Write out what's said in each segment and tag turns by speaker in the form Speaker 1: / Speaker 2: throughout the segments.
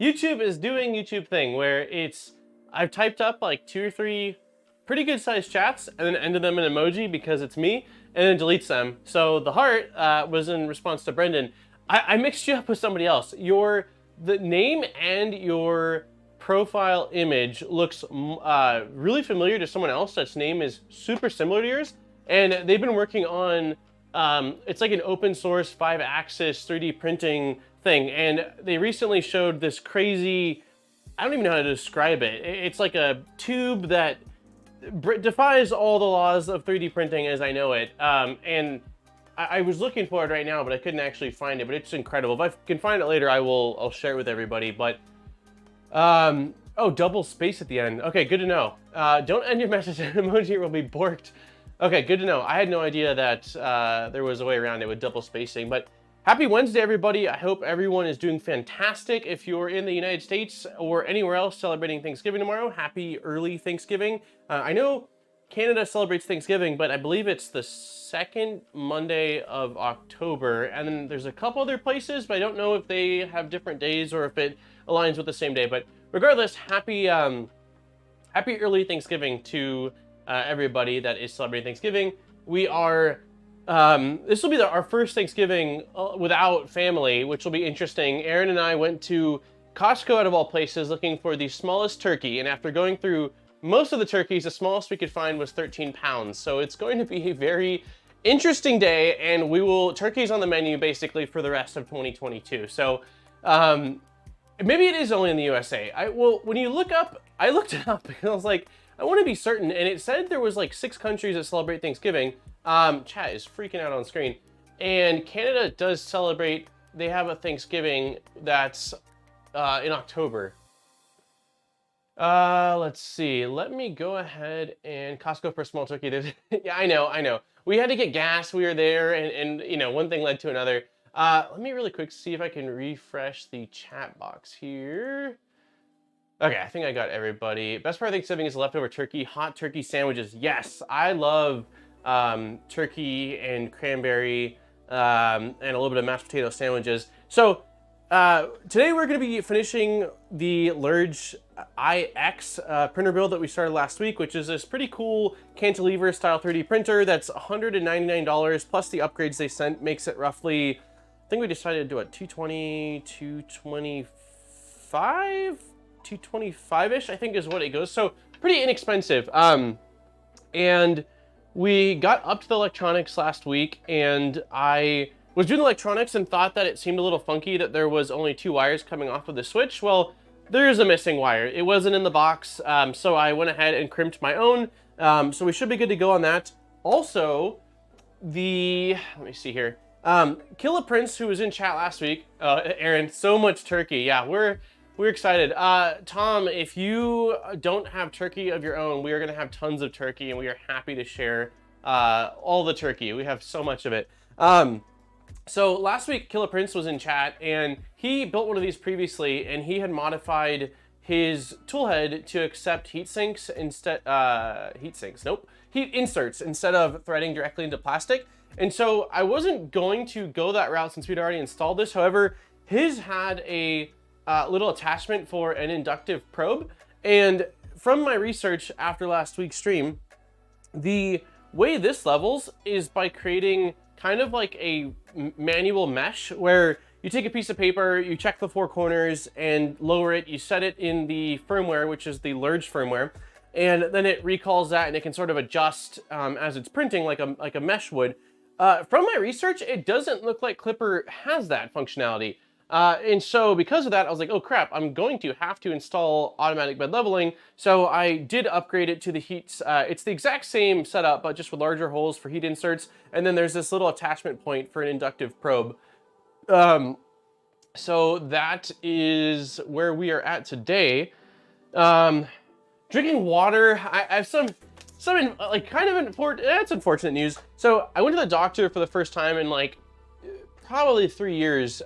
Speaker 1: YouTube is doing YouTube thing where I've typed up like 2 or 3 pretty good sized chats and then ended them in emoji because it's me, and then deletes them. So the heart was in response to Brendan. I mixed you up with somebody else. The name and your profile image looks really familiar to someone else that's name is super similar to yours, and they've been working on it's like an open source 5-axis 3D printing thing, and they recently showed this crazy, I don't even know how to describe it. It's like a tube that defies all the laws of 3D printing as I know it, and I was looking for it right now, but I couldn't actually find it, but it's incredible. If I can find it later, I'll share it with everybody. But oh, double space at the end. Okay, good to know. Don't end your message in emoji, it will be borked. Okay, good to know. I had no idea that there was a way around it with double spacing. But happy Wednesday, everybody. I hope everyone is doing fantastic. If you're in the United States or anywhere else celebrating Thanksgiving tomorrow, happy early Thanksgiving. I know Canada celebrates Thanksgiving, but I believe it's the second Monday of October. And then there's a couple other places, but I don't know if they have different days or if it aligns with the same day. But regardless, happy early Thanksgiving to everybody that is celebrating Thanksgiving. We are, this will be our first Thanksgiving without family, which will be interesting. Aaron and I went to Costco out of all places looking for the smallest turkey, and after going through most of the turkeys, the smallest we could find was 13 pounds. So it's going to be a very interesting day, and turkey's on the menu basically for the rest of 2022. So maybe it is only in the USA. When you look up, I looked it up because I was like, I want to be certain, and it said there was like 6 countries that celebrate Thanksgiving. Chat is freaking out on screen. And Canada does celebrate, they have a Thanksgiving that's in October. Let's see. Let me go ahead and Costco for small turkey. Yeah, I know. We had to get gas. We were there, and you know, one thing led to another. Let me really quick see if I can refresh the chat box here. Okay, I think I got everybody. Best part of Thanksgiving is leftover turkey, hot turkey sandwiches. Yes, I love turkey and cranberry and a little bit of mashed potato sandwiches. So today we're going to be finishing the Lerdge IX printer build that we started last week, which is this pretty cool cantilever style 3D printer that's $199 plus the upgrades they sent makes it roughly, I think we decided to do it 225-ish, I think is what it goes. So pretty inexpensive. And we got up to the electronics last week, and I was doing electronics and thought that it seemed a little funky that there was only 2 wires coming off of the switch. Well, there is a missing wire. It wasn't in the box, so I went ahead and crimped my own. So we should be good to go on that. Also, let me see here. Killa Prince, who was in chat last week, Aaron, so much turkey. Yeah, we're excited. Tom, if you don't have turkey of your own, we are gonna have tons of turkey, and we are happy to share all the turkey. We have so much of it. So last week, Killa Prince was in chat, and he built one of these previously, and he had modified his toolhead to accept heat inserts instead of threading directly into plastic. And so I wasn't going to go that route since we'd already installed this. However, his had a little attachment for an inductive probe. And from my research after last week's stream, the way this levels is by creating kind of like a manual mesh where you take a piece of paper, you check the 4 corners and lower it, you set it in the firmware, which is the Lerdge firmware, and then it recalls that and it can sort of adjust as it's printing like a mesh would. From my research, it doesn't look like Klipper has that functionality. And so because of that, I was like, oh crap, I'm going to have to install automatic bed leveling. So I did upgrade it to the heat. It's the exact same setup, but just with larger holes for heat inserts. And then there's this little attachment point for an inductive probe. So that is where we are at today. Drinking water, I have some like kind of important, that's unfortunate news. So I went to the doctor for the first time in like probably 3 years,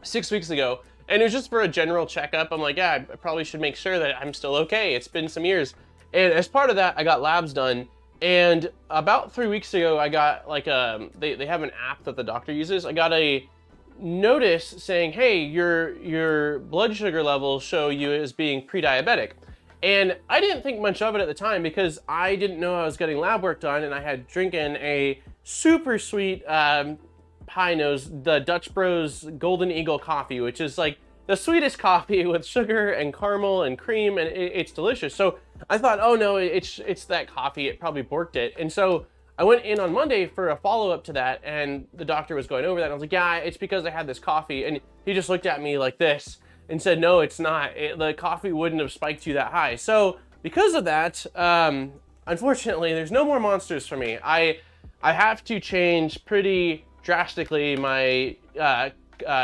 Speaker 1: 6 weeks ago, and it was just for a general checkup. I'm like, yeah, I probably should make sure that I'm still okay. It's been some years. And as part of that, I got labs done. And about 3 weeks ago, I got like they have an app that the doctor uses. I got a notice saying, hey, your blood sugar levels show you as being pre-diabetic. And I didn't think much of it at the time because I didn't know I was getting lab work done, and I had drinking a super sweet high nose, the Dutch Bros Golden Eagle coffee, which is like the sweetest coffee with sugar and caramel and cream, and it's delicious. So I thought, oh no, it's that coffee, it probably borked it. And so I went in on Monday for a follow-up to that, and the doctor was going over that, and I was like, yeah, it's because I had this coffee. And he just looked at me like this and said, no, it's not. The coffee wouldn't have spiked you that high. So because of that, unfortunately, there's no more monsters for me. I have to change pretty drastically my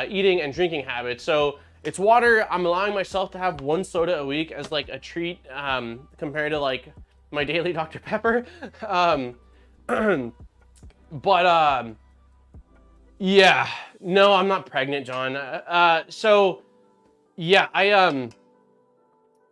Speaker 1: eating and drinking habits. So it's water. I'm allowing myself to have 1 soda a week as like a treat compared to like my daily Dr. Pepper. But yeah, no, I'm not pregnant, John. So yeah, I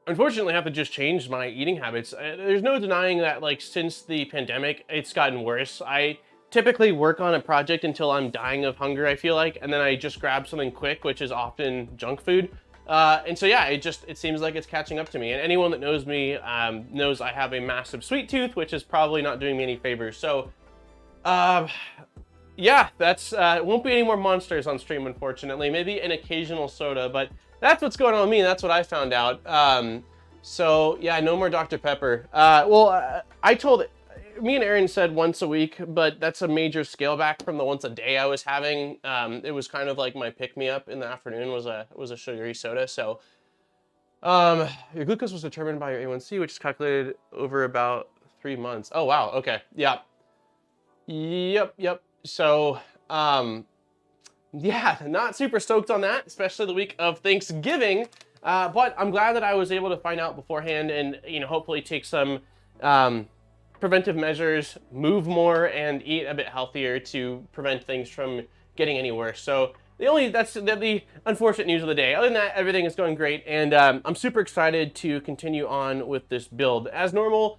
Speaker 1: unfortunately have to just change my eating habits. There's no denying that, like, since the pandemic, it's gotten worse. I typically work on a project until I'm dying of hunger, I feel like, and then I just grab something quick, which is often junk food. And so yeah, it seems like it's catching up to me. And anyone that knows me knows I have a massive sweet tooth, which is probably not doing me any favors. So yeah, that's won't be any more monsters on stream, unfortunately. Maybe an occasional soda, but that's what's going on with me. That's what I found out. So yeah, no more Dr. Pepper. I told, me and Aaron said once a week, but that's a major scale back from the once a day I was having. It was kind of like my pick-me-up in the afternoon was a sugary soda. So your glucose was determined by your A1C, which is calculated over about 3 months. Oh wow, okay, yeah. Yep. So yeah, not super stoked on that, especially the week of Thanksgiving. But I'm glad that I was able to find out beforehand and, you know, hopefully take some preventive measures, move more, and eat a bit healthier to prevent things from getting any worse. So that's the unfortunate news of the day. Other than that, everything is going great, and I'm super excited to continue on with this build. As normal,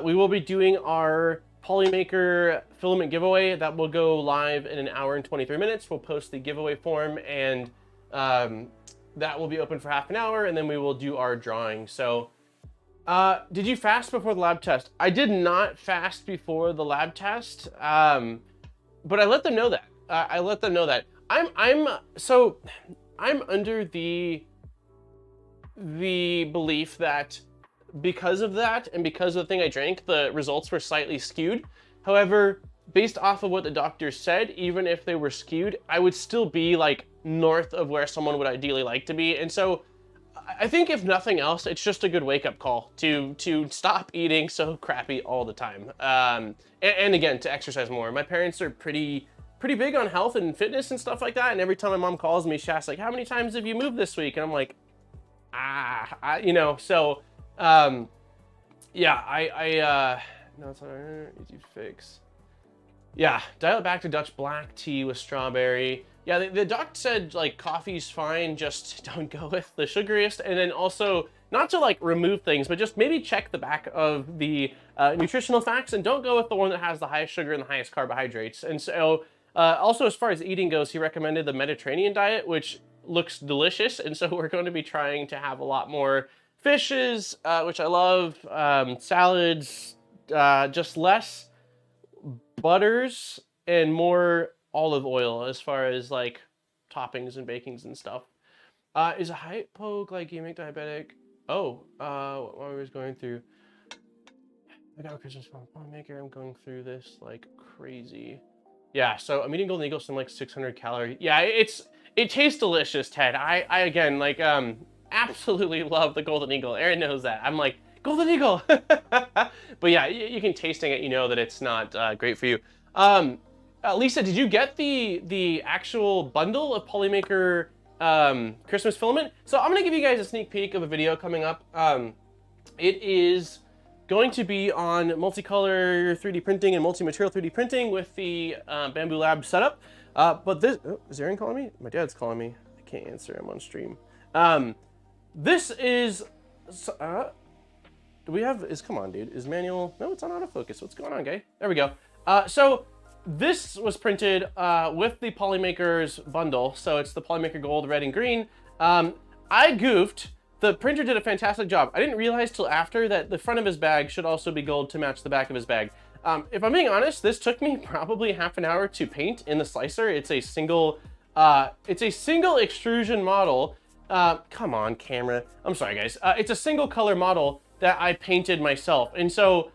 Speaker 1: we will be doing our Polymaker filament giveaway that will go live in 1 hour and 23 minutes. We'll post the giveaway form, and that will be open for half an hour, and then we will do our drawing. So did you fast before the lab test? I did not fast before the lab test, but I let them know that. I let them know that. I'm under the belief that because of that and because of the thing I drank, the results were slightly skewed. However, based off of what the doctor said, even if they were skewed, I would still be like north of where someone would ideally like to be. And so I think if nothing else, it's just a good wake-up call to stop eating so crappy all the time. And again, to exercise more. My parents are pretty big on health and fitness and stuff like that. And every time my mom calls me, she asks like, how many times have you moved this week? And I'm like, you know, so yeah, no, it's not easy fix. Yeah, dial it back to Dutch black tea with strawberry. Yeah, the doc said like coffee's fine, just don't go with the sugariest. And then also not to like remove things, but just maybe check the back of the nutritional facts and don't go with the one that has the highest sugar and the highest carbohydrates. And so also, as far as eating goes, he recommended the Mediterranean diet, which looks delicious. And so we're going to be trying to have a lot more fishes, which I love, salads, just less butters and more olive oil as far as like toppings and bakings and stuff. Is a hypoglycemic diabetic? Oh, what I was going through. I got a Christmas from Polymaker. I'm going through this like crazy. Yeah, so I'm eating Golden Eagle, some like 600 calories. Yeah, it tastes delicious, Ted. I again like absolutely love the Golden Eagle. Aaron knows that. I'm like, Golden Eagle. But yeah, you can tasting it, you know that it's not great for you. Lisa, did you get the actual bundle of Polymaker Christmas filament? So I'm gonna give you guys a sneak peek of a video coming up. It is going to be on multicolor 3D printing and multi-material 3D printing with the Bambu Lab setup. But this, oh, is Aaron calling me? My dad's calling me. I can't answer, I'm on stream. This is, do we have, come on dude, is manual, no, it's on autofocus. What's going on, guy? There we go. So this was printed with the Polymaker's bundle. So it's the Polymaker Gold, Red, and Green. I goofed. The printer did a fantastic job. I didn't realize till after that the front of his bag should also be gold to match the back of his bag. If I'm being honest, this took me probably half an hour to paint in the slicer. It's a single extrusion model. Come on, camera. I'm sorry, guys. It's a single color model that I painted myself. And so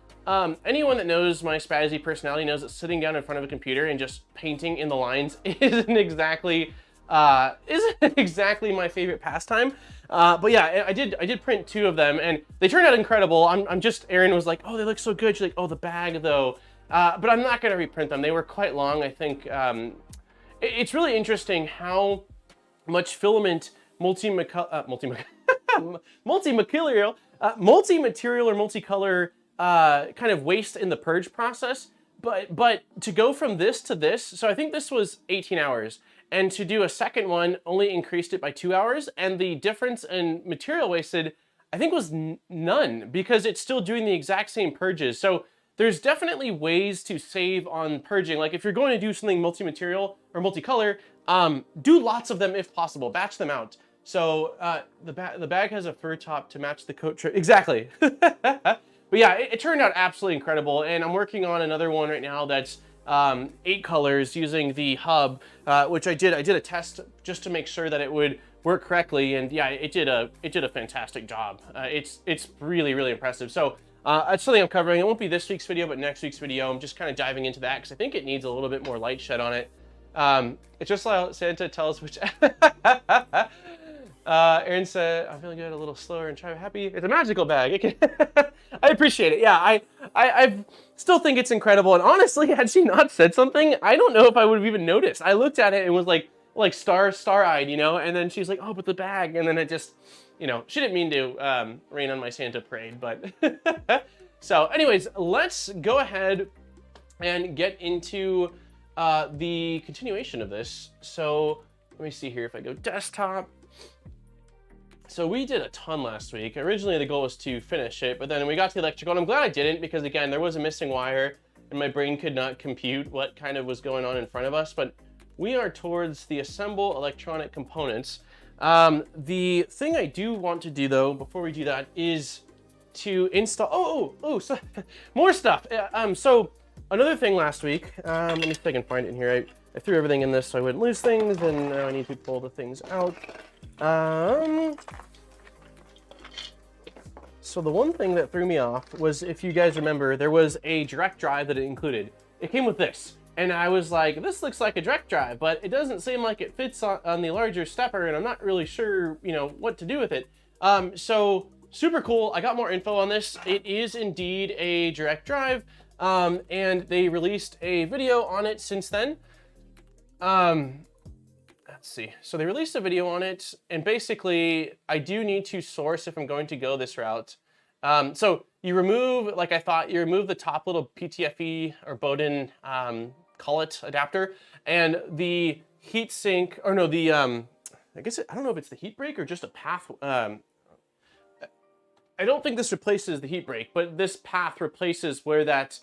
Speaker 1: anyone that knows my spazzy personality knows that sitting down in front of a computer and just painting in the lines isn't exactly my favorite pastime. But yeah, I did print 2 of them and they turned out incredible. Erin was like, oh, they look so good. She's like, oh, the bag though. But I'm not gonna reprint them. They were quite long. I think it's really interesting how much filament multi-material or multicolor kind of waste in the purge process. But to go from this to this, so I think this was 18 hours. And to do a second one only increased it by 2 hours. And the difference in material wasted, I think, was none, because it's still doing the exact same purges. So there's definitely ways to save on purging. Like if you're going to do something multi-material or multicolor, do lots of them if possible. Batch them out. So the bag has a fur top to match the coat trim. Exactly. But yeah, it turned out absolutely incredible. And I'm working on another one right now that's 8 colors using the hub, which I did a test just to make sure that it would work correctly, and yeah, it did a fantastic job. It's really, really impressive. So that's something I'm covering. It won't be this week's video, but next week's video. I'm just kind of diving into that because I think it needs a little bit more light shed on it. It's just like Santa tells which. Aaron said, I'm feeling good, a little slower and try happy. It's a magical bag. It can I appreciate it. Yeah, I still think it's incredible. And honestly, had she not said something, I don't know if I would have even noticed. I looked at it and was like star-eyed, you know? And then she's like, oh, but the bag. And then it just, you know, she didn't mean to rain on my Santa parade, but. So anyways, let's go ahead and get into the continuation of this. So let me see here if I go desktop. So we did a ton last week. Originally the goal was to finish it, but then we got to the electrical, and I'm glad I didn't, because again, there was a missing wire and my brain could not compute what kind of was going on in front of us. But we are towards the assemble electronic components. The thing I do want to do though, before we do that, is to install, so more stuff. So another thing last week, let me see if I can find it in here. I threw everything in this so I wouldn't lose things, and now I need to pull the things out. So the one thing that threw me off was, if you guys remember, there was a direct drive that it included. It came with this, and I was like, this looks like a direct drive, but it doesn't seem like it fits on the larger stepper, and I'm not really sure, you know, what to do with it. So super cool. I got more info on this. It is indeed a direct drive, and they released a video on it since then. Let's see. So they released a video on it, and basically I do need to source if I'm going to go this route. So you remove, like I thought, you remove the top little PTFE or Bowden collet adapter, and the heat sink, or no, the, I guess, I don't know if it's the heat break or just a path. I don't think this replaces the heat break, but this path replaces where that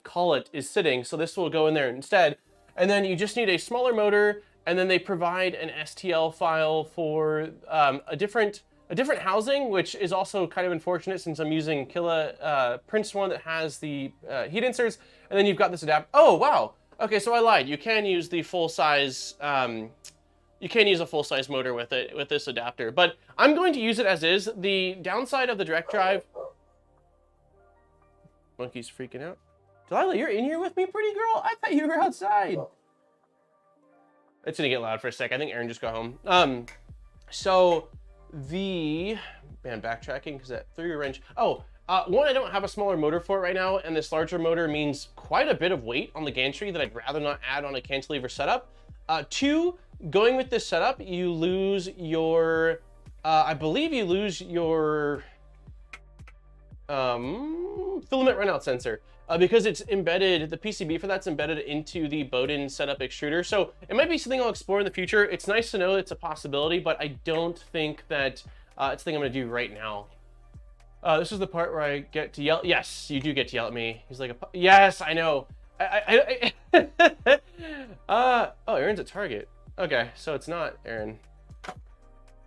Speaker 1: collet is sitting. So this will go in there instead. And then you just need a smaller motor, and then they provide an STL file for a different housing, which is also kind of unfortunate since I'm using Killa Prince one that has the heat inserts, and then you've got this adapter. Oh wow! Okay, so I lied. You can use the full size. You can use a full size motor with it with this adapter, but I'm going to use it as is. The downside of the direct drive. Monkey's freaking out. Delilah, you're in here with me, pretty girl? I thought you were outside. It's gonna get loud for a sec. I think Aaron just got home. So the, man, backtracking because that threw a wrench. Oh, one, I don't have a smaller motor for it right now, and this larger motor means quite a bit of weight on the gantry that I'd rather not add on a cantilever setup. Two, going with this setup, you lose your, I believe you lose your filament runout sensor. Because it's embedded, the PCB for that's embedded into the Bowden setup extruder. So it might be something I'll explore in the future. It's nice to know it's a possibility, but I don't think that it's a thing I'm gonna do right now. This is the part where I get to yell. Yes, you do get to yell at me. He's like, yes, I know. Oh, Aaron's at Target. Okay, so it's not Aaron.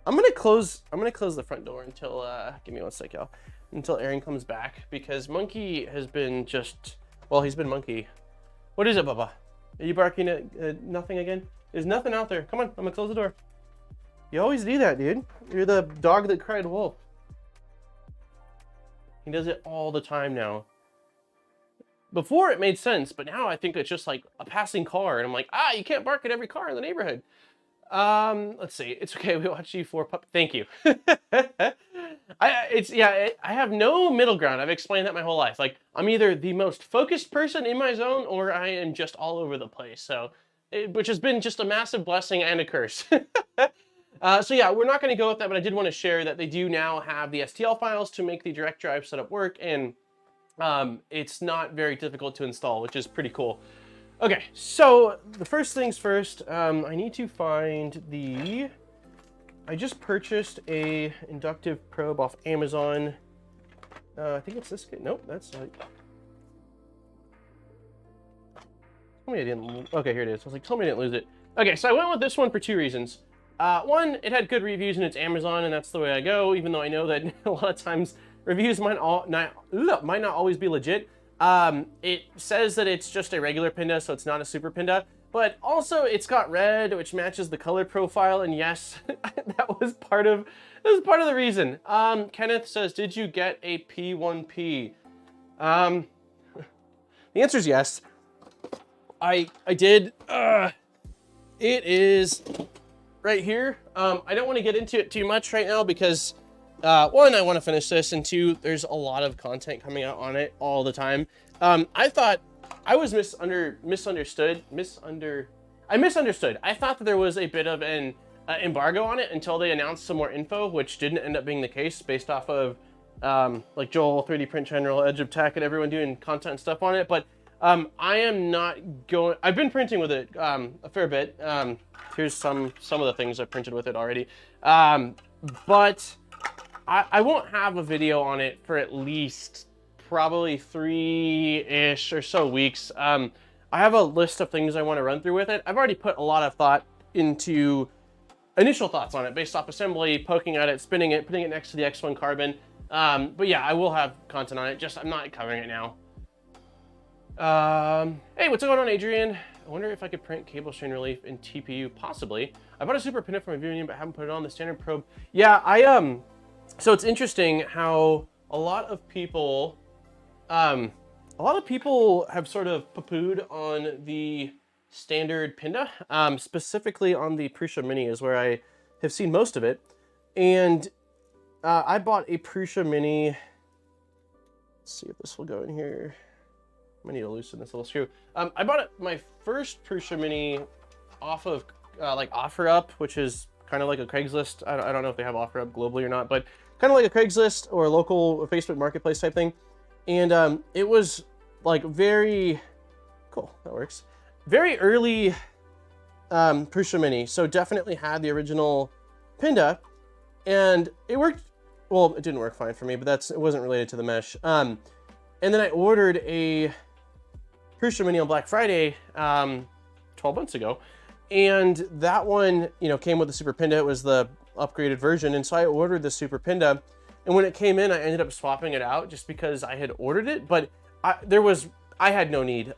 Speaker 1: I'm gonna close the front door until give me one sec, y'all. Until Aaron comes back, because Monkey has been just, well, he's been Monkey. What is it, Bubba? Are you barking at nothing again? There's nothing out there. Come on, I'm gonna close the door. You always do that, dude. You're the dog that cried wolf. He does it all the time now. Before it made sense, but now I think it's just like a passing car, and I'm like, you can't bark at every car in the neighborhood. Let's see. It's okay. We watch you for pup. Thank you. I have no middle ground. I've explained that my whole life. Like, I'm either the most focused person in my zone, or I am just all over the place. So, which has been just a massive blessing and a curse. So yeah, we're not going to go with that, but I did want to share that they do now have the STL files to make the direct drive setup work, and it's not very difficult to install, which is pretty cool. Okay, so the first things first, I need to find the, I just purchased a inductive probe off Amazon. I think it's this kit. Nope, that's like, tell me I didn't, okay, here it is. I was like, tell me I didn't lose it. Okay, so I went with this one for two reasons. One, it had good reviews and it's Amazon, and that's the way I go, even though I know that a lot of times reviews might not always be legit. It says that it's just a regular Pinda, so it's not a super Pinda, but also it's got red, which matches the color profile, and yes, that was part of the reason. Kenneth says, did you get a P1P? The answer is yes. I did. It is right here. I don't want to get into it too much right now because one, I want to finish this, and two, there's a lot of content coming out on it all the time. I thought I was misunderstood. I misunderstood. I thought that there was a bit of an embargo on it until they announced some more info, which didn't end up being the case based off of like Joel, 3D Print General, Edge of Tech, and everyone doing content and stuff on it. But I am not going. I've been printing with it a fair bit. Here's some of the things I printed with it already. But I won't have a video on it for at least probably 3-ish or so weeks. I have a list of things I want to run through with it. I've already put a lot of thought into initial thoughts on it based off assembly, poking at it, spinning it, putting it next to the X1 Carbon. But yeah, I will have content on it, just I'm not covering it now. Hey, what's going on, Adrian? I wonder if I could print cable strain relief in TPU, possibly. I bought a super printer from a viewing, but haven't put it on the standard probe. Yeah, so it's interesting how a lot of people have sort of poo-pooed on the standard Pinda, specifically on the Prusa Mini is where I have seen most of it. And I bought a Prusa Mini. Let's see if this will go in here. I need to loosen this little screw. I bought my first Prusa Mini off of like OfferUp, which is kind of like a Craigslist. I don't know if they have OfferUp globally or not, but kind of like a Craigslist or a local Facebook Marketplace type thing. And it was like very cool. That works. Very early Prusa Mini, so definitely had the original Pinda, and it worked. Well, it didn't work fine for me, but it wasn't related to the mesh. And then I ordered a Prusa Mini on Black Friday 12 months ago, and that one, you know, came with the Super Pinda. It was the upgraded version, and so I ordered the Super Pinda, and when it came in, I ended up swapping it out just because I had ordered it, but I had no need.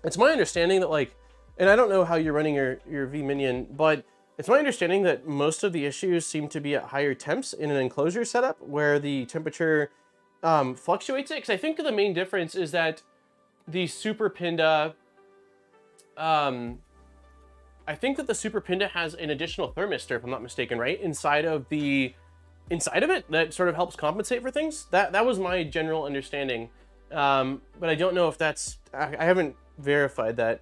Speaker 1: It's my understanding that, like, and I don't know how you're running your V-Minion, but it's my understanding that most of the issues seem to be at higher temps in an enclosure setup where the temperature fluctuates it, because I think the main difference is that the Super Pinda, I think that the Super Pinda has an additional thermistor, if I'm not mistaken, right? Inside of it, that sort of helps compensate for things. That was my general understanding. But I don't know if that's, I haven't verified that.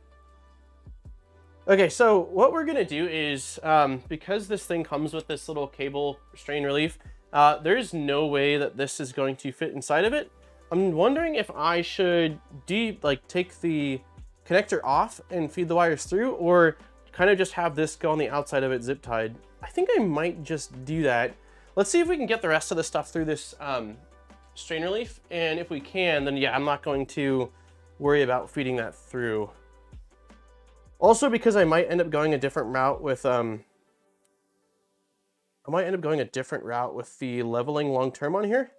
Speaker 1: Okay, so what we're gonna do is, because this thing comes with this little cable strain relief, there's no way that this is going to fit inside of it. I'm wondering if I should take the connector off and feed the wires through, or kind of just have this go on the outside of it zip tied. I think I might just do that. Let's see if we can get the rest of the stuff through this strain relief, and if we can, then yeah, I'm not going to worry about feeding that through. Also, because I might end up going a different route with the leveling long term on here.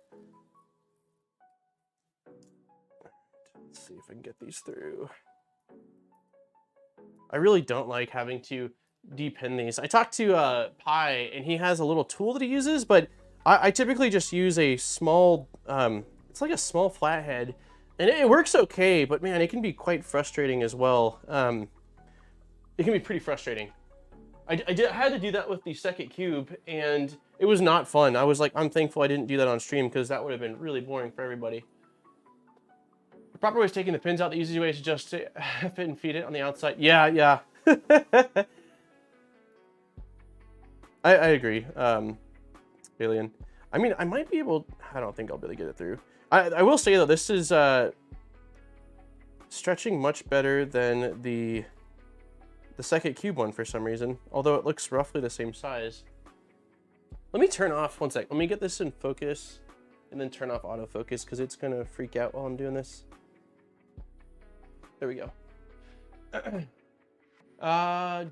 Speaker 1: Let's see if I can get these through. I really don't like having to depin these. I talked to Pi, and he has a little tool that he uses, but I typically just use a small, it's like a small flathead, and it works okay, but man, it can be quite frustrating as well. It can be pretty frustrating. I had to do that with the second cube, and it was not fun. I was like, I'm thankful I didn't do that on stream, because that would have been really boring for everybody. The proper way is taking the pins out. The easy way is just to fit and feed it on the outside. Yeah. I agree, Alien. I mean, I might be able, I don't think I'll be able to get it through. I will say though, this is stretching much better than the second cube one for some reason, although it looks roughly the same size. Let me turn off, one sec. Let me get this in focus and then turn off autofocus because it's gonna freak out while I'm doing this. There we go.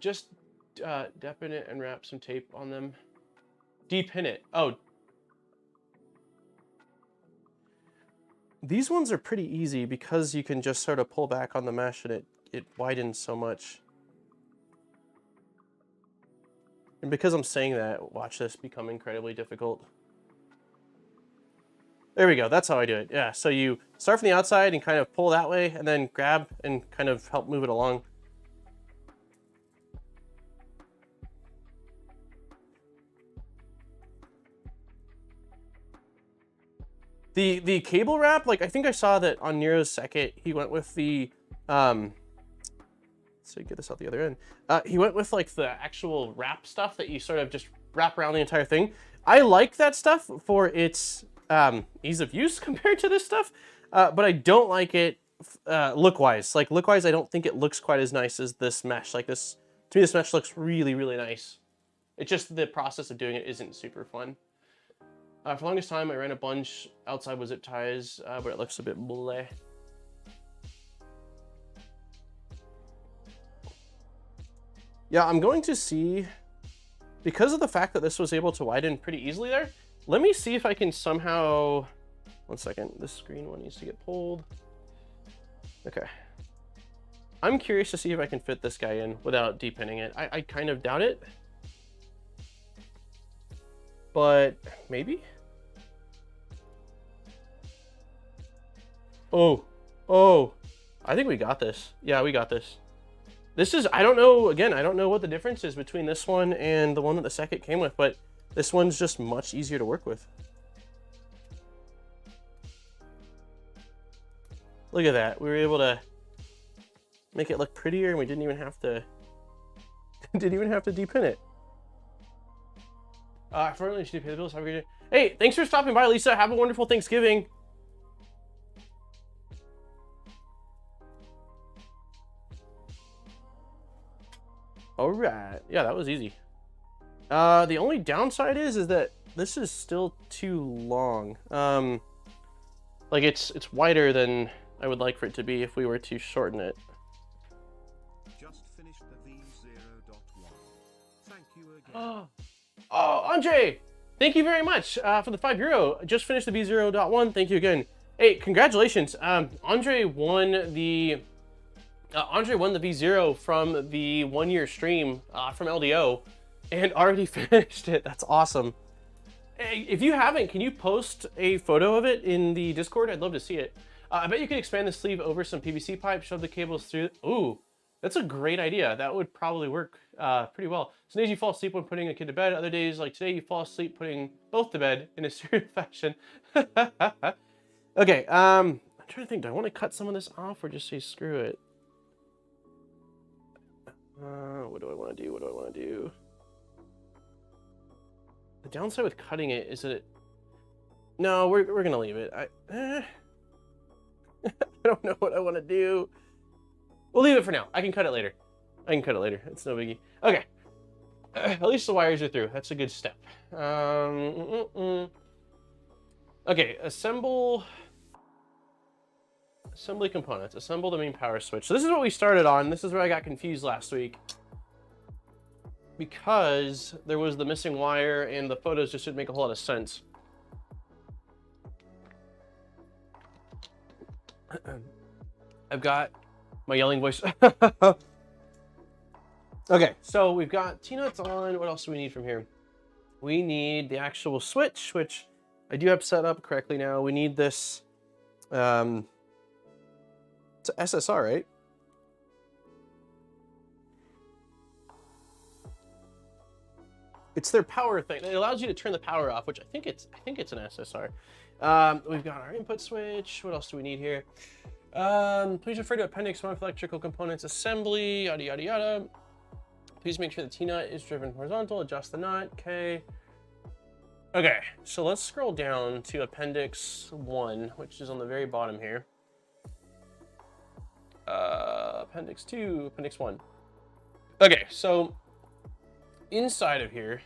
Speaker 1: Just depin it and wrap some tape on them. Depin it. Oh. These ones are pretty easy because you can just sort of pull back on the mesh and it widens so much. And because I'm saying that, watch this become incredibly difficult. There we go, that's how I do it. Yeah, so you start from the outside and kind of pull that way and then grab and kind of help move it along. The cable wrap, like I think I saw that on Nero's second, he went with the, so get this out the other end. He went with like the actual wrap stuff that you sort of just wrap around the entire thing. I like that stuff for its ease of use compared to this stuff, but I don't like it look-wise. Like look-wise, I don't think it looks quite as nice as this mesh. Like this, to me, this mesh looks really, really nice. It's just the process of doing it isn't super fun. For the longest time, I ran a bunch outside with zip ties, but it looks a bit bleh. Yeah, I'm going to see, because of the fact that this was able to widen pretty easily there, let me see if I can somehow, one second, this green one needs to get pulled. Okay. I'm curious to see if I can fit this guy in without depinning it. I kind of doubt it, but maybe? Oh, I think we got this. Yeah, we got this. This is, I don't know, again, I don't know what the difference is between this one and the one that the second came with, but this one's just much easier to work with. Look at that. We were able to make it look prettier and we didn't even have to depin it. Fortunately, she did pay the bills. Have a great day. Hey, thanks for stopping by, Lisa. Have a wonderful Thanksgiving. All right. Yeah, that was easy. The only downside is that this is still too long. Like it's wider than I would like for it to be if we were to shorten it.
Speaker 2: Just finished the V0.1. Thank you again.
Speaker 1: Oh, Andre! Thank you very much for the €5. Just finished the V0.1. Thank you again. Hey, congratulations. Andre won the V0 from the 1 year stream from LDO and already finished it. That's awesome. Hey, if you haven't, can you post a photo of it in the Discord? I'd love to see it. I bet you could expand the sleeve over some PVC pipe, shove the cables through. Ooh, that's a great idea. That would probably work pretty well. Some days you fall asleep when putting a kid to bed. Other days, like today, you fall asleep putting both to bed in a serial fashion. Okay, I'm trying to think. Do I want to cut some of this off or just say screw it? What do I want to do? What do I want to do? The downside with cutting it is that it... No, we're going to leave it. I don't know what I want to do. We'll leave it for now. I can cut it later. It's no biggie. Okay. At least the wires are through. That's a good step. Okay, assemble... Assembly components. Assemble the main power switch. So this is what we started on. This is where I got confused last week, because there was the missing wire and the photos just didn't make a whole lot of sense. I've got my yelling voice. Okay, so we've got T-nuts on. What else do we need from here? We need the actual switch, which I do have set up correctly now. We need this. It's an SSR, right? It's their power thing. It allows you to turn the power off, which I think it's an SSR. We've got our input switch. What else do we need here? Please refer to Appendix 1 for electrical components assembly, yada, yada, yada. Please make sure the T-nut is driven horizontal, adjust the nut, okay. Okay, so let's scroll down to Appendix 1, which is on the very bottom here. Appendix 2, Appendix 1. Okay, so inside of here,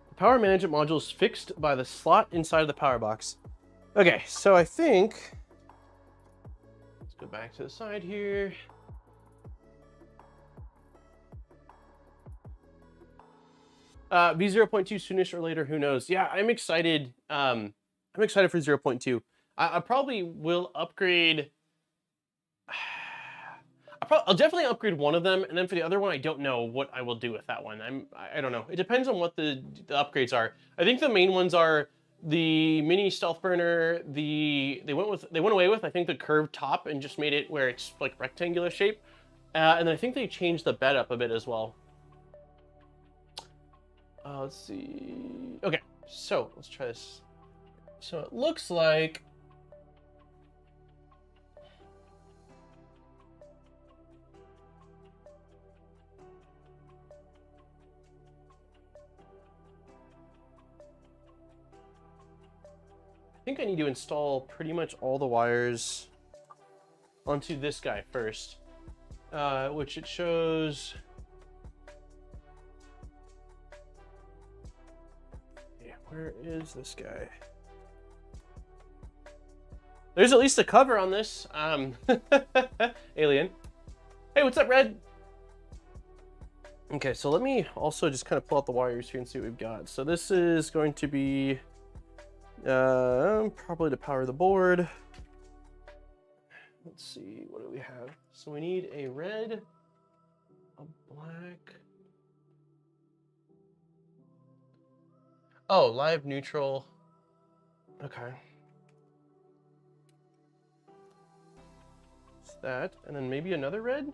Speaker 1: the power management module is fixed by the slot inside of the power box. Okay, so I think, let's go back to the side here. V0.2 soonish or later, who knows? Yeah, I'm excited. I'm excited for 0.2. I probably will upgrade. I'll definitely upgrade one of them, and then for the other one, I don't know what I will do with that one. I don't know. It depends on what the upgrades are. I think the main ones are the mini stealth burner. They went away with I think the curved top and just made it where it's like rectangular shape, and I think they changed the bed up a bit as well. Let's see. Okay, so let's try this. So it looks like I think I need to install pretty much all the wires onto this guy first, which it shows. Where is this guy? There's at least a cover on this. Alien. Hey, what's up, Red? Okay, so let me also just kind of pull out the wires here and see what we've got. So this is going to be probably to power the board. Let's see, what do we have? So we need a red, a black. Oh, live neutral. Okay. It's that, and then maybe another red?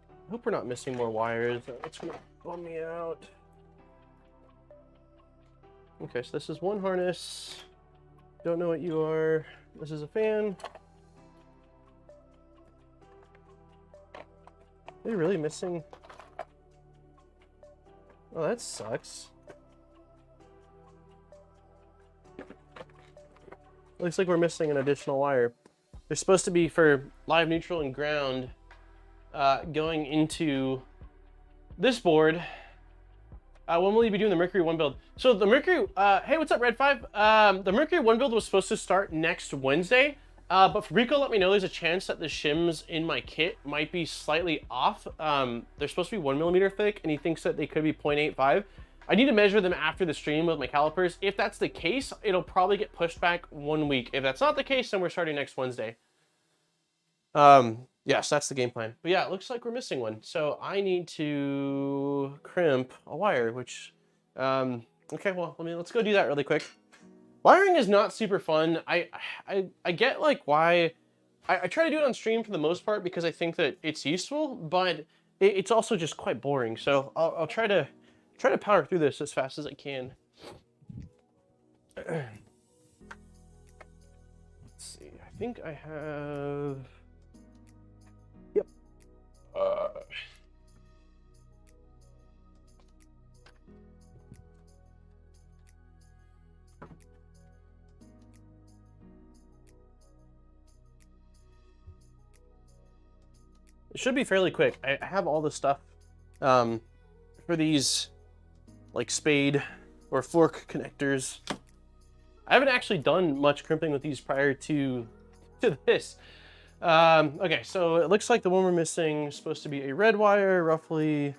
Speaker 1: I hope we're not missing more wires. That's gonna bum me out. Okay, so this is one harness. Don't know what you are. This is a fan. Are they really missing? Oh, that sucks. Looks like we're missing an additional wire. They're supposed to be for live neutral and ground going into this board. When will you be doing the Mercury 1 build? So the Mercury, hey, what's up, Red 5? The Mercury 1 build was supposed to start next Wednesday, but Fabrico let me know there's a chance that the shims in my kit might be slightly off. They're supposed to be 1mm thick, and he thinks that they could be 0.85. I need to measure them after the stream with my calipers. If that's the case, it'll probably get pushed back 1 week. If that's not the case, then we're starting next Wednesday. Yes, that's the game plan. But yeah, it looks like we're missing one. So I need to crimp a wire, which, okay, well, let's go do that really quick. Wiring is not super fun. I get like why, I try to do it on stream for the most part because I think that it's useful, but it's also just quite boring. So I'll try to power through this as fast as I can. Let's see, I think I have, yep. It should be fairly quick. I have all the stuff for these like spade or fork connectors. I haven't actually done much crimping with these prior to to this. Okay, so it looks like the one we're missing is supposed to be a red wire, roughly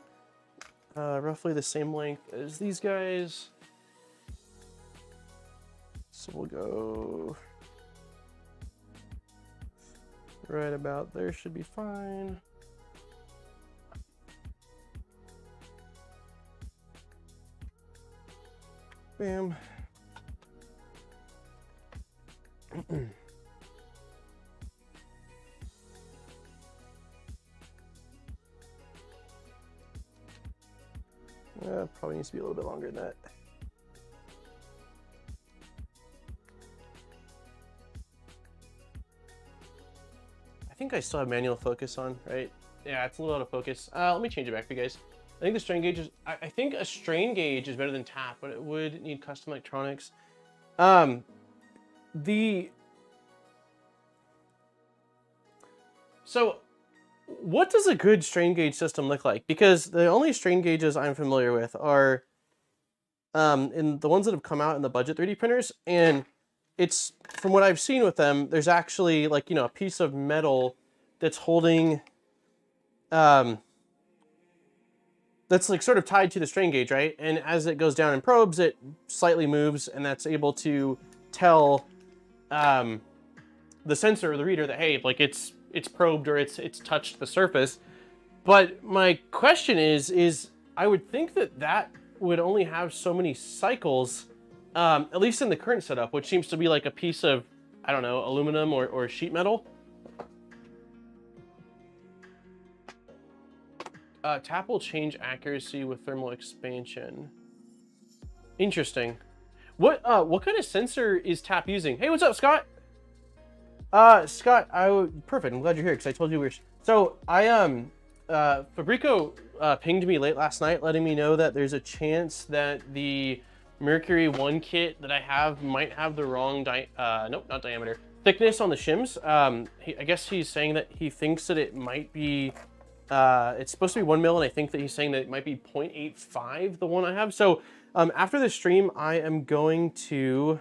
Speaker 1: the same length as these guys. So we'll go right about there, should be fine. Bam. Probably needs to be a little bit longer than that. I think I still have manual focus on, right? Yeah, it's a little out of focus. Let me change it back for you guys. I think the strain gauge is, I think a strain gauge is better than tap, but it would need custom electronics. So what does a good strain gauge system look like? Because the only strain gauges I'm familiar with are in the ones that have come out in the budget 3D printers, and it's, from what I've seen with them, there's actually like, you know, a piece of metal that's holding, that's like sort of tied to the strain gauge, right? And as it goes down and probes, it slightly moves, and that's able to tell the sensor or the reader that, hey, like it's probed or it's touched the surface. But my question is I would think that that would only have so many cycles, at least in the current setup, which seems to be like a piece of, I don't know, aluminum or sheet metal. Tap will change accuracy with thermal expansion. Interesting. What kind of sensor is Tap using? Hey, what's up, Scott? Scott, perfect. I'm glad you're here because I told you we were. So Fabrico pinged me late last night, letting me know that there's a chance that the Mercury 1 kit that I have might have the wrong nope, not diameter, thickness on the shims. I guess he's saying that he thinks that it might be. It's supposed to be 1 mil, and I think that he's saying that it might be 0.85, the one I have. So after the stream, I am going to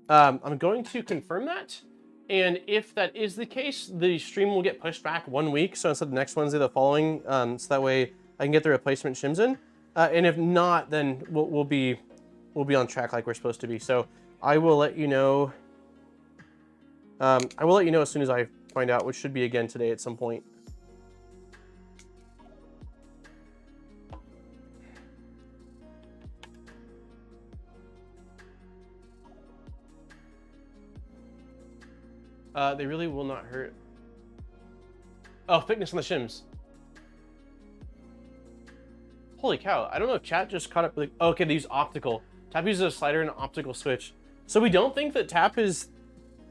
Speaker 1: confirm that. And if that is the case, the stream will get pushed back 1 week. So instead of next Wednesday, the following, so that way I can get the replacement shims in. And if not, then we'll be on track like we're supposed to be. So I will let you know. I will let you know as soon as I find out, which should be again today at some point. They really will not hurt. Oh, thickness on the shims. Holy cow, I don't know if chat just caught up with, oh, okay, they use optical. Tap uses a slider and an optical switch. So we don't think that Tap is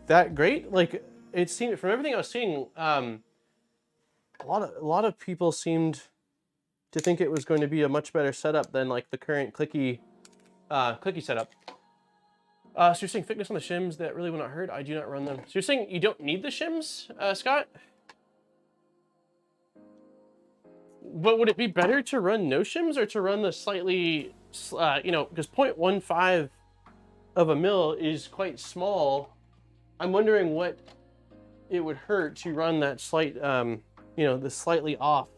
Speaker 1: that great? Like, it seemed, from everything I was seeing, a lot of people seemed to think it was going to be a much better setup than like the current clicky setup. So you're saying thickness on the shims that really will not hurt? I do not run them. So you're saying you don't need the shims, Scott? But would it be better to run no shims or to run the slightly, you know, because 0.15 of a mil is quite small. I'm wondering what it would hurt to run that slight, you know, the slightly off.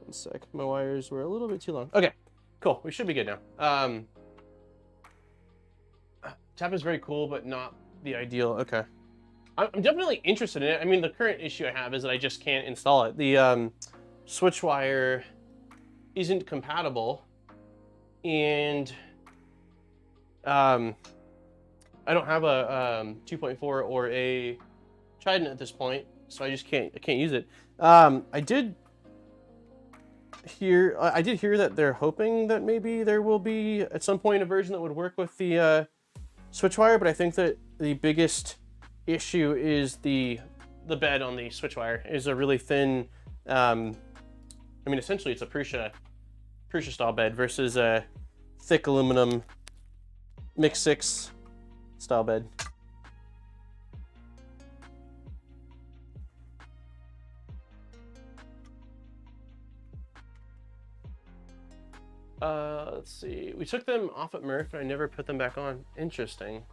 Speaker 1: One sec, my wires were a little bit too long. Okay, cool, we should be good now. Tap is very cool, but not the ideal. Okay. I'm definitely interested in it. I mean, the current issue I have is that I just can't install it. The switch wire isn't compatible, and I don't have a 2.4 or a Trident at this point, so I can't use it. I did hear that they're hoping that maybe there will be at some point a version that would work with the switch wire, but I think that the biggest issue is the bed on the switch wire is a really thin, I mean, essentially it's a Prusa style bed versus a thick aluminum Mix 6 style bed. Let's see. We took them off at Murph and I never put them back on. Interesting.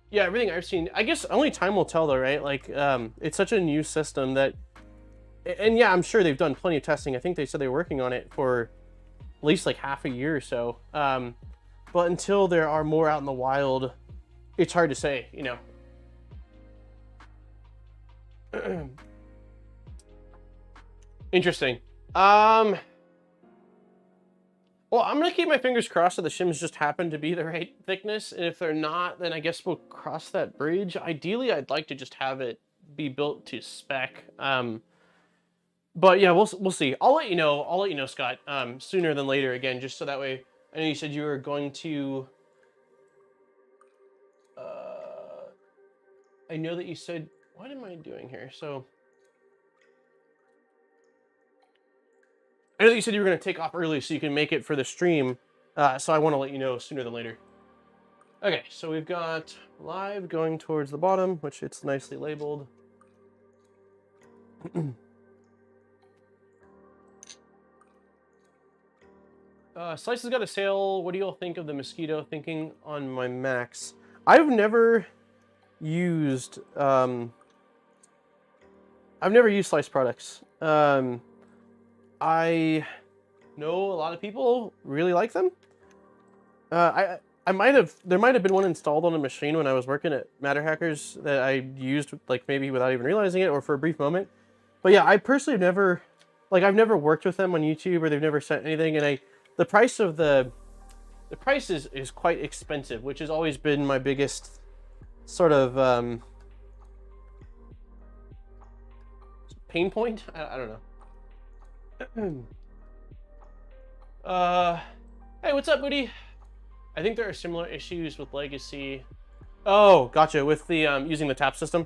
Speaker 1: Yeah, everything I've seen, I guess only time will tell though, right? Like, it's such a new system that, and yeah, I'm sure they've done plenty of testing. I think they said they were working on it for at least like half a year or so. But until there are more out in the wild, it's hard to say, you know. Interesting. Well, I'm gonna keep my fingers crossed that the shims just happen to be the right thickness, and if they're not, then I guess we'll cross that bridge. Ideally, I'd like to just have it be built to spec. But yeah, we'll see. I'll let you know. I'll let you know, Scott, sooner than later. Again, just so that way. I know you said you were going to. I know that you said. What am I doing here? So. I know that you said you were going to take off early so you can make it for the stream. So I want to let you know sooner than later. Okay, so we've got live going towards the bottom, which it's nicely labeled. Slice has got a sale. What do you all think of the Mosquito? Thinking on my Macs. I've never used Slice products. I know a lot of people really like them. There might have been one installed on a machine when I was working at Matter Hackers that I used, like, maybe without even realizing it or for a brief moment. But yeah, I personally have never, like, I've never worked with them on YouTube or they've never sent anything, and the price of the price is quite expensive, which has always been my biggest sort of pain point. I don't know. Hey, what's up, Booty? I think there are similar issues with Legacy. Oh, gotcha. With the using the tap system.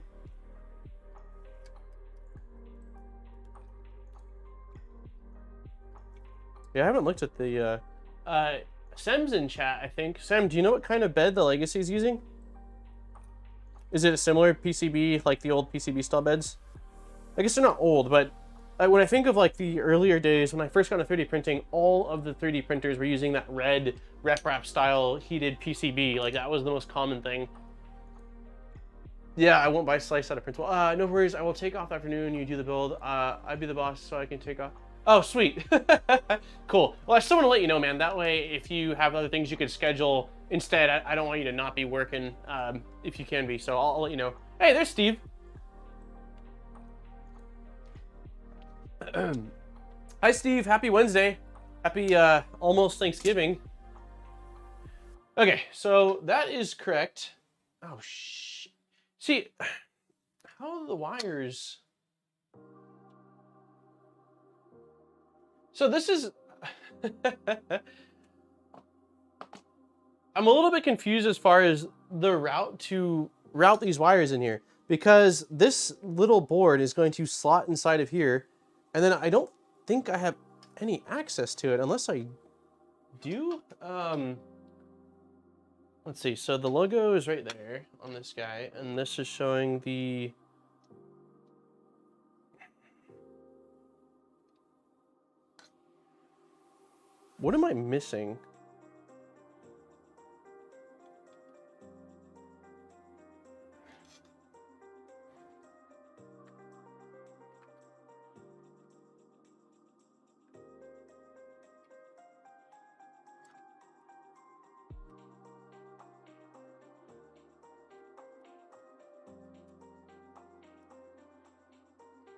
Speaker 1: Yeah, I haven't looked at the Sam's in chat, I think. Sam, do you know what kind of bed the Legacy is using? Is it a similar PCB, like the old PCB style beds? I guess they're not old, but when I think of like the earlier days when I first got into 3D printing, all of the 3D printers were using that red rep wrap style heated PCB. Like, that was the most common thing. Yeah, I won't buy Slice out of printable. No worries, I will take off afternoon. You do the build. I'd be the boss so I can take off. Oh, sweet. Cool. Well, I still want to let you know, man. That way, if you have other things you could schedule instead, I don't want you to not be working if you can be. So I'll let you know. Hey, there's Steve. Hi, Steve. Happy Wednesday. Happy almost Thanksgiving. Okay, so that is correct. Oh, see, how are the wires? So this is... I'm a little bit confused as far as the route to route these wires in here, because this little board is going to slot inside of here, and then I don't think I have any access to it unless I do. Let's see. So the logo is right there on this guy, and this is showing the... What am I missing?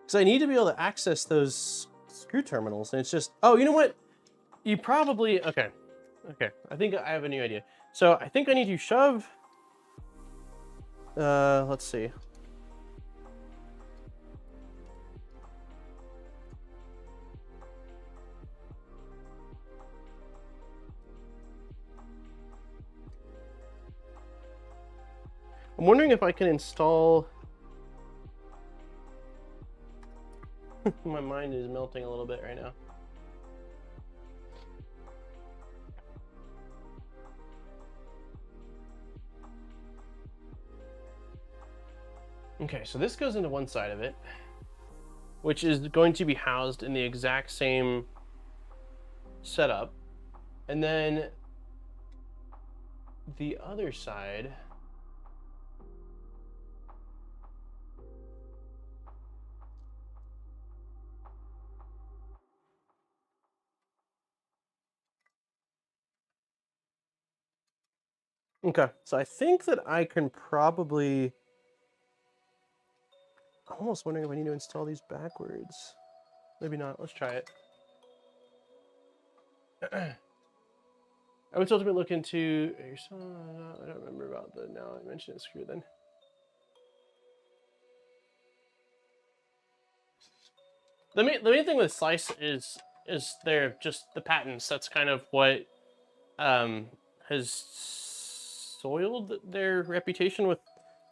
Speaker 1: Because I need to be able to access those screw terminals, and it's just... Oh, you know what? You probably... Okay. Okay. I think I have a new idea. So I think I need to shove... let's see. I'm wondering if I can install... My mind is melting a little bit right now. Okay, so this goes into one side of it, which is going to be housed in the exact same setup. And then the other side, okay, so I think that I can probably, I'm almost wondering if I need to install these backwards. Maybe not. Let's try it. I would ultimately look into. I don't remember about the. Now I mentioned it. Screw then. The main thing with Slice is they're just the patents. That's kind of what has soiled their reputation with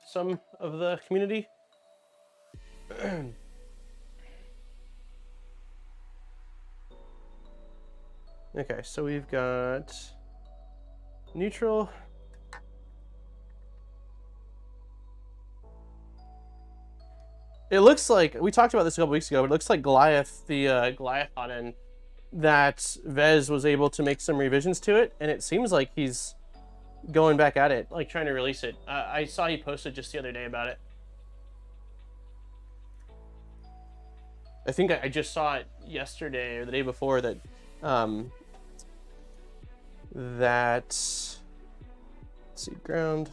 Speaker 1: some of the community. Okay, so we've got neutral. It looks like, we talked about this a couple weeks ago, but it looks like Goliath, the Goliath hot end, that Vez was able to make some revisions to it, and it seems like he's going back at it, like trying to release it. I saw he posted just the other day about it. I think I just saw it yesterday or the day before that, let's see, ground.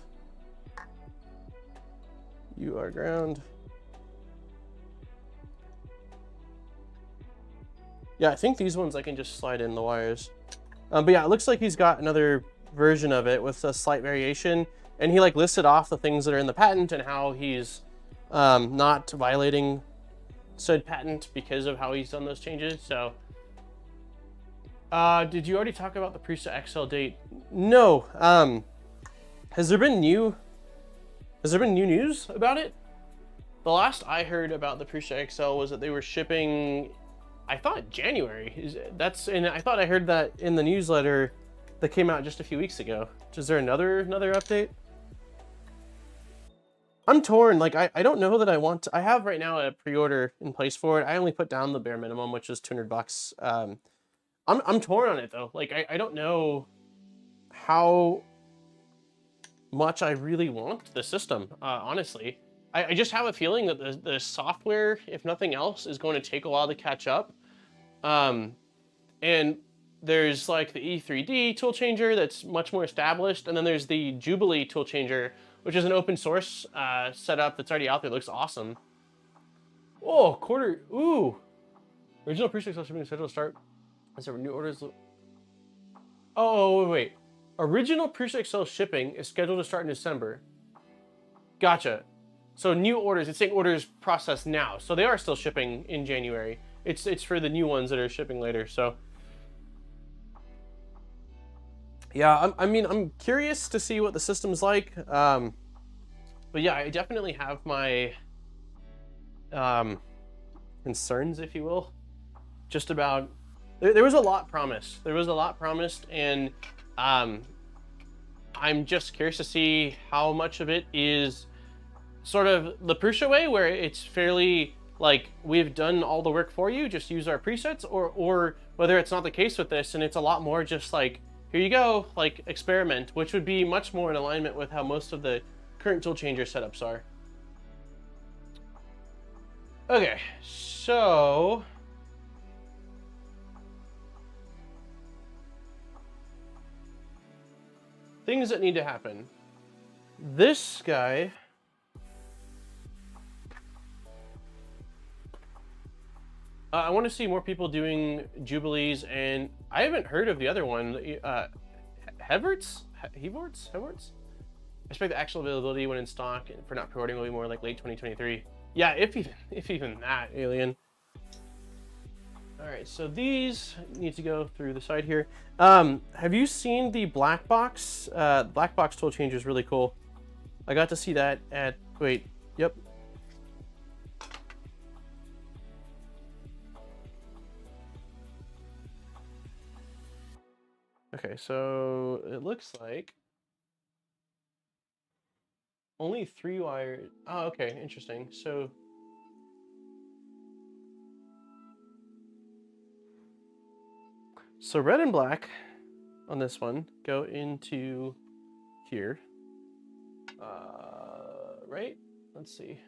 Speaker 1: You are ground. Yeah, I think these ones I can just slide in the wires. But yeah, it looks like he's got another version of it with a slight variation. And he like listed off the things that are in the patent and how he's not violating said patent because of how he's done those changes. So, did you already talk about the Prusa XL date? No. Has there been new news about it? The last I heard about the Prusa XL was that they were shipping, I thought January. And I thought I heard that in the newsletter that came out just a few weeks ago. Is there another update? I'm torn. Like I don't know that I want to. I have right now a pre-order in place for it. I only put down the bare minimum, which is $200. I'm torn on it though. Like I don't know how much I really want the system. Honestly, I just have a feeling that the software, if nothing else, is going to take a while to catch up. And there's like the E3D tool changer that's much more established, and then there's the Jubilee tool changer, which is an open source setup that's already out there. It looks awesome. Oh, ooh. Original pre-sale shipping scheduled to start. Is there new orders? Oh, wait. Original pre-sale shipping is scheduled to start in December. Gotcha. So new orders, it's saying orders processed now. So they are still shipping in January. It's for the new ones that are shipping later, so. Yeah, I mean, I'm curious to see what the system's like. But yeah, I definitely have my concerns, if you will, just about, there was a lot promised. There was a lot promised, and I'm just curious to see how much of it is sort of the Prusa way, where it's fairly like, we've done all the work for you, just use our presets, or whether it's not the case with this and it's a lot more just like, here you go, like experiment, which would be much more in alignment with how most of the current tool changer setups are. Okay, so things that need to happen. This guy, I want to see more people doing Jubilees, and I haven't heard of the other one. Hevorts? I expect the actual availability when in stock for not pre-ordering will be more like late 2023. Yeah, if even that, Alien. All right, so these need to go through the side here. Have you seen the black box? Black box tool changer is really cool. I got to see that at, wait, yep. Okay, so it looks like only 3 wires. Oh, okay, interesting. So So red and black on this one go into here. Right? Let's see.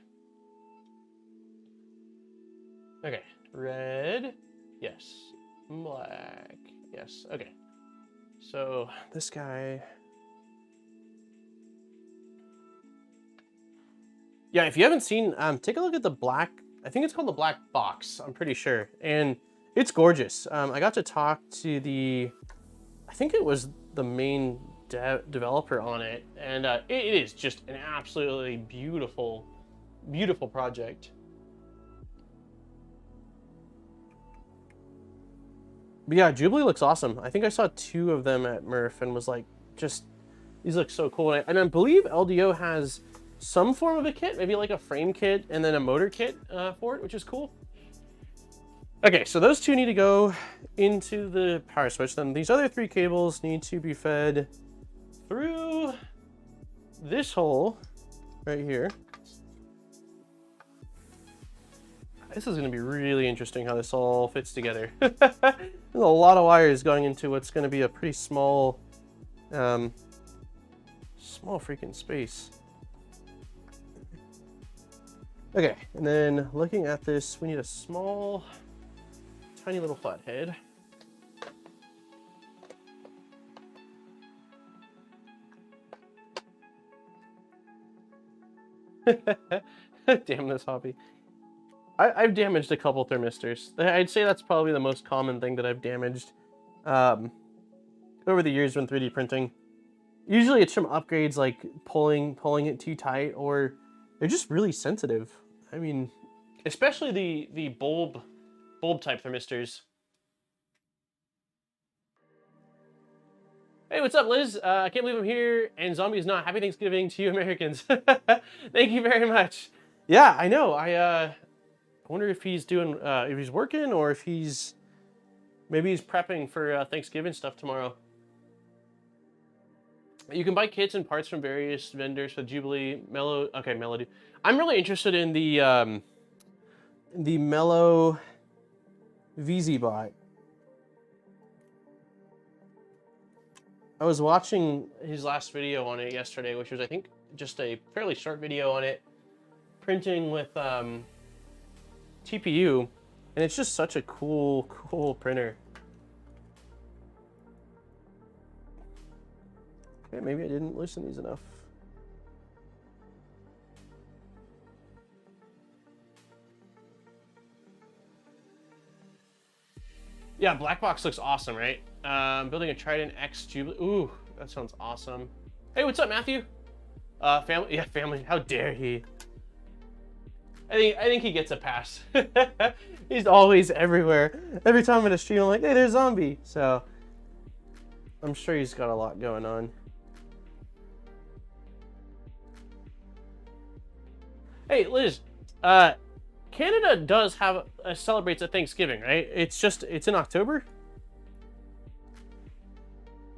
Speaker 1: Okay, red, yes. Black, yes. Okay. So this guy. Yeah, if you haven't seen, take a look at the black. I think it's called the black box. I'm pretty sure, and it's gorgeous. I got to talk to the, I think it was the main developer on it, and it is just an absolutely beautiful, beautiful project. But yeah, Jubilee looks awesome. I think I saw 2 of them at Murph and was like, just, these look so cool. And I believe LDO has some form of a kit, maybe like a frame kit and then a motor kit for it, which is cool. Okay, so those 2 need to go into the power switch. Then these other 3 cables need to be fed through this hole right here. This is going to be really interesting how this all fits together. There's a lot of wires going into what's going to be a pretty small, small freaking space. Okay, and then looking at this, we need a small, tiny little flathead. Damn this hobby. I've damaged a couple thermistors. I'd say that's probably the most common thing that I've damaged over the years when 3D printing. Usually it's from upgrades like pulling it too tight, or they're just really sensitive. I mean, especially the bulb type thermistors. Hey, what's up, Liz? I can't believe I'm here, and Zombie's not. Happy Thanksgiving to you Americans. Thank you very much. Yeah, I know. I wonder if he's doing, if he's working, or if maybe he's prepping for Thanksgiving stuff tomorrow. You can buy kits and parts from various vendors for Jubilee, Melody. I'm really interested in the Mellow VZ bot. I was watching his last video on it yesterday, which was, I think, just a fairly short video on it, printing with TPU, and it's just such a cool printer. Okay, maybe I didn't loosen these enough. Yeah, Black Box looks awesome, right? Building a Trident X Jubilee. Ooh, that sounds awesome. Hey, what's up, Matthew? Family, yeah, family. How dare he? I think he gets a pass. He's always everywhere. Every time I'm in a stream, I'm like, hey, there's Zombie. So I'm sure he's got a lot going on. Hey, Liz. Canada does have celebrates a Thanksgiving, right? It's in October.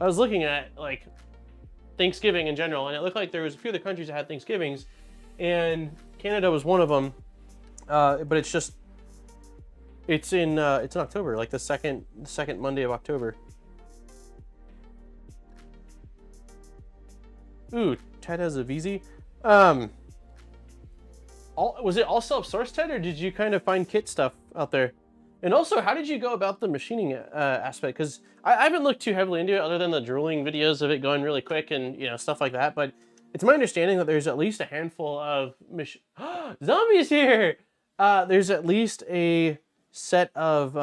Speaker 1: I was looking at like Thanksgiving in general, and it looked like there was a few other countries that had Thanksgivings, and Canada was one of them. But it's in October, like the second Monday of October. Ooh, Ted has a VZ. Was it all self-sourced, Ted, or did you kind of find kit stuff out there? And also, how did you go about the machining aspect? Because I haven't looked too heavily into it, other than the drooling videos of it going really quick and stuff like that. But it's my understanding that there's at least a handful of Zombie's here. There's at least a set of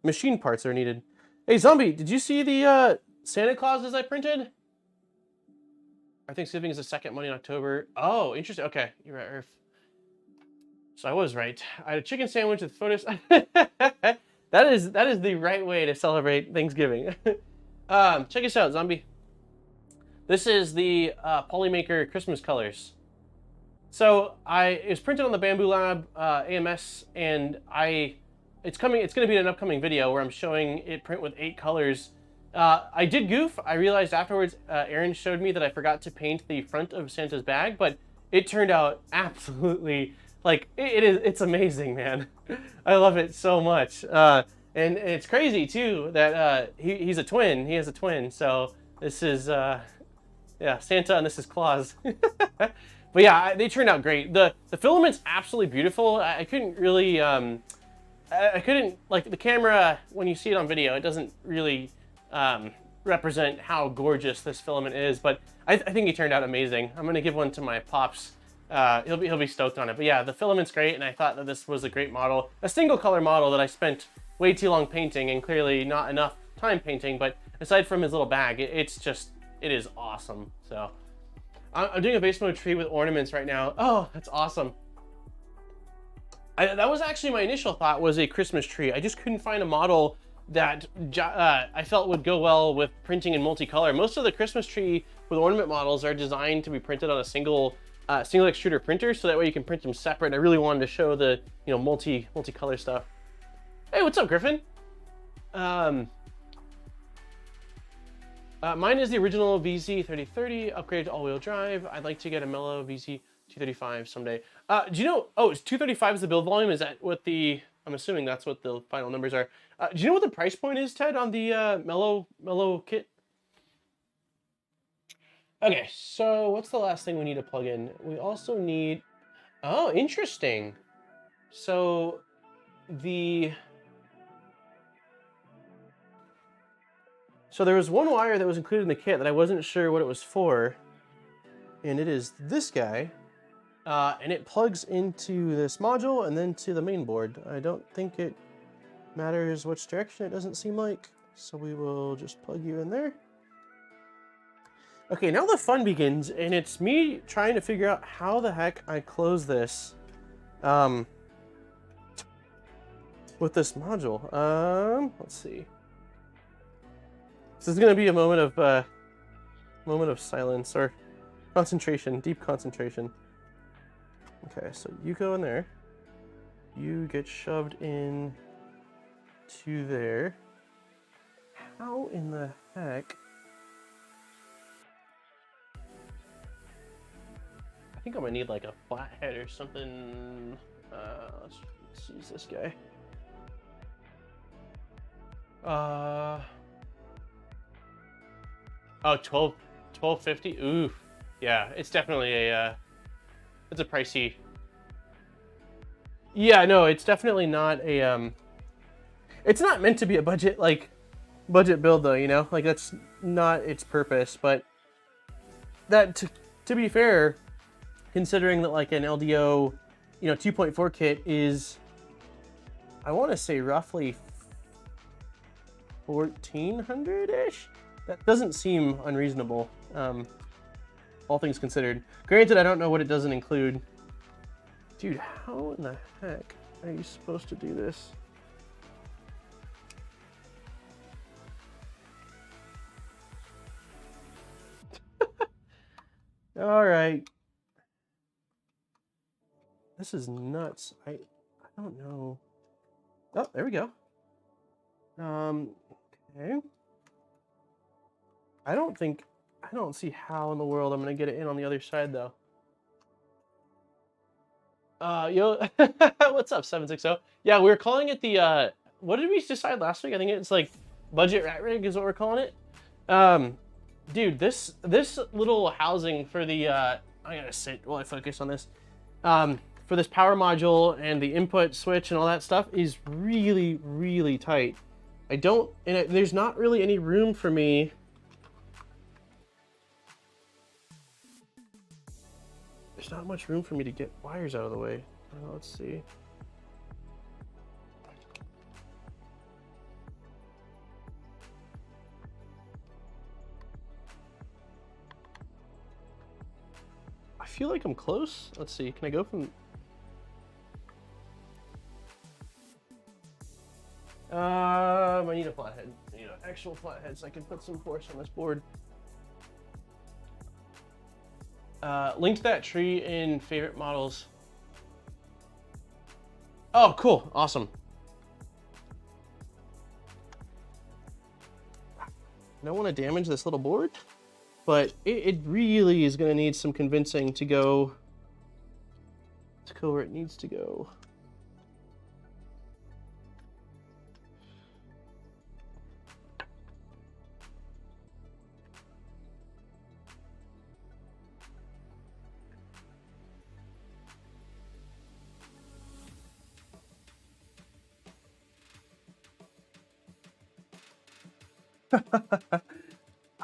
Speaker 1: machine parts that are needed. Hey, Zombie, did you see the Santa Clauses I printed? Our Thanksgiving is the second Monday in October. Oh, interesting. Okay, you're right, Earth. So I was right. I had a chicken sandwich with photos. That is the right way to celebrate Thanksgiving. Check this out, Zombie. This is the Polymaker Christmas colors. So it was printed on the Bambu Lab AMS, and it's going to be an upcoming video where I'm showing it print with 8 colors. I did goof. I realized afterwards, Aaron showed me that I forgot to paint the front of Santa's bag, but it turned out absolutely, like, it's amazing, man. I love it so much. And And it's crazy too that he's a twin. He has a twin. So this is yeah, Santa and this is Claus. But yeah, they turned out great. The filament's absolutely beautiful. I couldn't really I couldn't, like, the camera, when you see it on video, it doesn't really represent how gorgeous this filament is, but I think it turned out amazing. I'm gonna give one to my pops. He'll be stoked on it. But yeah, the filament's great, and I thought that this was a great model. A single color model that I spent way too long painting, and clearly not enough time painting, but aside from his little bag, it is awesome. So I'm doing a base mode tree with ornaments right now. Oh, that's awesome. That was actually my initial thought, was a Christmas tree. I just couldn't find a model that I felt would go well with printing in multicolor. Most of the Christmas tree with ornament models are designed to be printed on a single extruder printer, so that way you can print them separate. I really wanted to show the multicolor stuff. Hey, what's up, Griffin? Mine is the original VZ3030 upgraded to all-wheel drive. I'd like to get a mellow VZ235 someday. Do you know, oh, it's 235 is the build volume? Is that what the, I'm assuming that's what the final numbers are. Do you know what the price point is, Ted, on the mellow kit? Okay, so what's the last thing we need to plug in? We also need, oh, interesting. So there was one wire that was included in the kit that I wasn't sure what it was for, and it is this guy, and it plugs into this module and then to the main board. I don't think it matters which direction, it doesn't seem like, so we will just plug you in there. Okay, now the fun begins, and it's me trying to figure out how the heck I close this with this module. Let's see. This is going to be a moment of silence or concentration, deep concentration. Okay, so you go in there. You get shoved in to there. How in the heck? I think I'm gonna need like a flathead or something. Let's use this guy. Oh, 1250. Ooh, yeah, it's definitely a it's a pricey. Yeah, no, it's definitely not a it's not meant to be a budget build though, you know? Like, that's not its purpose. But that, to be fair, considering that like an LDO, 2.4 kit is, I want to say roughly 1400-ish. That doesn't seem unreasonable, all things considered. Granted, I don't know what it doesn't include. Dude, how in the heck are you supposed to do this? All right. This is nuts. I don't know. Oh, there we go. Okay. I don't see how in the world I'm gonna get it in on the other side though. Yo, what's up, 760? Yeah, we were calling it the, what did we decide last week? I think it's like budget rat rig is what we're calling it. Dude, this little housing for the, I gotta sit while I focus on this. For this power module and the input switch and all that stuff is really, really tight. There's not really any room for me. There's not much room for me to get wires out of the way. Let's see. I feel like I'm close. Let's see. Can I go from... I need a flathead. I need an actual flathead so I can put some force on this board. Link to that tree in favorite models. Oh, cool. Awesome. I don't want to damage this little board, but it really is going to need some convincing to go where it needs to go.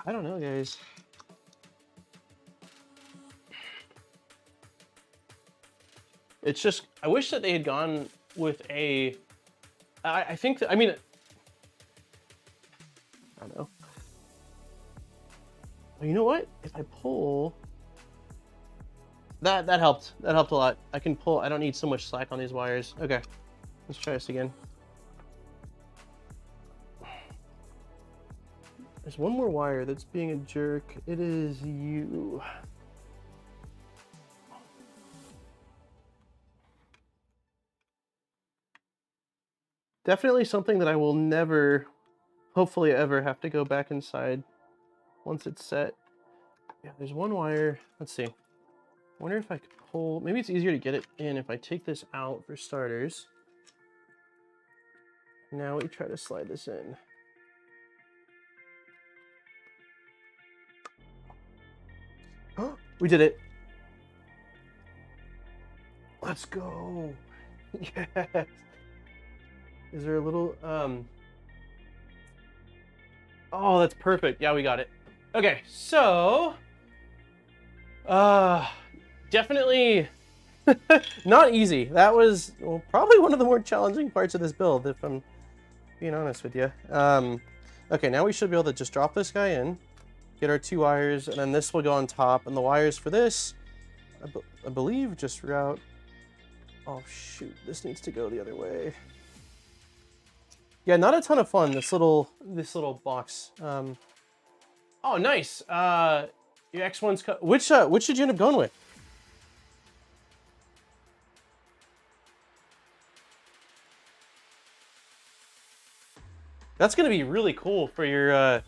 Speaker 1: I don't know, guys. It's just, I wish that they had gone with a, I think that, I mean, I don't know. Well, you know what? If I pull, that helped. That helped a lot. I can pull, I don't need so much slack on these wires. Okay, let's try this again. There's one more wire that's being a jerk. It is you. Definitely something that I will never, hopefully ever, have to go back inside once it's set. Yeah, there's one wire. Let's see. I wonder if I could pull, maybe it's easier to get it in if I take this out for starters. Now we try to slide this in. Oh, we did it. Let's go. Yes. Is there a little, oh, that's perfect. Yeah, we got it. Okay, so, definitely not easy. That was, well, probably one of the more challenging parts of this build, if I'm being honest with you. Okay, now we should be able to just drop this guy in, get our 2 wires, and then this will go on top, and the wires for this, I believe, just route, oh shoot, this needs to go the other way. Yeah, not a ton of fun, this little box. Oh, nice. Your X1's which did you end up going with? That's gonna be really cool for your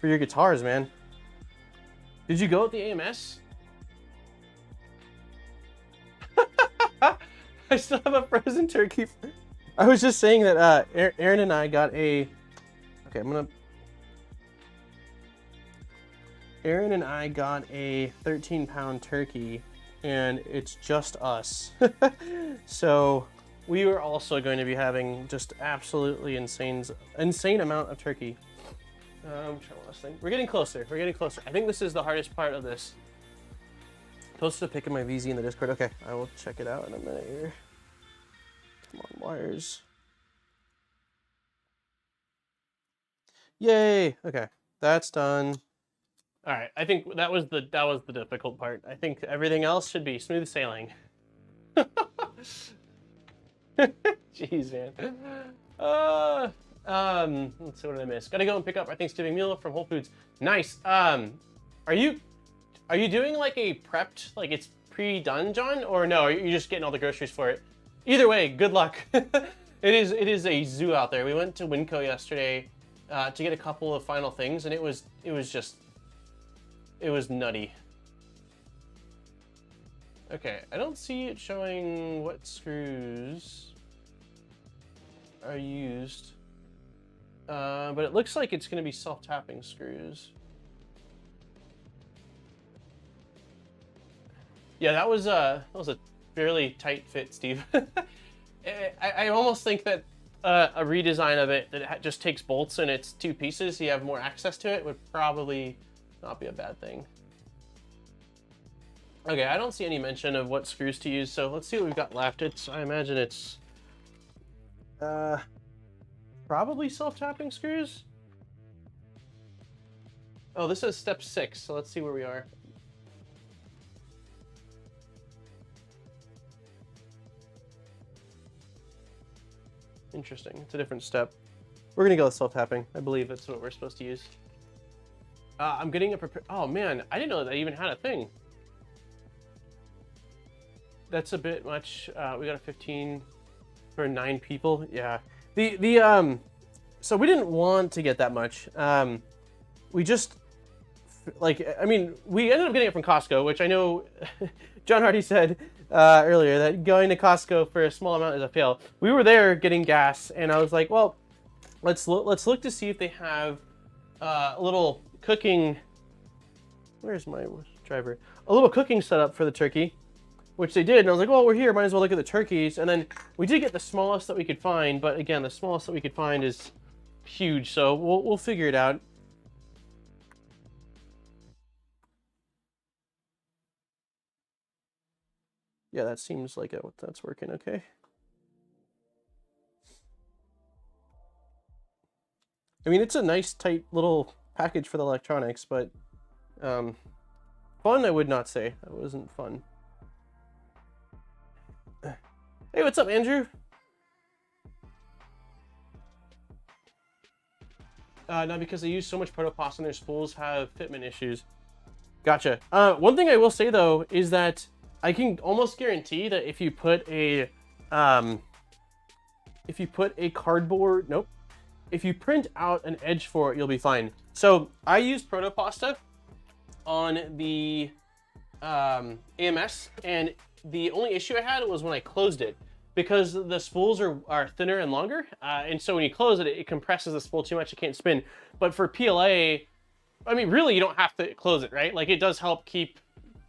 Speaker 1: guitars, man. Did you go with the AMS? I still have a frozen turkey. I was just saying that Aaron and I got a. Okay, Aaron and I got a 13-pound turkey, and it's just us. So we were also going to be having just absolutely insane amount of turkey. I'm trying one last thing. We're getting closer. We're getting closer. I think this is the hardest part of this. Posted a pic of my VZ in the Discord. Okay, I will check it out in a minute here. Come on, wires. Yay! Okay, that's done. All right, I think that was the difficult part. I think everything else should be smooth sailing. Jeez, man. Let's see what I missed. Gotta go and pick up our Thanksgiving meal from Whole Foods. Nice. Are you doing like a prepped, like it's pre-done, John, or no? Are you just getting all the groceries for it? Either way, good luck. It is a zoo out there. We went to Winco yesterday to get a couple of final things, and it was nutty. Okay, I don't see it showing what screws are used, but it looks like it's going to be self-tapping screws. Yeah, that was a fairly tight fit, Steve. I almost think that a redesign of it that just takes bolts and it's 2 pieces, so you have more access to it, would probably not be a bad thing. Okay, I don't see any mention of what screws to use, so let's see what we've got left. I imagine it's probably self-tapping screws. Oh, this is step 6, so let's see where we are. Interesting, it's a different step. We're gonna go with self-tapping. I believe that's what we're supposed to use. I'm getting a oh man, I didn't know that even had a thing. That's a bit much. We got a 15 for 9 people. Yeah. So we didn't want to get that much. We just, like, I mean, we ended up getting it from Costco, which I know John already said earlier that going to Costco for a small amount is a fail. We were there getting gas, and I was like, well, let's look to see if they have a little cooking. Where's my driver? A little cooking setup for the turkey, which they did, and I was like, well, we're here, might as well look at the turkeys. And then we did get the smallest that we could find, but again, the smallest that we could find is huge, so we'll figure it out. Yeah, that seems like that's working okay. I mean, it's a nice, tight little package for the electronics, but fun, I would not say. That wasn't fun. Hey, what's up, Andrew? Now, because they use so much protopost and their spools have fitment issues. Gotcha. One thing I will say, though, is that I can almost guarantee that if you put a cardboard, nope, if you print out an edge for it, you'll be fine. So I used protopasta on the AMS, and the only issue I had was when I closed it, because the spools are thinner and longer, and so when you close it, it compresses the spool too much, it can't spin. But for PLA, I mean, really, you don't have to close it, right? Like, it does help keep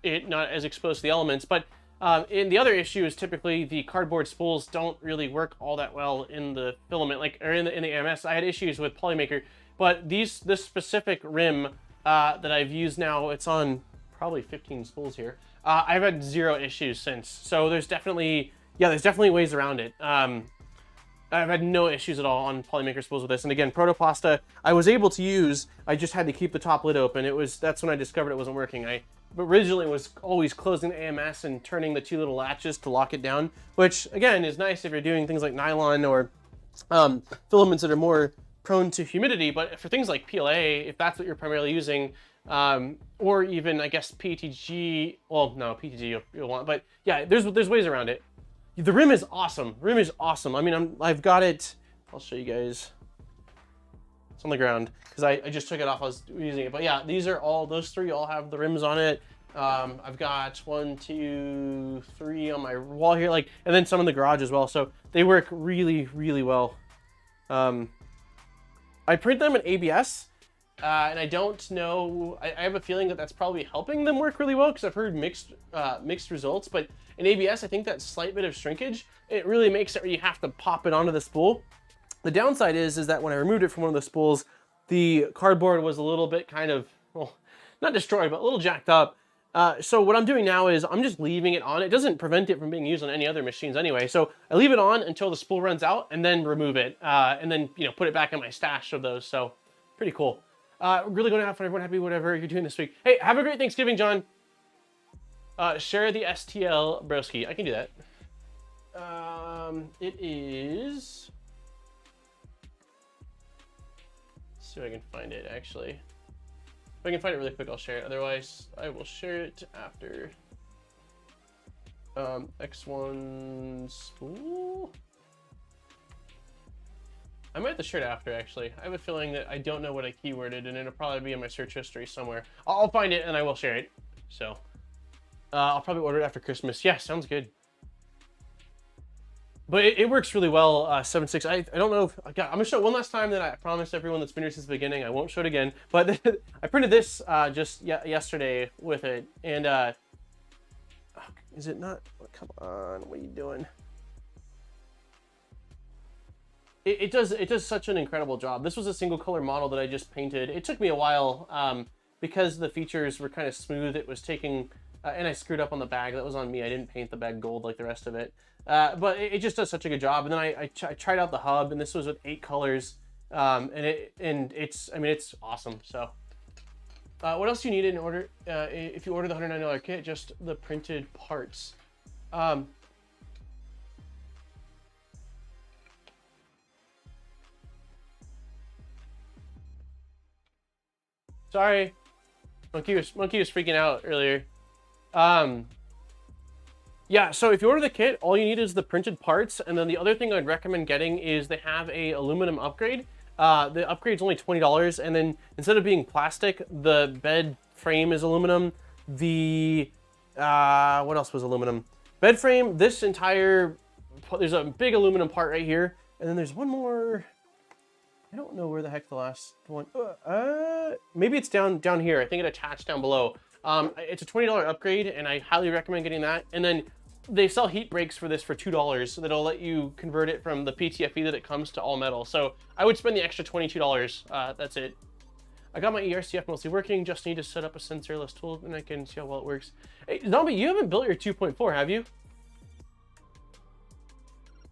Speaker 1: it not as exposed to the elements, but and the other issue is typically the cardboard spools don't really work all that well in the filament, like, or in the AMS. I had issues with Polymaker, but this specific rim that I've used now, it's on probably 15 spools here. I've had 0 issues since, so there's definitely ways around it. I've had no issues at all on Polymaker spools with this. And again, protopasta I was able to use. I just had to keep the top lid open. That's when I discovered it wasn't working. I originally was always closing the AMS and turning the 2 little latches to lock it down, which again is nice if you're doing things like nylon or filaments that are more prone to humidity. But for things like PLA, if that's what you're primarily using, or even I guess PETG, well, no, PETG you'll want, but yeah, there's ways around it. The rim is awesome. Rim is awesome. I mean, I've got it. I'll show you guys. It's on the ground because I just took it off. I was using it, but yeah, those 3 all have the rims on it. I've got 1, 2, 3 on my wall here, like, and then some in the garage as well. So they work really, really well. I print them in ABS, and I don't know. I have a feeling that that's probably helping them work really well because I've heard mixed results, but in ABS, I think that slight bit of shrinkage, it really makes it where you have to pop it onto the spool. The downside is that when I removed it from one of the spools, the cardboard was a little bit kind of, well, not destroyed, but a little jacked up. So what I'm doing now is I'm just leaving it on. It doesn't prevent it from being used on any other machines anyway. So I leave it on until the spool runs out and then remove it. And then, put it back in my stash of those. So pretty cool. Really going to have fun. Everyone happy, whatever you're doing this week. Hey, have a great Thanksgiving, John. Share the STL broski. I can do that. It is. Let's see if I can find it actually. If I can find it really quick, I'll share it. Otherwise, I will share it after. X1 spool. I might have to share it after actually. I have a feeling that I don't know what I keyworded, and it'll probably be in my search history somewhere. I'll find it and I will share it. So. I'll probably order it after Christmas. Yeah, sounds good. But it works really well, 7.6. I don't know if... I'm going to show it one last time that I promised everyone that's been here since the beginning. I won't show it again. But I printed this just yesterday with it. And is it not... Come on, what are you doing? It does such an incredible job. This was a single color model that I just painted. It took me a while because the features were kind of smooth. It was taking... and I screwed up on the bag. That was on me. I didn't paint the bag gold like the rest of it. But it just does such a good job. And then I tried out the hub, and this was with 8 colors. And it's awesome. So, what else do you need in order? If you order the $109 kit, just the printed parts. Sorry, monkey was freaking out earlier. Yeah, so if you order the kit, all you need is the printed parts, and then the other thing I'd recommend getting is they have a aluminum upgrade. The upgrade's only $20, and then instead of being plastic, the bed frame is aluminum. The what else was aluminum? Bed frame. This entire there's a big aluminum part right here, and then there's one more. I don't know where the heck the last one. Maybe it's down here. I think it attached down below. It's a $20 upgrade, and I highly recommend getting that. And then they sell heat breaks for this for $2 that'll let you convert it from the PTFE that it comes to all metal. So I would spend the extra $22. That's it. I got my ERCF mostly working, just need to set up a sensor-less tool and I can see how well it works. Hey, Zombie, you haven't built your 2.4, have you?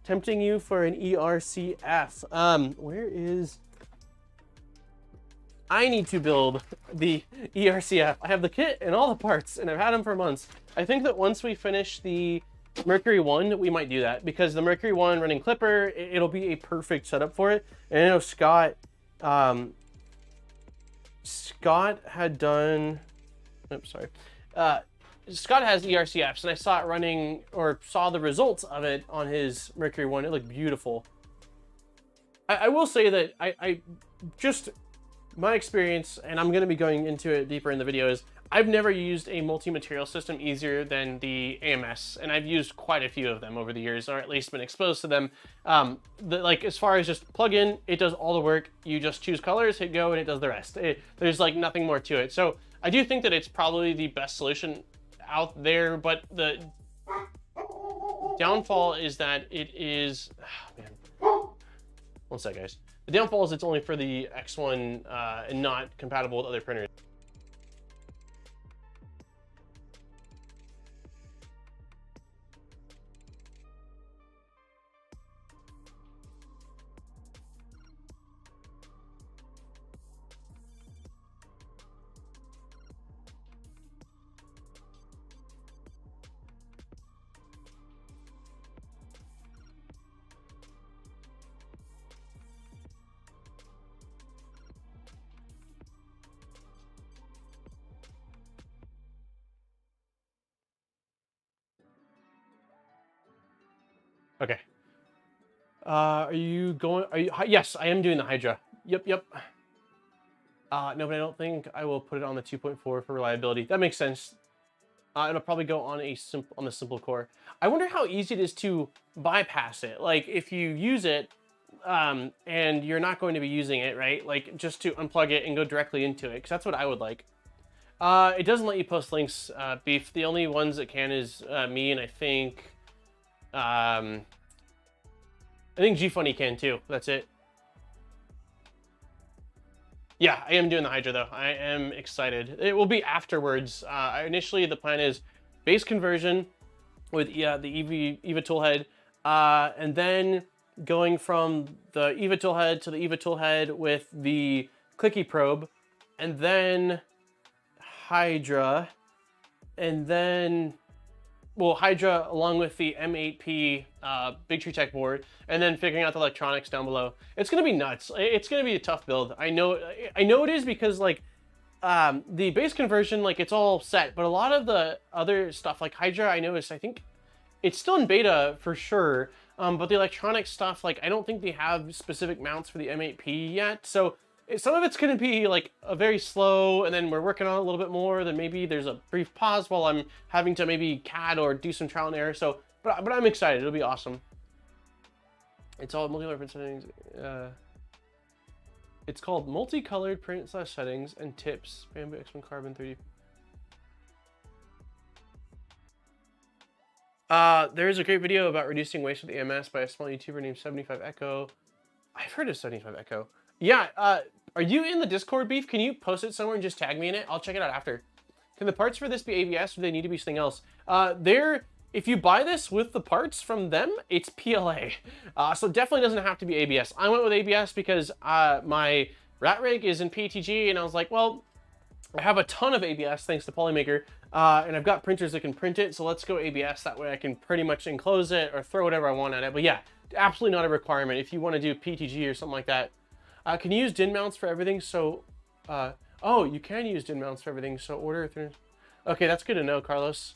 Speaker 1: Tempting you for an ERCF. Where is... I need to build the ERCF. I have the kit and all the parts, and I've had them for months. I think that once we finish the Mercury 1, we might do that, because the Mercury 1 running Klipper, it'll be a perfect setup for it. And I know Scott had done... Oops, sorry. Scott has ERCFs, and I saw it running, or saw the results of it on his Mercury 1. It looked beautiful. I will say that I just... my experience, and I'm going to be going into it deeper in the video, is I've never used a multi-material system easier than the AMS, and I've used quite a few of them over the years, or at least been exposed to them. Like, as far as just plug in, it does all the work. You just choose colors, hit go, and it does the rest. There's like nothing more to it. So I do think that it's probably the best solution out there, but the downfall is that it is... Oh, man. One sec, guys. The downfall is it's only for the X1 and not compatible with other printers. Okay. Are you going? Are you? Yes, I am doing the Hydra. Yep. No, but I don't think I will put it on the 2.4 for reliability. That makes sense. It'll probably go on the simple core. I wonder how easy it is to bypass it. Like if you use it, and you're not going to be using it, right? Like just to unplug it and go directly into it, because that's what I would like. It doesn't let you post links, Beef. The only ones that can is me, and I think G-Funny can too. That's it. Yeah, I am doing the Hydra though. I am excited. It will be afterwards. Initially, the plan is base conversion with the EVA toolhead, and then going from the EVA toolhead to the EVA toolhead with the clicky probe, and then Hydra, and then... well, Hydra along with the M8P Big Tree Tech board, and then figuring out the electronics down below. It's gonna be nuts. It's gonna be a tough build. I know it is, because like the base conversion, like it's all set, but a lot of the other stuff like Hydra, I noticed, I think it's still in beta for sure, but the electronic stuff, like I don't think they have specific mounts for the M8P yet, so some of it's going to be like a very slow, and then we're working on it a little bit more, then maybe there's a brief pause while I'm having to maybe CAD or do some trial and error. So, but I'm excited. It'll be awesome. It's all multi-color print settings. It's called multicolored print / settings and tips. Bambu X1 Carbon 3D. There's a great video about reducing waste with EMS by a small YouTuber named 75 Echo. I've heard of 75 Echo. Yeah, are you in the Discord, Beef? Can you post it somewhere and just tag me in it? I'll check it out after. Can the parts for this be ABS, or do they need to be something else? If you buy this with the parts from them, it's PLA. So definitely doesn't have to be ABS. I went with ABS because my rat rig is in PETG, and I was like, well, I have a ton of ABS thanks to Polymaker, and I've got printers that can print it, so let's go ABS. That way I can pretty much enclose it or throw whatever I want at it. But yeah, absolutely not a requirement if you want to do PETG or something like that. Can you use DIN mounts for everything? So, oh, you can use DIN mounts for everything. So order through. Okay, that's good to know, Carlos.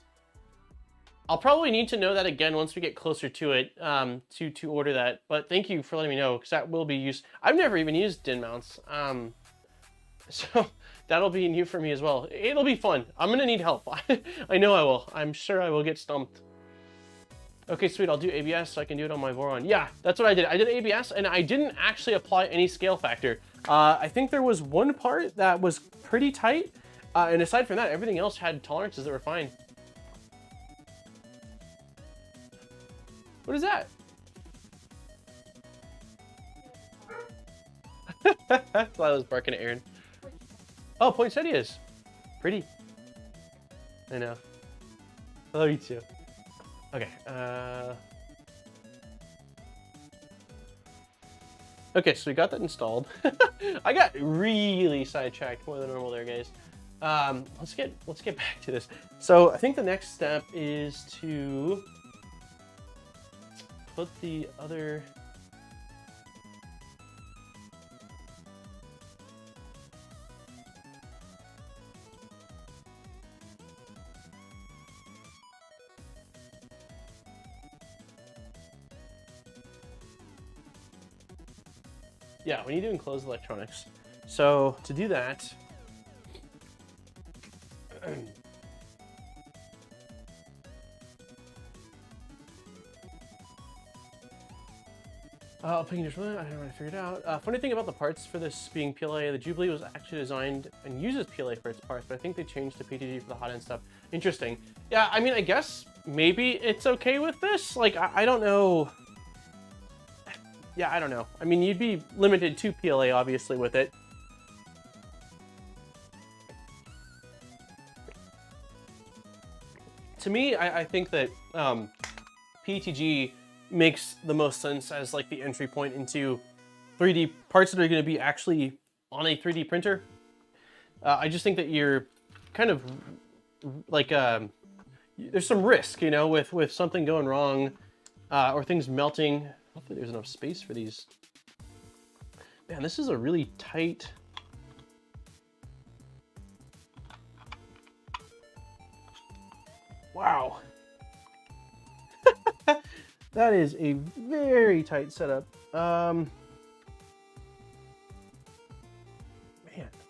Speaker 1: I'll probably need to know that again once we get closer to it, to order that. But thank you for letting me know, because that will be used. I've never even used DIN mounts. So that'll be new for me as well. It'll be fun. I'm gonna need help. I know I will. I'm sure I will get stumped. Okay, sweet, I'll do ABS so I can do it on my Voron. Yeah, that's what I did. I did ABS, and I didn't actually apply any scale factor. I think there was one part that was pretty tight, and aside from that, everything else had tolerances that were fine. What is that? Lila's barking at Aaron. Oh, poinsettias. Pretty. I know. I love you too. Okay. Okay, so we got that installed. I got really sidetracked more than normal there, guys. Let's get back to this. So I think the next step is to put the other. Yeah, we need to enclose electronics. So to do that, I don't know how to figure it out. Funny thing about the parts for this being PLA, the Jubilee was actually designed and uses PLA for its parts, but I think they changed to PTG for the hot end stuff. Interesting. Yeah, I mean, I guess maybe it's okay with this. Like, I don't know. Yeah, I don't know. I mean, you'd be limited to PLA, obviously, with it. To me, I think that PETG makes the most sense as like the entry point into 3D parts that are going to be actually on a 3D printer. I just think that you're kind of like there's some risk, you know, with something going wrong or things melting. Hopefully there's enough space for these. Man, this is a really tight. Wow. That is a very tight setup. Man,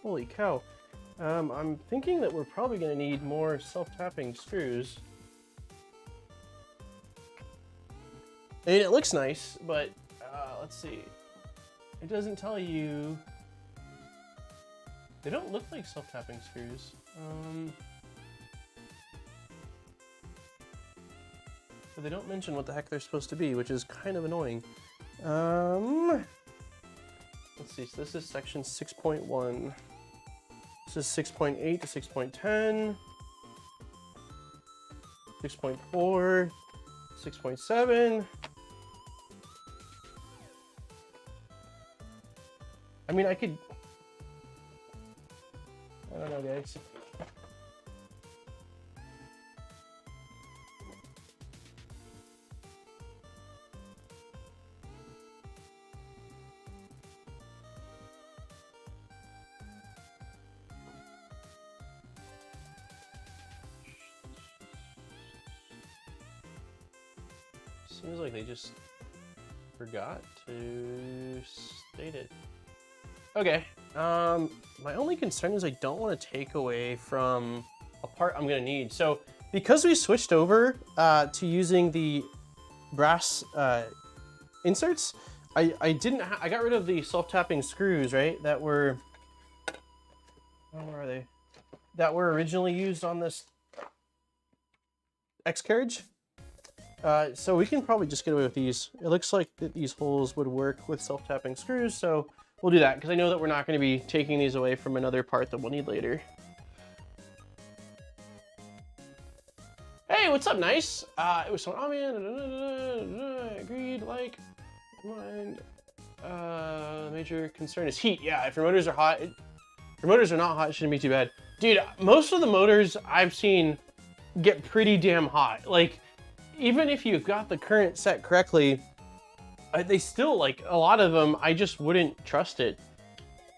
Speaker 1: holy cow. I'm thinking that we're probably going to need more self-tapping screws. I mean, it looks nice, but let's see. It doesn't tell you. They don't look like self-tapping screws. But they don't mention what the heck they're supposed to be, which is kind of annoying. Let's see, so this is section 6.1. This is 6.8 to 6.10. 6.4. 6.7. I mean, I don't know, guys. Seems like they just forgot to state it. Okay, my only concern is I don't want to take away from a part I'm gonna need. So because we switched over to using the brass inserts, I got rid of the self-tapping screws, right? That were, where are they? That were originally used on this X carriage. So we can probably just get away with these. It looks like that these holes would work with self-tapping screws, so we'll do that because I know that we're not going to be taking these away from another part that we'll need later. Hey, what's up, nice? It was so, oh man, agreed, like, mind. Major concern is heat. Yeah, if your motors are hot, if your motors are not hot, it shouldn't be too bad. Dude, most of the motors I've seen get pretty damn hot. Like, even if you've got the current set correctly, they still, like, a lot of them, I just wouldn't trust it.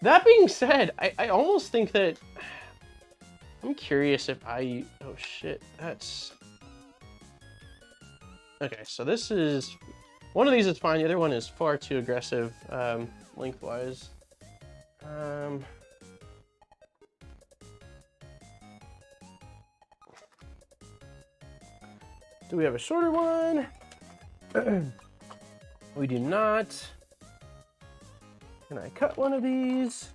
Speaker 1: That being said, I almost think that, I'm curious if oh shit, that's, okay, so this is, one of these is fine, the other one is far too aggressive, lengthwise. Do we have a shorter one? We do not. Can I cut one of these?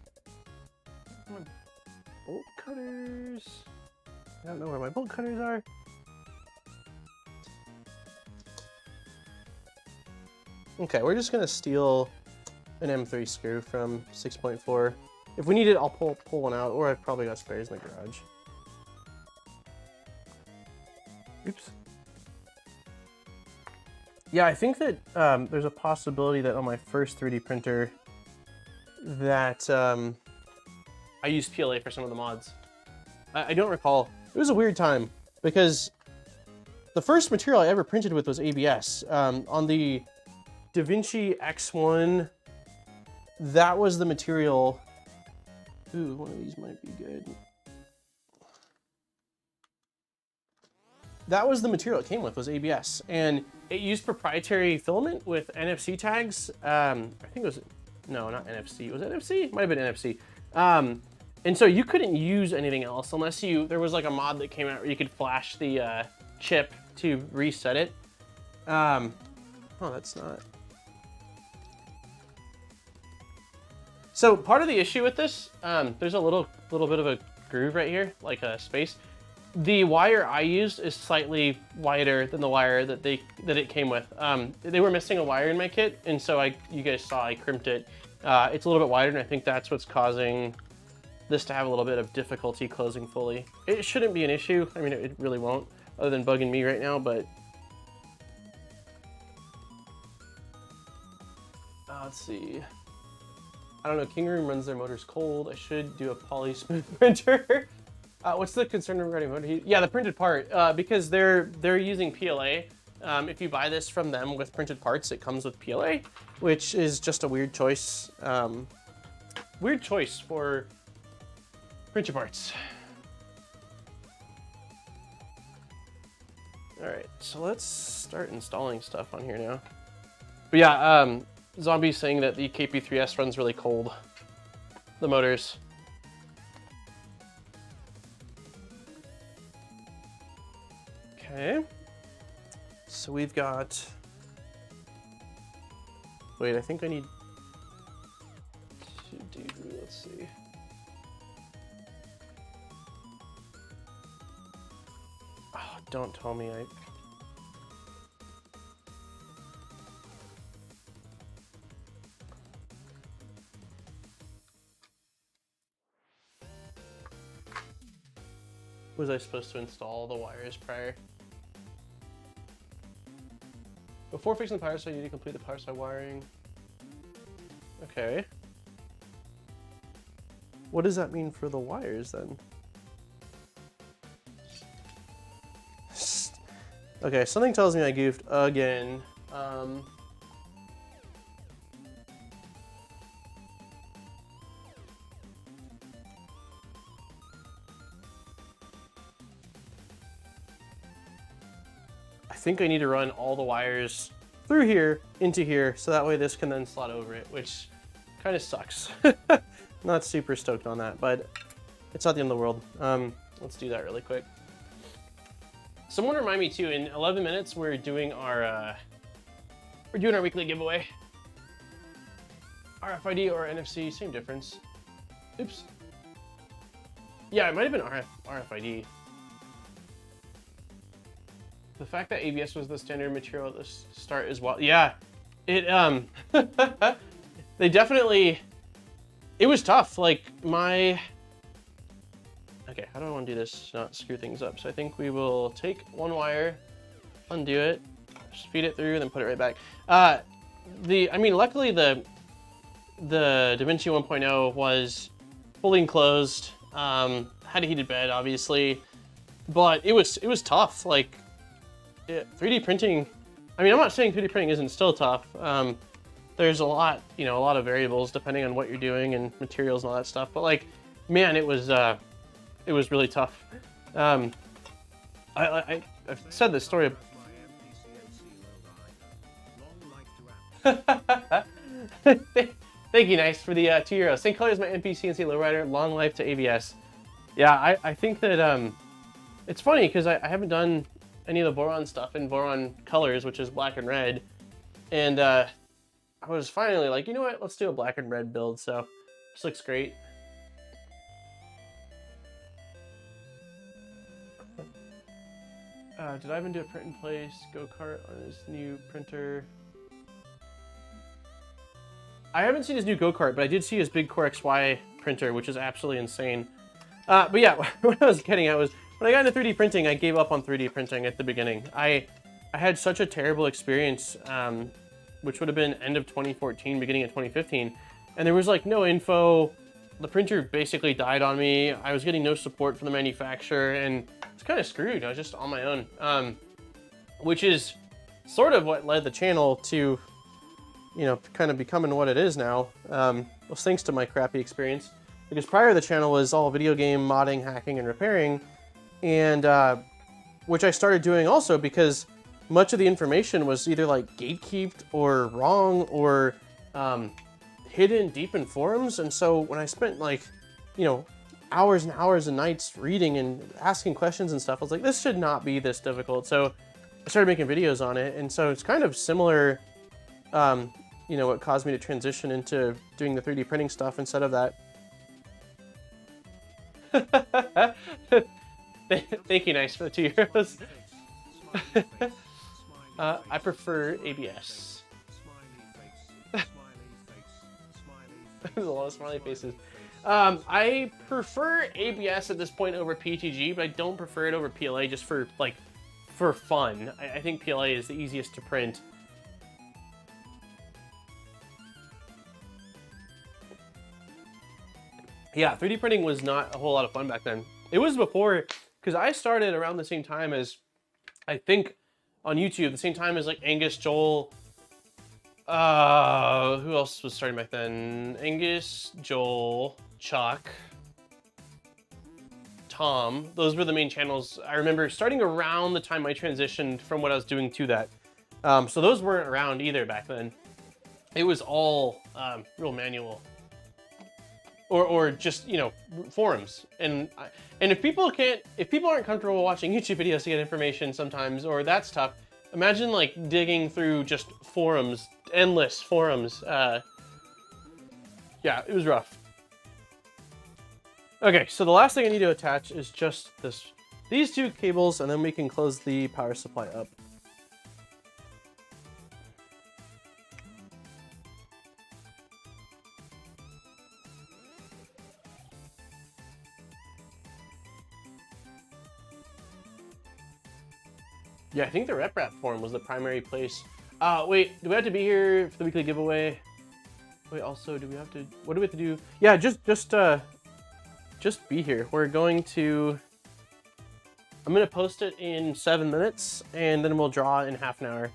Speaker 1: Bolt cutters. I don't know where my bolt cutters are. Okay, we're just gonna steal an M3 screw from 6.4. If we need it, I'll pull one out, or I've probably got spares in the garage. Oops. Yeah, I think that there's a possibility that on my first 3D printer that I used PLA for some of the mods. I don't recall. It was a weird time because the first material I ever printed with was ABS. On the DaVinci X1, that was the material. Ooh, one of these might be good. That was the material it came with, was ABS. And it used proprietary filament with NFC tags. I think it was, no, not NFC. Was it NFC? It might have been NFC. And so you couldn't use anything else unless there was like a mod that came out where you could flash the chip to reset it. Oh, that's not. So part of the issue with this, there's a little bit of a groove right here, like a space. The wire I used is slightly wider than the wire that it came with. They were missing a wire in my kit, and so you guys saw I crimped it. It's a little bit wider, and I think that's what's causing this to have a little bit of difficulty closing fully. It shouldn't be an issue. I mean, it really won't, other than bugging me right now, but let's see. I don't know, King Room runs their motors cold. I should do a poly smooth printer. What's the concern regarding motor heat? Yeah, the printed part, because they're using PLA. If you buy this from them with printed parts, it comes with PLA, which is just a weird choice. Weird choice for printed parts. All right, so let's start installing stuff on here now. But yeah, Zombie's saying that the KP3S runs really cold, the motors. Okay, so we've got, wait, I think I need to do, let's see. Oh, don't tell me was I supposed to install the wires prior? Before fixing the power supply, you need to complete the power supply wiring. Okay. What does that mean for the wires then? Okay, something tells me I goofed again. I think I need to run all the wires through here into here, so that way this can then slot over it, which kind of sucks. Not super stoked on that, but it's not the end of the world. Let's do that really quick. Someone remind me too, in 11 minutes we're doing our weekly giveaway. RFID or NFC, same difference. Oops. Yeah, it might have been RFID. The fact that ABS was the standard material at the start as well. Yeah, it, they definitely, it was tough. Like okay, how do I want to do this to not screw things up? So I think we will take one wire, undo it, just feed it through, then put it right back. I mean, luckily the DaVinci 1.0 was fully enclosed, had a heated bed, obviously, but it was tough. Like, 3D printing, I mean, I'm not saying 3D printing isn't still tough. There's a lot of variables depending on what you're doing and materials and all that stuff. But like, man, it was really tough. I've said this story. Thank you, Nice, for the €2. Same color as my NPCNC lowrider, long life to ABS. Yeah, I think that it's funny because I haven't done any of the boron stuff in boron colors, which is black and red. And I was finally like, you know what, let's do a black and red build. So this looks great. Did Ivan do a print in place go-kart on his new printer? I haven't seen his new go-kart, but I did see his big Core XY printer, which is absolutely insane. But yeah, what I was getting at was, when I got into 3D printing, I gave up on 3D printing at the beginning. I had such a terrible experience, which would have been end of 2014, beginning of 2015, and there was like no info. The printer basically died on me. I was getting no support from the manufacturer, and it's kind of screwed. I was just on my own, which is sort of what led the channel to, you know, kind of becoming what it is now. Was thanks to my crappy experience, because prior to the channel was all video game modding, hacking, and repairing, and which I started doing also because much of the information was either like gatekeeped or wrong or hidden deep in forums. And so when I spent like, you know, hours and hours and nights reading and asking questions and stuff, I was like, this should not be this difficult. So I started making videos on it. And so it's kind of similar, you know, what caused me to transition into doing the 3D printing stuff instead of that. Thank you, Nice, for the 2 euros. I prefer ABS. There's a lot of smiley faces. I prefer ABS at this point over PTG, but I don't prefer it over PLA just for fun. I think PLA is the easiest to print. Yeah, 3D printing was not a whole lot of fun back then. It was before, because I started around the same time as, I think, on YouTube, the same time as like Angus, Joel, who else was starting back then? Angus, Joel, Chuck, Tom. Those were the main channels. I remember starting around the time I transitioned from what I was doing to that. So those weren't around either back then. It was all real manual. Or just, you know, forums. And if people aren't comfortable watching YouTube videos to get information sometimes, or that's tough, imagine like digging through just forums, endless forums. Yeah, it was rough. Okay, so the last thing I need to attach is just these 2 cables, and then we can close the power supply up. Yeah, I think the rep rap forum was the primary place. Wait, do we have to be here for the weekly giveaway? Wait, also, do we have to, what do we have to do? Yeah, just be here. We're going to, I'm gonna post it in 7 minutes, and then we'll draw in half an hour.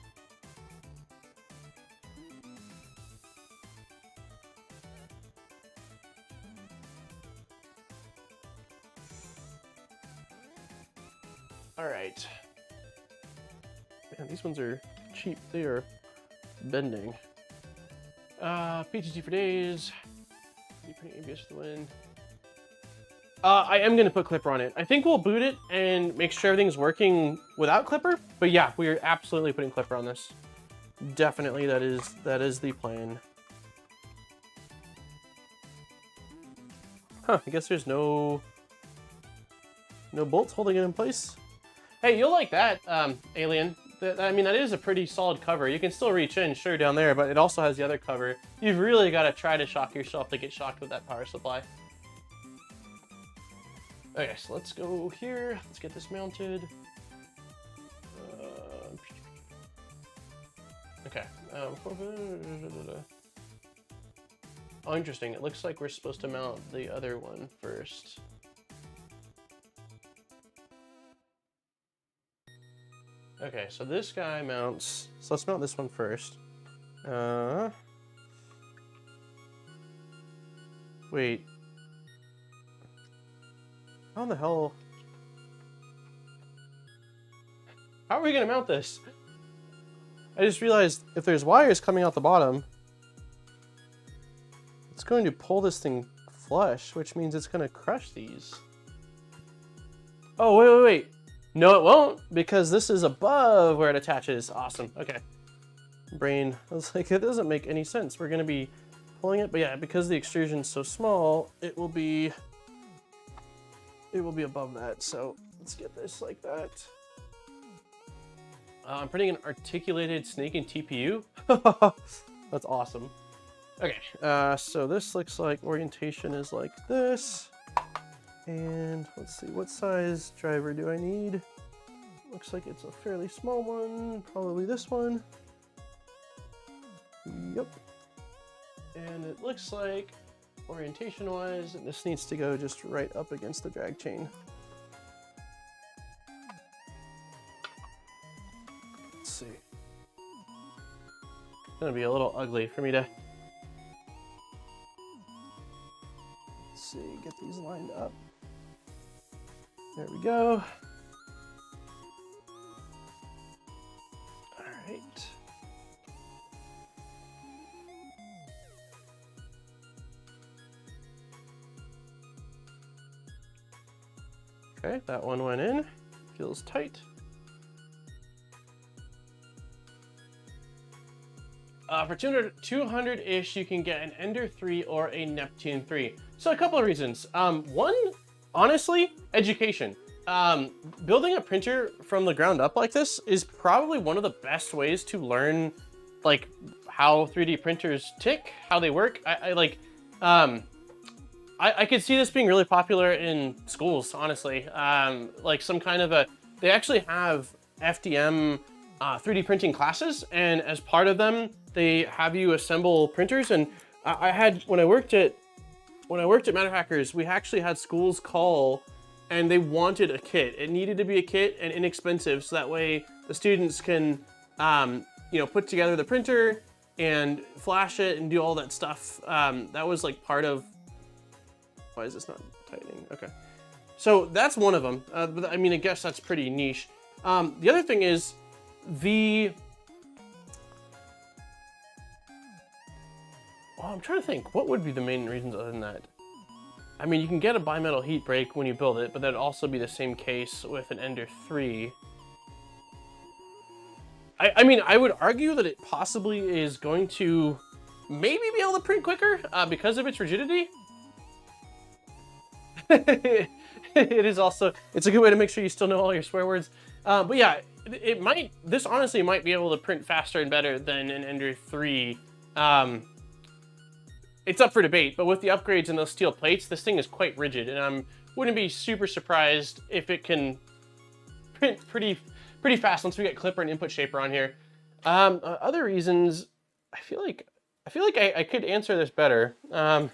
Speaker 1: All right. Man, these ones are cheap. They are bending. PTG for days. ABS for the win. I am going to put Klipper on it. I think we'll boot it and make sure everything's working without Klipper. But yeah, we are absolutely putting Klipper on this. Definitely, that is the plan. Huh, I guess there's no bolts holding it in place. Hey, you'll like that, Alien. I mean, that is a pretty solid cover. You can still reach in, sure, down there, but it also has the other cover. You've really got to try to shock yourself to get shocked with that power supply. Okay, so let's go here. Let's get this mounted. Okay. Oh, interesting. It looks like we're supposed to mount the other one first. Okay, so this guy mounts, so let's mount this one first. Wait. How in the hell? How are we gonna mount this? I just realized if there's wires coming out the bottom, it's going to pull this thing flush, which means it's gonna crush these. Oh, wait. No, it won't, because this is above where it attaches. Awesome. Okay. Brain. I was like, it doesn't make any sense. We're going to be pulling it, but yeah, because the extrusion's so small, it will be above that. So let's get this like that. I'm putting an articulated snake in TPU. That's awesome. Okay, so this looks like orientation is like this. And let's see, what size driver do I need? Looks like it's a fairly small one, probably this one. Yep. And it looks like orientation-wise, this needs to go just right up against the drag chain. Let's see. It's gonna be a little ugly for me to get these lined up. There we go. All right. Okay, that one went in. Feels tight. For 200-ish, you can get an Ender 3 or a Neptune 3. So a couple of reasons. One, honestly, education. Building a printer from the ground up like this is probably one of the best ways to learn like how 3D printers tick, how they work. I could see this being really popular in schools, honestly. Like some kind of they actually have FDM 3D printing classes, and as part of them, they have you assemble printers. And I had, when I worked at Manufacturers, we actually had schools call and they wanted a kit. It needed to be a kit and inexpensive, so that way the students can, you know, put together the printer and flash it and do all that stuff. That was like part of, why is this not tightening? Okay. So that's one of them. But I mean, I guess that's pretty niche. The other thing is well, I'm trying to think, what would be the main reasons other than that? I mean, you can get a bimetal heat break when you build it, but that'd also be the same case with an Ender 3. I mean, I would argue that it possibly is going to maybe be able to print quicker because of its rigidity. It is also, it's a good way to make sure you still know all your swear words. But yeah, this honestly might be able to print faster and better than an Ender 3. It's up for debate, but with the upgrades and those steel plates, this thing is quite rigid, and I wouldn't be super surprised if it can print pretty fast once we get Klipper and Input Shaper on here. Other reasons, I feel like I could answer this better. But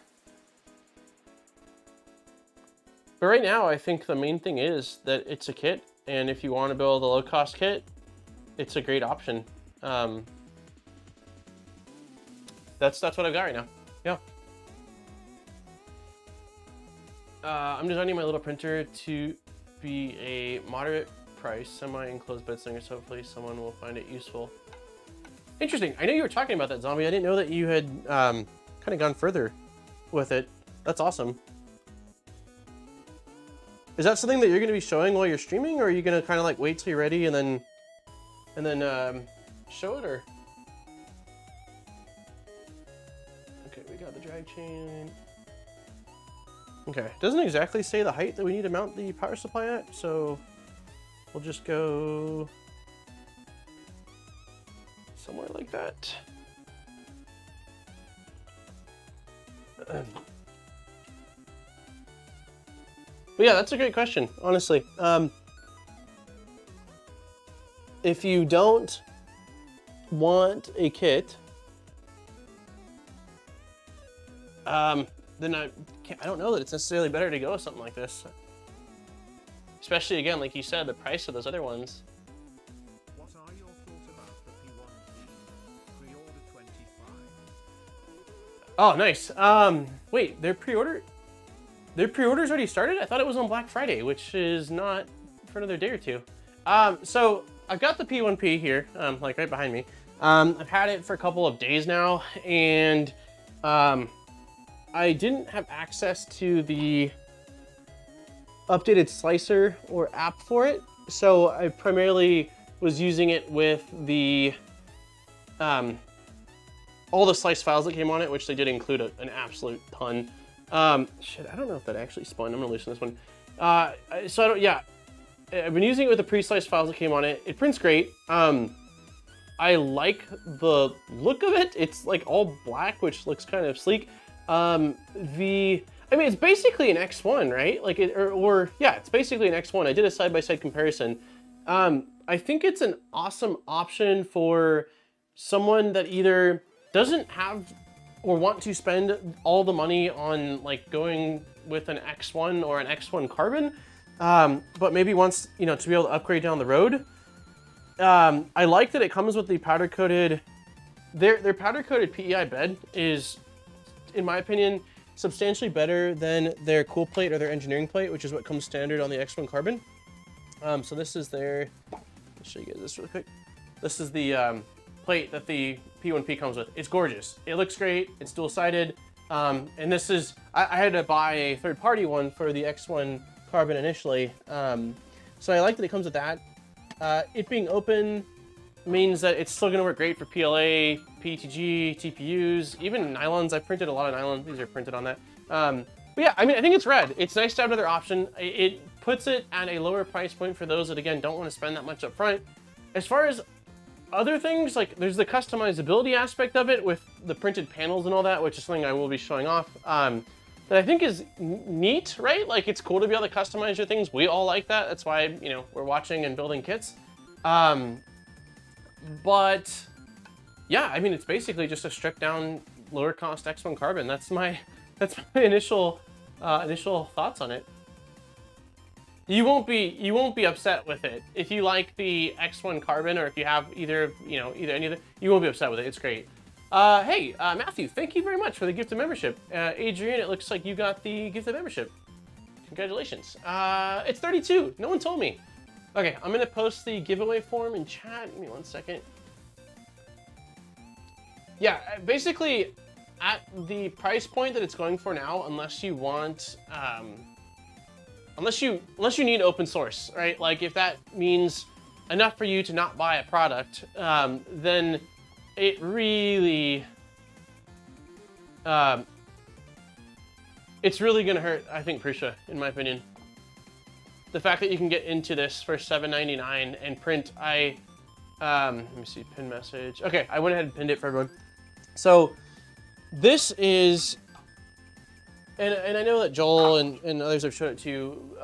Speaker 1: right now, I think the main thing is that it's a kit, and if you want to build a low-cost kit, it's a great option. That's what I've got right now. Yeah. I'm designing my little printer to be a moderate price, semi-enclosed bed slinger, so hopefully someone will find it useful. Interesting. I know you were talking about that, Zombie. I didn't know that you had kind of gone further with it. That's awesome. Is that something that you're going to be showing while you're streaming, or are you going to kind of like wait till you're ready and then show it, or? Okay, we got the drag chain. Okay, it doesn't exactly say the height that we need to mount the power supply at, so we'll just go somewhere like that. But yeah, that's a great question, honestly. If you don't want a kit, then I don't know that it's necessarily better to go with something like this. Especially, again, like you said, the price of those other ones.
Speaker 2: What are your thoughts about the P1P? Pre-order 25.
Speaker 1: Oh, nice. Wait, their pre-order's already started? I thought it was on Black Friday, which is not for another day or two. So I've got the P1P here, like right behind me. I've had it for a couple of days now, and I didn't have access to the updated slicer or app for it, so I primarily was using it with the all the slice files that came on it, which they did include an absolute ton. Shit, I don't know if that actually spun. I'm gonna loosen this one. Yeah, I've been using it with the pre-sliced files that came on it. It prints great. I like the look of it. It's like all black, which looks kind of sleek. I mean, it's basically an X1, right? Like yeah, it's basically an X1. I did a side-by-side comparison. I think it's an awesome option for someone that either doesn't have or want to spend all the money on like going with an X1 or an X1 carbon, but maybe wants, you know, to be able to upgrade down the road. I like that it comes with the powder coated, their powder coated PEI bed is, in my opinion, substantially better than their cool plate or their engineering plate, which is what comes standard on the X1 carbon. So this is their, I'll show you guys this really quick. This is the plate that the P1P comes with. It's gorgeous. It looks great. It's dual-sided. And this is, I had to buy a third-party one for the X1 carbon initially. So I like that it comes with that. It being open means that it's still going to work great for PLA, PETG, TPUs, even nylons. I printed a lot of nylon. These are printed on that. But yeah, I mean, I think it's rad. It's nice to have another option. It puts it at a lower price point for those that, again, don't want to spend that much up front. As far as other things, like there's the customizability aspect of it with the printed panels and all that, which is something I will be showing off, that I think is neat, right? Like it's cool to be able to customize your things. We all like that. That's why, you know, we're watching and building kits. But yeah, I mean, it's basically just a stripped down, lower cost X1 carbon. That's my initial thoughts on it. You won't be upset with it if you like the X1 carbon, or if you have either any of them. You won't be upset with it. It's great. Hey, Matthew, thank you very much for the gift of membership. Adrian, it looks like you got the gift of membership. Congratulations. It's 32. No one told me. Okay, I'm gonna post the giveaway form in chat. Give me 1 second. Yeah, basically, at the price point that it's going for now, unless you want, unless you need open source, right? Like if that means enough for you to not buy a product, then it really, it's really gonna hurt, I think, Prisha, in my opinion. The fact that you can get into this for $7.99 and print, let me see, pin message. Okay, I went ahead and pinned it for everyone. So this is, and I know that Joel and others have shown it to you,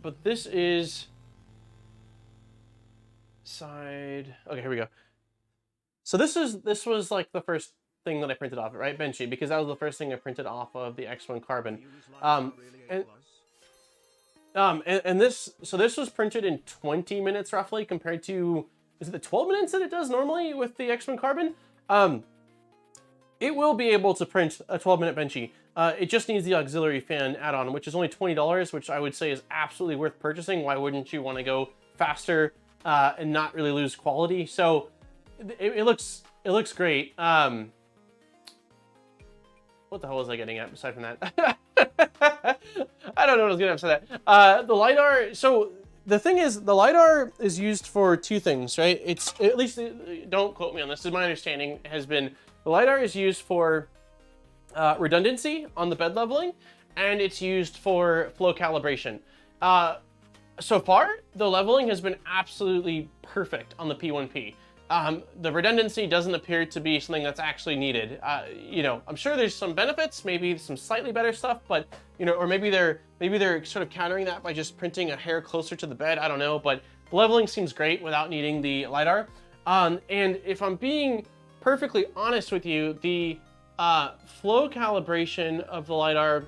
Speaker 1: but this is side, okay, here we go. So this was like the first thing that I printed off it, right, Benchy? Because that was the first thing I printed off of the X1 carbon. And this was printed in 20 minutes roughly compared to, is it the 12 minutes that it does normally with the X1 carbon? It will be able to print a 12-minute Benchy. It just needs the auxiliary fan add-on, which is only $20, which I would say is absolutely worth purchasing. Why wouldn't you want to go faster and not really lose quality? So it looks great. What the hell was I getting at aside from that? I don't know what I was getting at that. The LiDAR, so the thing is, the LiDAR is used for two things, right? It's, at least, don't quote me on this, my understanding has been, the LiDAR is used for redundancy on the bed leveling, and it's used for flow calibration. So far, the leveling has been absolutely perfect on the P1P. The redundancy doesn't appear to be something that's actually needed. You know, I'm sure there's some benefits, maybe some slightly better stuff, but you know, or maybe they're sort of countering that by just printing a hair closer to the bed. I don't know, but the leveling seems great without needing the LiDAR. And if I'm being perfectly honest with you, the flow calibration of the LiDAR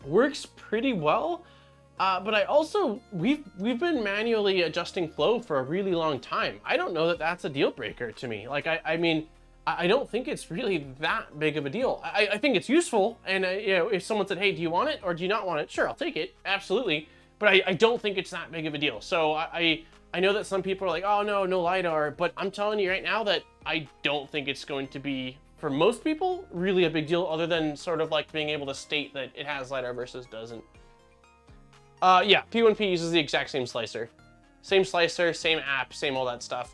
Speaker 1: works pretty well. But I also, we've been manually adjusting flow for a really long time. I don't know that that's a deal breaker to me. Like, I mean, I don't think it's really that big of a deal. I think it's useful, and you know, if someone said, hey, do you want it or do you not want it? Sure, I'll take it, absolutely. But I don't think it's that big of a deal. So I know that some people are like, oh no, no LiDAR, but I'm telling you right now that I don't think it's going to be, for most people, really a big deal, other than sort of like being able to state that it has LiDAR versus doesn't. Yeah, P1P uses the exact same slicer. Same slicer, same app, same all that stuff.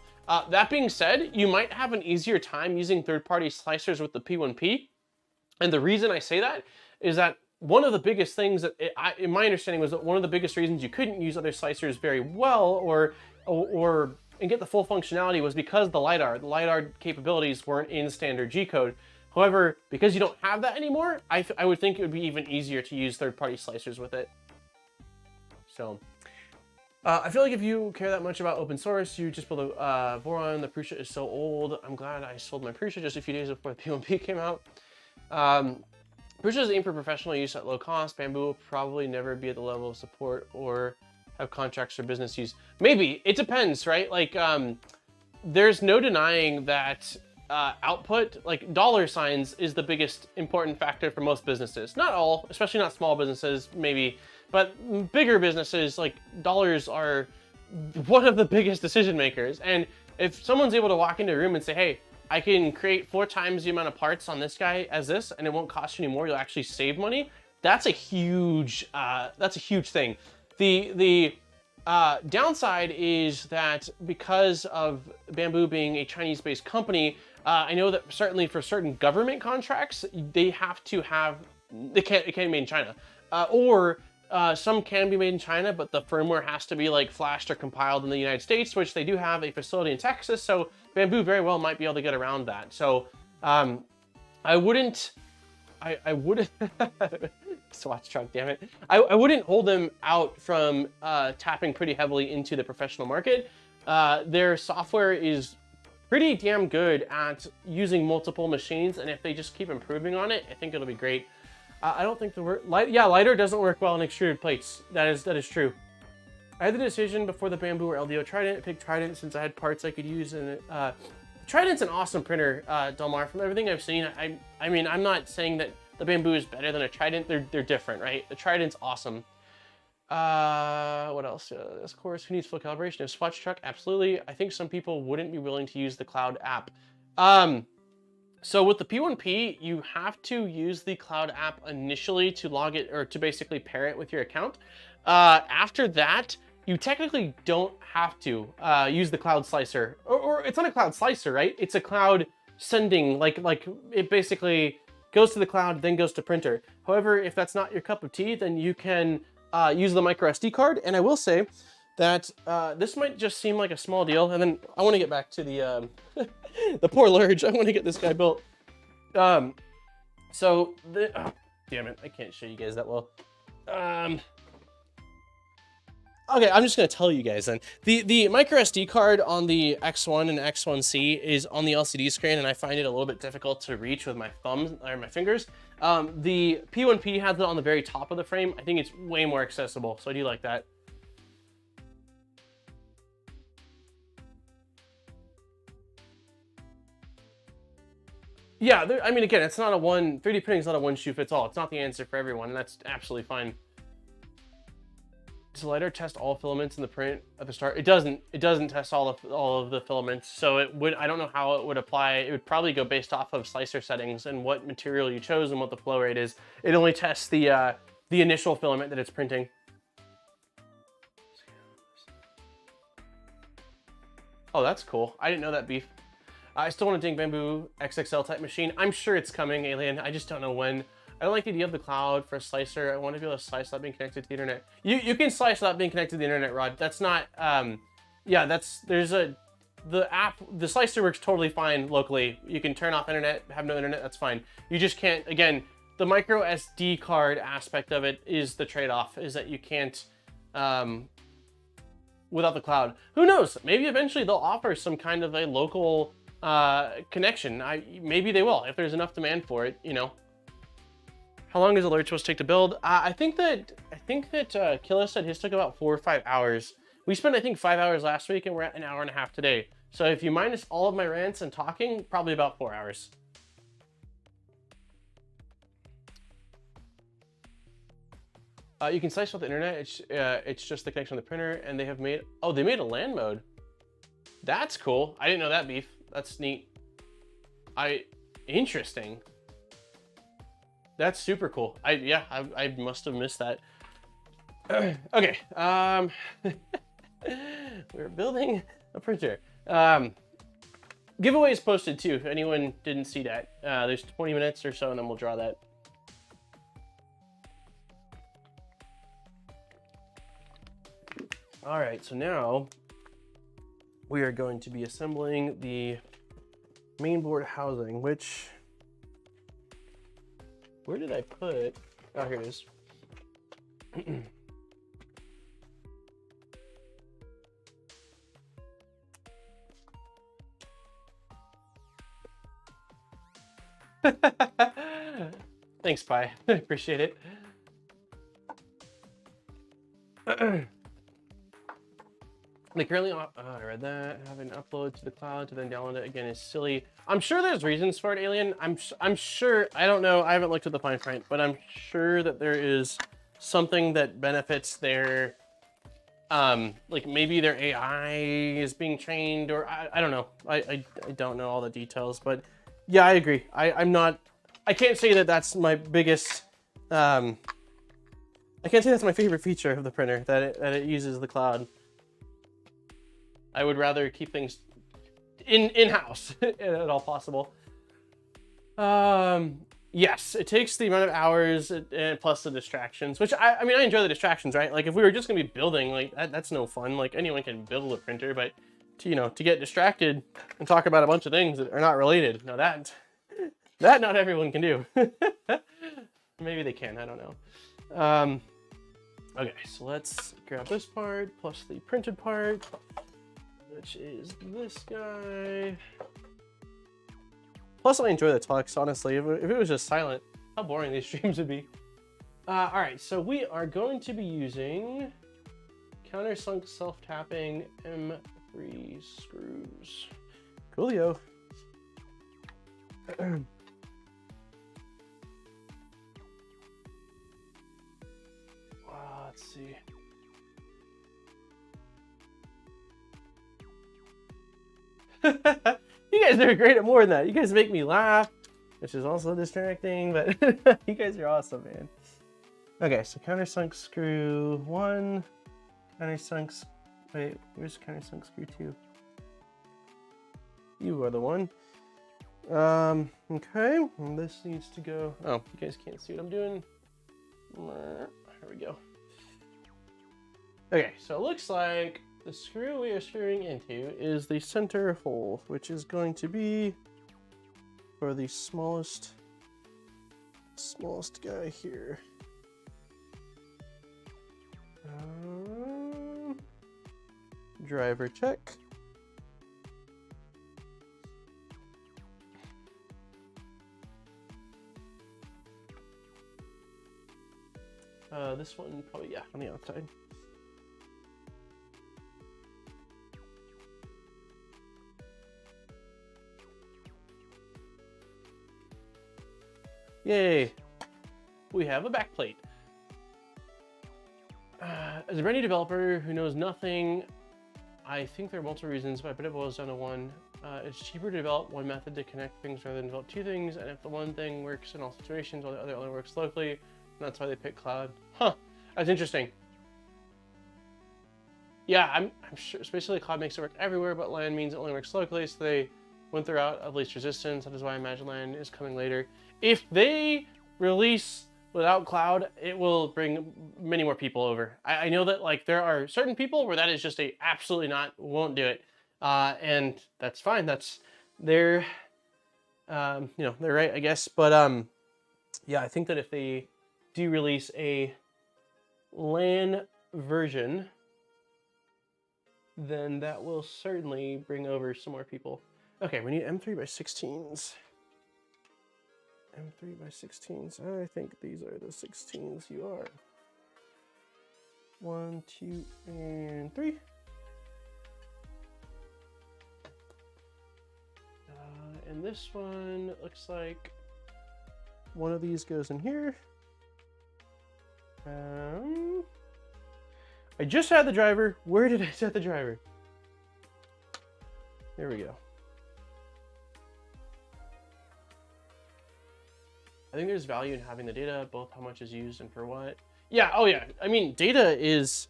Speaker 1: That being said, you might have an easier time using third-party slicers with the P1P. And the reason I say that is that one of the biggest things that, in my understanding, was that one of the biggest reasons you couldn't use other slicers very well, or and get the full functionality was because the LiDAR capabilities weren't in standard G code. However, because you don't have that anymore, I would think it would be even easier to use third-party slicers with it. So, I feel like if you care that much about open source, you just build a Voron. The Prusa is so old. I'm glad I sold my Prusa just a few days before the P1P came out. Prusa is aimed for professional use at low cost. Bambu will probably never be at the level of support or have contracts for business use. Maybe, it depends, right? Like, there's no denying that output, like dollar signs, is the biggest important factor for most businesses. Not all, especially not small businesses, maybe, but bigger businesses, like dollars are one of the biggest decision makers. And if someone's able to walk into a room and say, hey, I can create 4 times the amount of parts on this guy as this, and it won't cost you any more, you'll actually save money, that's a huge thing. The downside is that because of Bambu being a Chinese-based company, I know that certainly for certain government contracts, they have to have, it can't be made in China. Or some can be made in China, but the firmware has to be like flashed or compiled in the United States, which they do have a facility in Texas, so Bambu very well might be able to get around that. So I wouldn't Swatch truck, damn it. I wouldn't hold them out from tapping pretty heavily into the professional market. Their software is pretty damn good at using multiple machines, and if they just keep improving on it, I think it'll be great. I don't think the word LiDAR doesn't work well in extruded plates. That is true. I had the decision before the Bambu or LDO Trident. I picked Trident since I had parts I could use, and Trident's an awesome printer, Delmar. From everything I've seen, I mean, I'm not saying that the Bambu is better than a Trident. They're different, right? The Trident's awesome. What else? Of course, who needs full calibration? A Swatch truck? Absolutely. I think some people wouldn't be willing to use the cloud app. So with the P1P, you have to use the cloud app initially to log it, or to basically pair it with your account. After that, you technically don't have to use the cloud slicer, or it's not a cloud slicer, right? It's a cloud sending, like it basically goes to the cloud, then goes to printer. However, if that's not your cup of tea, then you can use the micro SD card. And I will say that this might just seem like a small deal. And then I want to get back to the the poor Lerdge. I want to get this guy built. Oh, damn it, I can't show you guys that well. Okay, I'm just gonna tell you guys then. The micro SD card on the X1 and X1C is on the LCD screen, and I find it a little bit difficult to reach with my thumbs or my fingers. The P1P has it on the very top of the frame. I think it's way more accessible, so I do like that. Yeah, I mean, again, it's not a 3D printing is not a one shoe fits all. It's not the answer for everyone, and that's absolutely fine. Does the LiDAR test all filaments in the print at the start? It doesn't. It doesn't test all of the filaments. So it would. I don't know how it would apply. It would probably go based off of slicer settings and what material you chose and what the flow rate is. It only tests the initial filament that it's printing. Oh, that's cool. I didn't know that, Beef. I still want a ding Bambu XXL type machine. I'm sure it's coming, Alien. I just don't know when. I don't like the idea of the cloud for a slicer. I want to be able to slice without being connected to the internet. You can slice without being connected to the internet, Rod. That's not, yeah, the slicer works totally fine locally. You can turn off internet, have no internet, that's fine. You just can't, again, the micro SD card aspect of it is the trade-off, is that you can't, without the cloud. Who knows? Maybe eventually they'll offer some kind of a local connection. Maybe they will, if there's enough demand for it, you know. How long is the Lerdge supposed to take to build? I think that Killa said his took about 4 or 5 hours. We spent, I think, 5 hours last week, and we're at 1.5 hours today. So if you minus all of my rants and talking, probably about 4 hours. You can slice with the internet. It's just the connection on the printer, and they have made, oh, they made a LAN mode. That's cool. I didn't know that, Beef. That's neat. Interesting. That's super cool. I must have missed that. Okay. We're building a printer. Giveaway is posted too, if anyone didn't see that. There's 20 minutes or so, and then we'll draw that. All right, so now we are going to be assembling the mainboard housing, which, where did I put? Oh, here it is. Thanks, Pi. I appreciate it. They currently, I read that, having upload to the cloud to then download it again is silly. I'm sure there's reasons for it, Alien. I'm sure, I don't know, I haven't looked at the fine print, but I'm sure that there is something that benefits their, like maybe their AI is being trained, or I don't know. I don't know all the details, but yeah, I agree. I can't say that that's my biggest, I can't say that's my favorite feature of the printer, that it uses the cloud. I would rather keep things in-house at all possible. Yes, it takes the amount of hours and plus the distractions, which I mean, I enjoy the distractions, right? Like if we were just gonna be building, like that's no fun. Like anyone can build a printer, but to get distracted and talk about a bunch of things that are not related, no, that not everyone can do. Maybe they can, I don't know. Okay, so let's grab this part plus the printed part, which is this guy. Plus, I enjoy the talks, honestly. If it was just silent, how boring these streams would be. All right, so we are going to be using countersunk self-tapping M3 screws. Coolio. Let's see. You guys are great at more than that. You guys make me laugh, which is also distracting, but you guys are awesome, man. Okay, so countersunk screw 1, countersunk, wait, where's countersunk screw 2? You are the one. Okay, and this needs to go, oh, you guys can't see what I'm doing. Here we go. Okay, so it looks like the screw we are screwing into is the center hole, which is going to be for the smallest guy here. Driver check. This one probably, yeah, on the outside. Yay, we have a backplate. As a brand new developer who knows nothing, I think there are multiple reasons, but I bet it boils down to one. It's cheaper to develop one method to connect things rather than develop two things, and if the one thing works in all situations while the other only works locally, that's why they pick cloud. Huh, that's interesting. Yeah, I'm sure, especially cloud makes it work everywhere, but LAN means it only works locally, so they went the route of least resistance. That is why I imagine LAN is coming later. If they release without cloud, it will bring many more people over. I know that like there are certain people where that is just a absolutely not, won't do it. And that's fine. That's their, you know, they're right, I guess. But yeah, I think that if they do release a LAN version, then that will certainly bring over some more people. Okay, we need M3x16s. M3x16s. I think these are the 16s you are. 1, 2, and 3. And this one looks like one of these goes in here. I just had the driver. Where did I set the driver? There we go. I think there's value in having the data, both how much is used and for what. Yeah, oh yeah. I mean, data is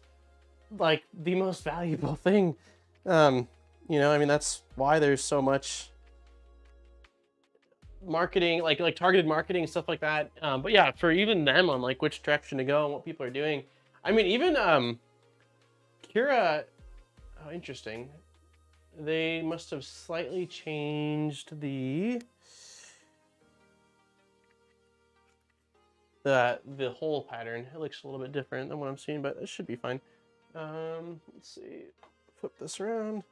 Speaker 1: like the most valuable thing. You know, I mean, that's why there's so much marketing, like targeted marketing, stuff like that. But yeah, for even them on like which direction to go and what people are doing. I mean, even Kira, oh, interesting. they must have slightly changed the hole pattern. It looks a little bit different than what I'm seeing, but it should be fine. Let's see, flip this around.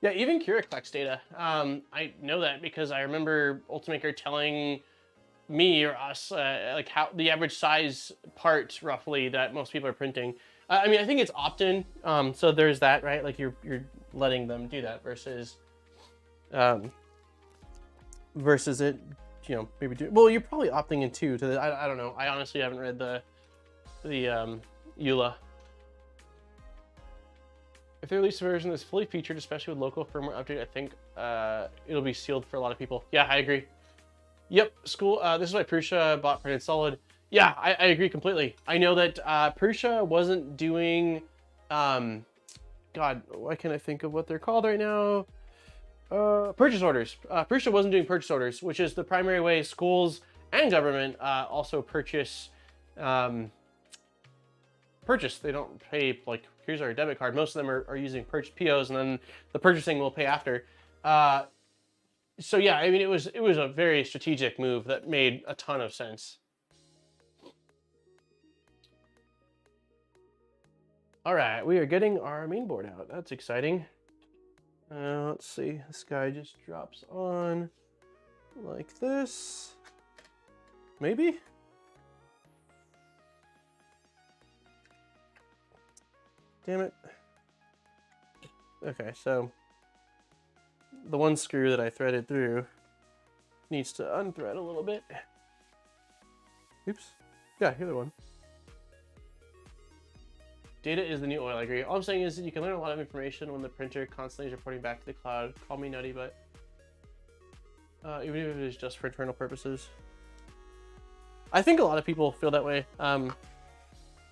Speaker 1: Yeah, even Cura collects data. I know that because I remember Ultimaker telling me or us like how the average size part roughly that most people are printing. I mean, I think it's opt-in, so there's that, right? Like you're letting them do that versus it, you know, maybe do. Well, you're probably opting in too. To the, I don't know. I honestly haven't read the EULA. If they release a version that's fully featured, especially with local firmware update, I think it'll be sealed for a lot of people. Yeah, I agree. Yep, school. This is why Prusa bought Printed Solid. Yeah, I agree completely. I know that Prusa wasn't doing, God, why can't I think of what they're called right now? Purchase orders. Prusa wasn't doing purchase orders, which is the primary way schools and government also purchase. They don't pay like, here's our debit card. Most of them are using purchase POs, and then the purchasing will pay after. So yeah, I mean, it was a very strategic move that made a ton of sense. All right, we are getting our main board out. That's exciting. Let's see, this guy just drops on like this. Maybe? Damn it. Okay, so the one screw that I threaded through needs to unthread a little bit. Oops. Yeah, the other one. Data is the new oil, I agree. All I'm saying is that you can learn a lot of information when the printer constantly is reporting back to the cloud. Call me nutty, but even if it is just for internal purposes. I think a lot of people feel that way.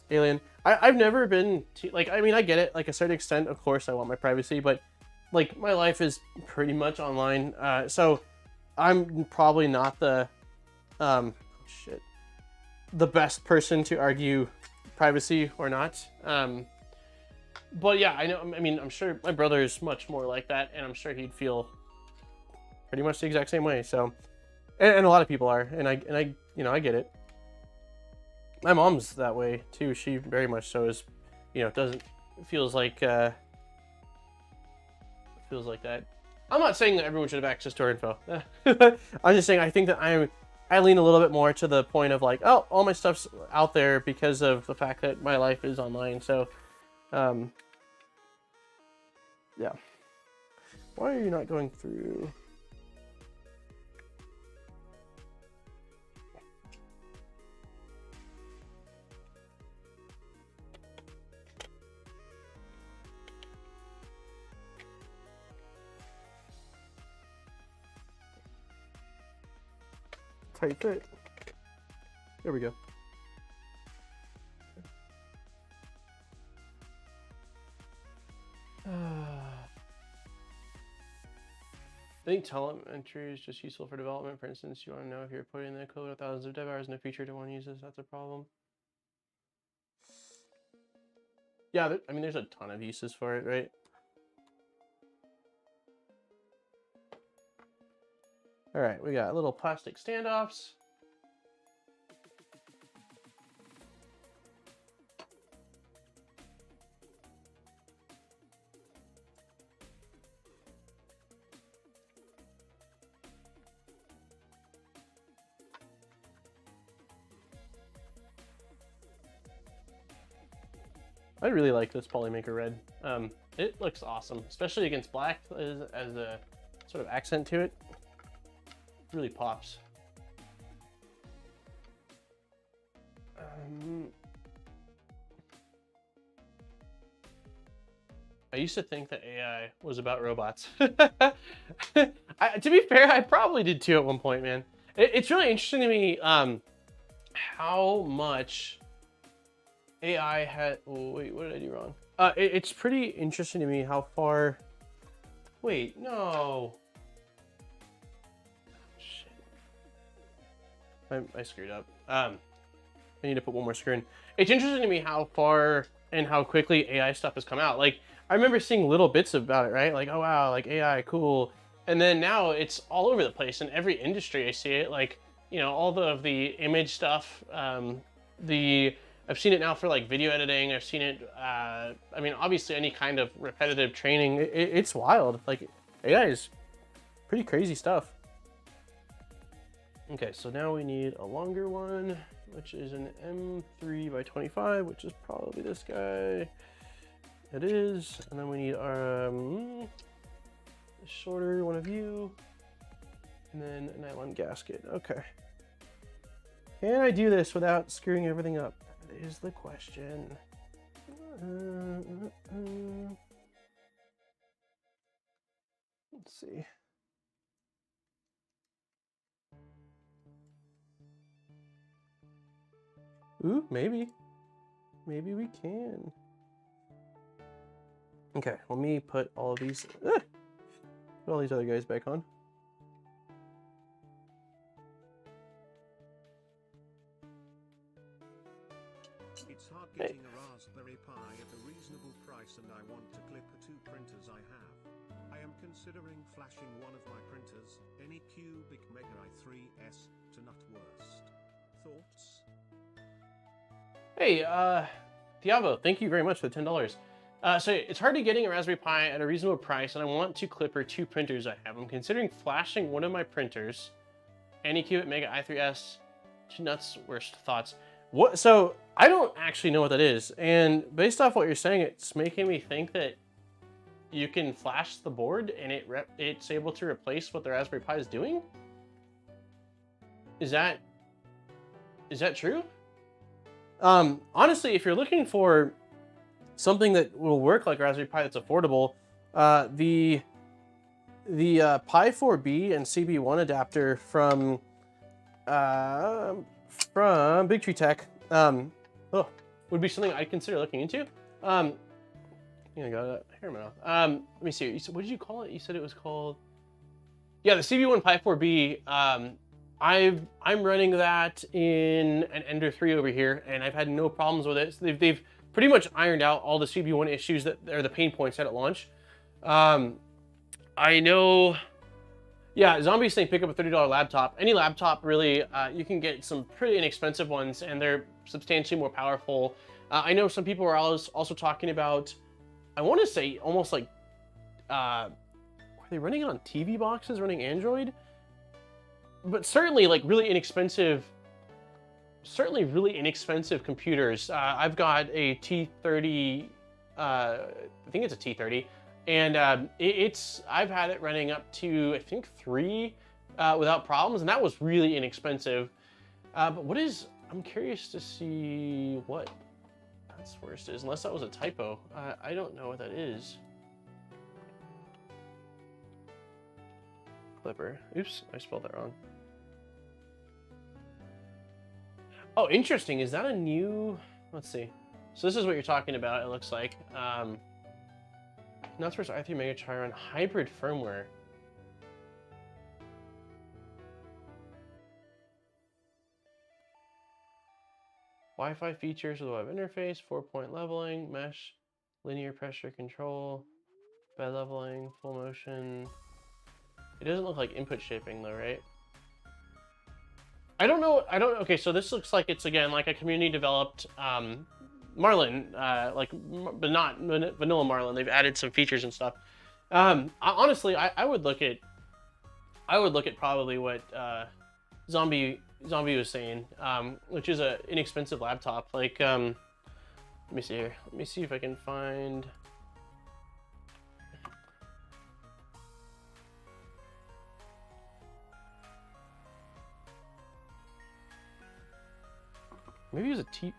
Speaker 1: Alien. I've never been like, I mean, I get it, like a certain extent, of course I want my privacy, but like my life is pretty much online. So I'm probably not the, the best person to argue privacy or not. But yeah, I mean, I'm sure my brother is much more like that, and I'm sure he'd feel pretty much the exact same way. So, and a lot of people are, and I, you know, I get it. My mom's that way too. She very much so is, you know, feels like that. I'm not saying that everyone should have access to our info. I'm just saying I think that I lean a little bit more to the point of like, oh, all my stuff's out there because of the fact that my life is online. So, yeah. Why are you not going through? Tight fit. There we go. I think telemetry is just useful for development. For instance, you want to know if you're putting in the equivalent of thousands of dev hours in a feature to one uses. That's a problem. Yeah, I mean, there's a ton of uses for it, right? All right, we got little plastic standoffs. I really like this Polymaker red. It looks awesome, especially against black as a sort of accent to it. Really pops. I used to think that AI was about robots. To be fair, I probably did too at one point, man. It's really interesting to me how much AI had. Oh, wait, what did I do wrong? It's pretty interesting to me how far. Wait, no. I screwed up. I need to put one more screw in. It's interesting to me how far and how quickly AI stuff has come out. Like, I remember seeing little bits about it, right? Like, oh wow, like AI, cool. And then now it's all over the place in every industry. I see it, like, you know, all the image stuff. I've seen it now for like video editing. I've seen it. I mean, obviously, any kind of repetitive training. It's wild. Like, AI is pretty crazy stuff. Okay, so now we need a longer one, which is an M3 by 25, which is probably this guy. It is. And then we need our shorter one of you, and then a nylon gasket. Okay. Can I do this without screwing everything up? That is the question. Let's see. Ooh, maybe. Maybe we can. Okay, let me put all of these, put all these other guys back on.
Speaker 2: It's hard getting a Raspberry Pi at a reasonable price, and I want to clip two printers I have. I am considering flashing one of my printers, any Cubic Mega i3S, to not worst. Thoughts?
Speaker 1: Hey, Thiago, thank you very much for the $10. So it's hard to getting a Raspberry Pi at a reasonable price, and I want to Klipper two printers I have. I'm considering flashing one of my printers, Anycubic Mega i3S, to nuts worst thoughts. What? So I don't actually know what that is, and based off what you're saying, it's making me think that you can flash the board and it's able to replace what the Raspberry Pi is doing. Is that true? Honestly, if you're looking for something that will work like Raspberry Pi that's affordable, the Pi 4B and CB1 adapter from Big Tree Tech would be something I'd consider looking into. I got a hair in my mouth. Let me see. What did you call it? You said it was called... Yeah, the CB1 Pi 4B. I'm running that in an Ender 3 over here, and I've had no problems with it. So they've pretty much ironed out all the CB1 issues that are the pain points at launch. I know, yeah, Zombie's saying pick up a $30 laptop. Any laptop, really, you can get some pretty inexpensive ones, and they're substantially more powerful. I know some people are also talking about, I want to say almost like, are they running it on TV boxes, running Android? But certainly like really inexpensive computers. I've got a T30, I think it's a T30, and I've had it running up to, I think, 3 without problems, and that was really inexpensive. But I'm curious to see what that's worst is, unless that was a typo. I don't know what that is. Klipper. Oops, I spelled that wrong. Oh, interesting. Is that a new... Let's see. So this is what you're talking about, it looks like. Nuts versus i3 Mega Chiron hybrid firmware. Wi-Fi features with a web interface, 4-point leveling, mesh, linear pressure control, bed leveling, full motion. It doesn't look like input shaping though, right? Okay, so this looks like it's, again, like a community developed Marlin, but not vanilla Marlin. They've added some features and stuff. Honestly, I would look at probably what Zombie was saying, which is an inexpensive laptop. Like, let me see here. Let me see if I can find... Maybe it was a T...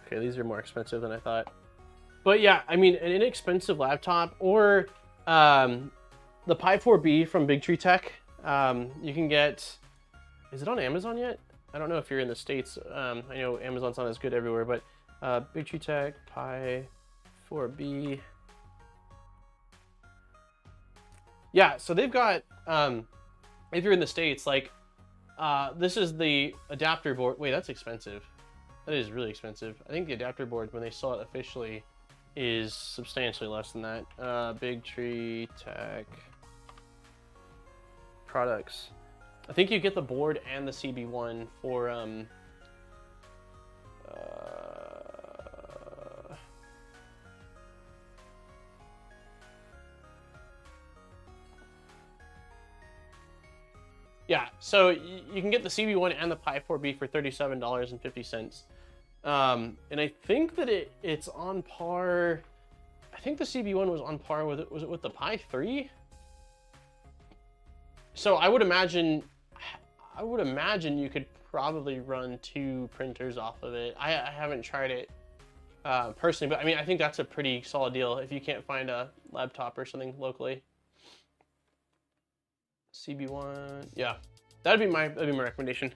Speaker 1: Okay, these are more expensive than I thought. But yeah, I mean, an inexpensive laptop, or the Pi 4B from Big Tree Tech. You can get... Is it on Amazon yet? I don't know if you're in the States. I know Amazon's not as good everywhere, but Big Tree Tech, Pi 4B. Yeah, so they've got... if you're in the States, like, this is the adapter board. Wait, that's expensive. That is really expensive. I think the adapter board, when they sell it officially, is substantially less than that. Big Tree Tech products. I think you get the board and the CB1 for yeah, so you can get the CB1 and the Pi 4B for $37.50. And I think that it's on par. I think the CB1 was on par with it. Was it with the Pi 3? So I would imagine you could probably run 2 printers off of it. I haven't tried it personally, but I mean, I think that's a pretty solid deal if you can't find a laptop or something locally. CB1, yeah, that'd be my recommendation.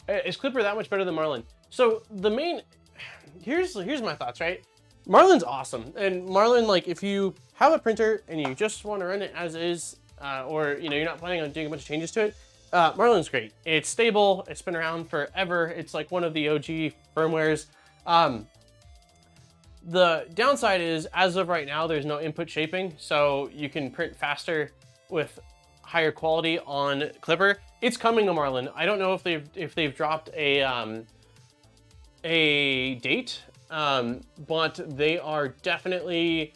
Speaker 1: Is Klipper that much better than Marlin? So the main, here's my thoughts, right? Marlin's awesome, and Marlin, like, if you have a printer and you just want to run it as is, or you're not planning on doing a bunch of changes to it, Marlin's great. It's stable. It's been around forever. It's like one of the OG firmwares. The downside is, as of right now, there's no input shaping, so you can print faster with higher quality on Klipper. It's coming to Marlin. I don't know if they've dropped a date, but they are definitely.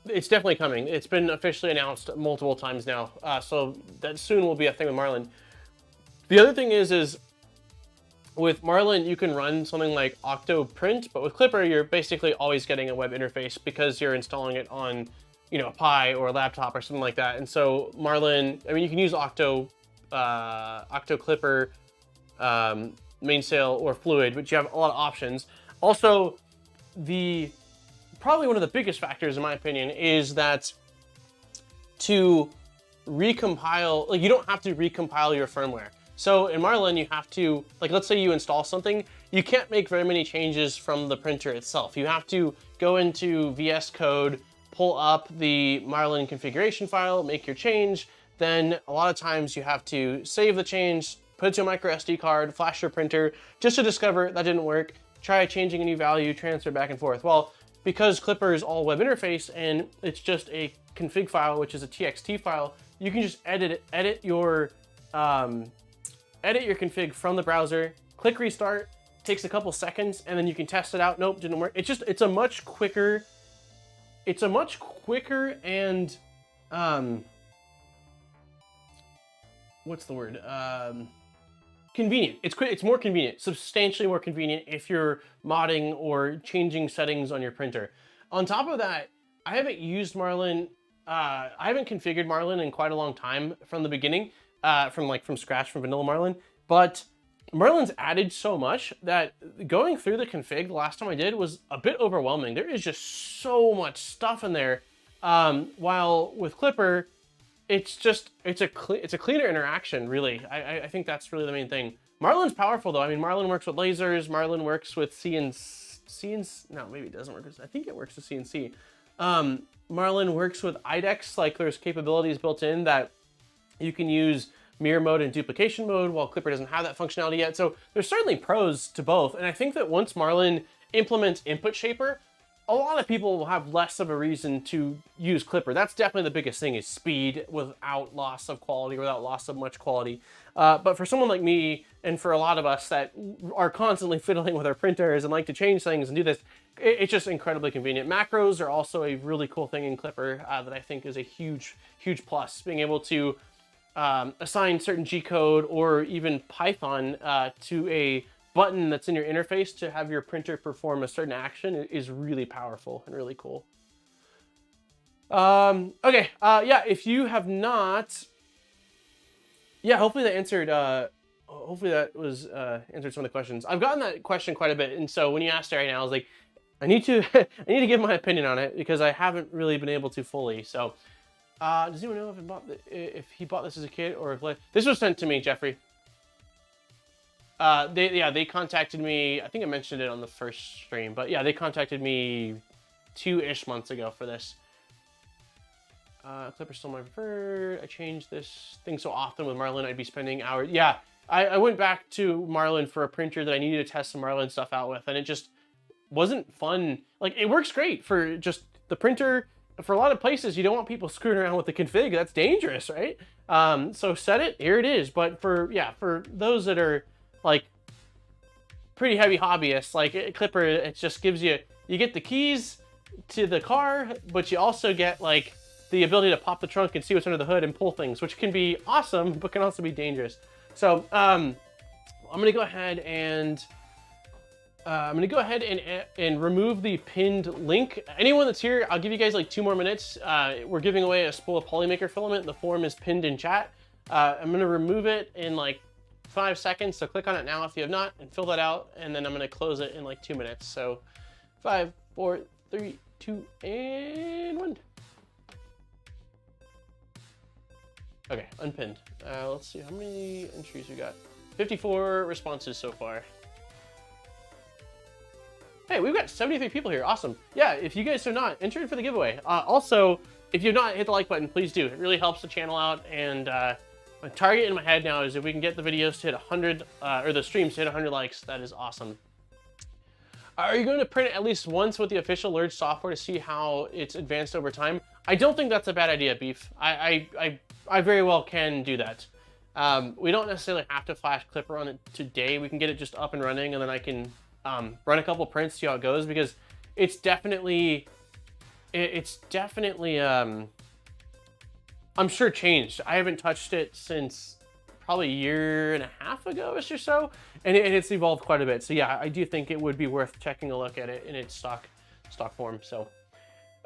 Speaker 1: It's definitely coming. It's been officially announced multiple times now, so that soon will be a thing with Marlin. The other thing is with Marlin, you can run something like Octo Print, but with Klipper, you're basically always getting a web interface because you're installing it on, a Pi or a laptop or something like that. And so Marlin, I mean, you can use Octo Klipper, Mainsail, or Fluid, but you have a lot of options. Also, probably one of the biggest factors, in my opinion, is that to recompile, like, you don't have to recompile your firmware. So in Marlin, you have to, like, let's say you install something, you can't make very many changes from the printer itself. You have to go into VS Code, pull up the Marlin configuration file, make your change. Then a lot of times you have to save the change, put it to a micro SD card, flash your printer, just to discover that didn't work, try changing a new value, transfer back and forth. Well, because Klipper is all web interface and it's just a config file, which is a TXT file, you can just edit your config from the browser, click restart, takes a couple seconds, and then you can test it out. Nope, didn't work. It's a much quicker and what's the word? Convenient. It's more convenient, substantially more convenient if you're modding or changing settings on your printer. On top of that, I haven't used Marlin. I haven't configured Marlin in quite a long time from the beginning, from scratch, from vanilla Marlin. But Marlin's added so much that going through the config the last time I did was a bit overwhelming. There is just so much stuff in there. While with Klipper, it's a cleaner interaction, really. I think that's really the main thing. Marlin's powerful though. I mean, Marlin works with lasers. Marlin works with CNC. No, maybe it doesn't work. I think it works with CNC. Marlin works with IDEX. Like, there's capabilities built in that you can use mirror mode and duplication mode, while Klipper doesn't have that functionality yet. So there's certainly pros to both. And I think that once Marlin implements Input Shaper, a lot of people will have less of a reason to use Klipper. That's definitely the biggest thing, is speed without loss of quality, without loss of much quality. But for someone like me, and for a lot of us that are constantly fiddling with our printers and like to change things and do this, it's just incredibly convenient. Macros are also a really cool thing in Klipper that I think is a huge, huge plus. Being able to assign certain G-code or even Python to a button that's in your interface to have your printer perform a certain action is really powerful and really cool. Okay, yeah, if you have not, yeah, hopefully that answered, hopefully that was answered some of the questions. I've gotten that question quite a bit, and so when you asked it right now, I was like, I need to give my opinion on it because I haven't really been able to fully. So, does anyone know if he bought this as a kid or if this was sent to me, Jeffrey? They contacted me. I think I mentioned it on the first stream, but yeah, they contacted me 2-ish months ago for this. Clipper's still my preferred. I changed this thing so often with Marlin, I'd be spending hours. Yeah, I went back to Marlin for a printer that I needed to test some Marlin stuff out with, and it just wasn't fun. Like, it works great for just the printer. For a lot of places, you don't want people screwing around with the config. That's dangerous, right? So set it, here it is. But for those that are like pretty heavy hobbyists, like Klipper, it just gives you get the keys to the car, but you also get like the ability to pop the trunk and see what's under the hood and pull things, which can be awesome, but can also be dangerous. So I'm gonna go ahead and remove the pinned link. Anyone that's here, I'll give you guys like 2 more minutes. We're giving away a spool of Polymaker filament. The form is pinned in chat. I'm gonna remove it in like 5 seconds, so click on it now if you have not, and fill that out, and then I'm gonna close it in like 2 minutes. So 5, 4, 3, 2, and 1. Okay, unpinned. Let's see how many entries we got. 54 responses so far. Hey, we've got 73 people here. Awesome. Yeah, if you guys are not, enter in for the giveaway. Also, if you've not hit the like button, please do. It really helps the channel out. And my target in my head now is if we can get the videos to hit 100, or the streams to hit 100 likes, that is awesome. Are you going to print it at least once with the official Lerdge software to see how it's advanced over time? I don't think that's a bad idea, Beef. I very well can do that. We don't necessarily have to flash Klipper on it today. We can get it just up and running, and then I can run a couple prints, see how it goes, because it's definitely I'm sure changed. I haven't touched it since probably 1.5 years ago or so, and it's evolved quite a bit. So yeah, I do think it would be worth checking a look at it in its stock form. So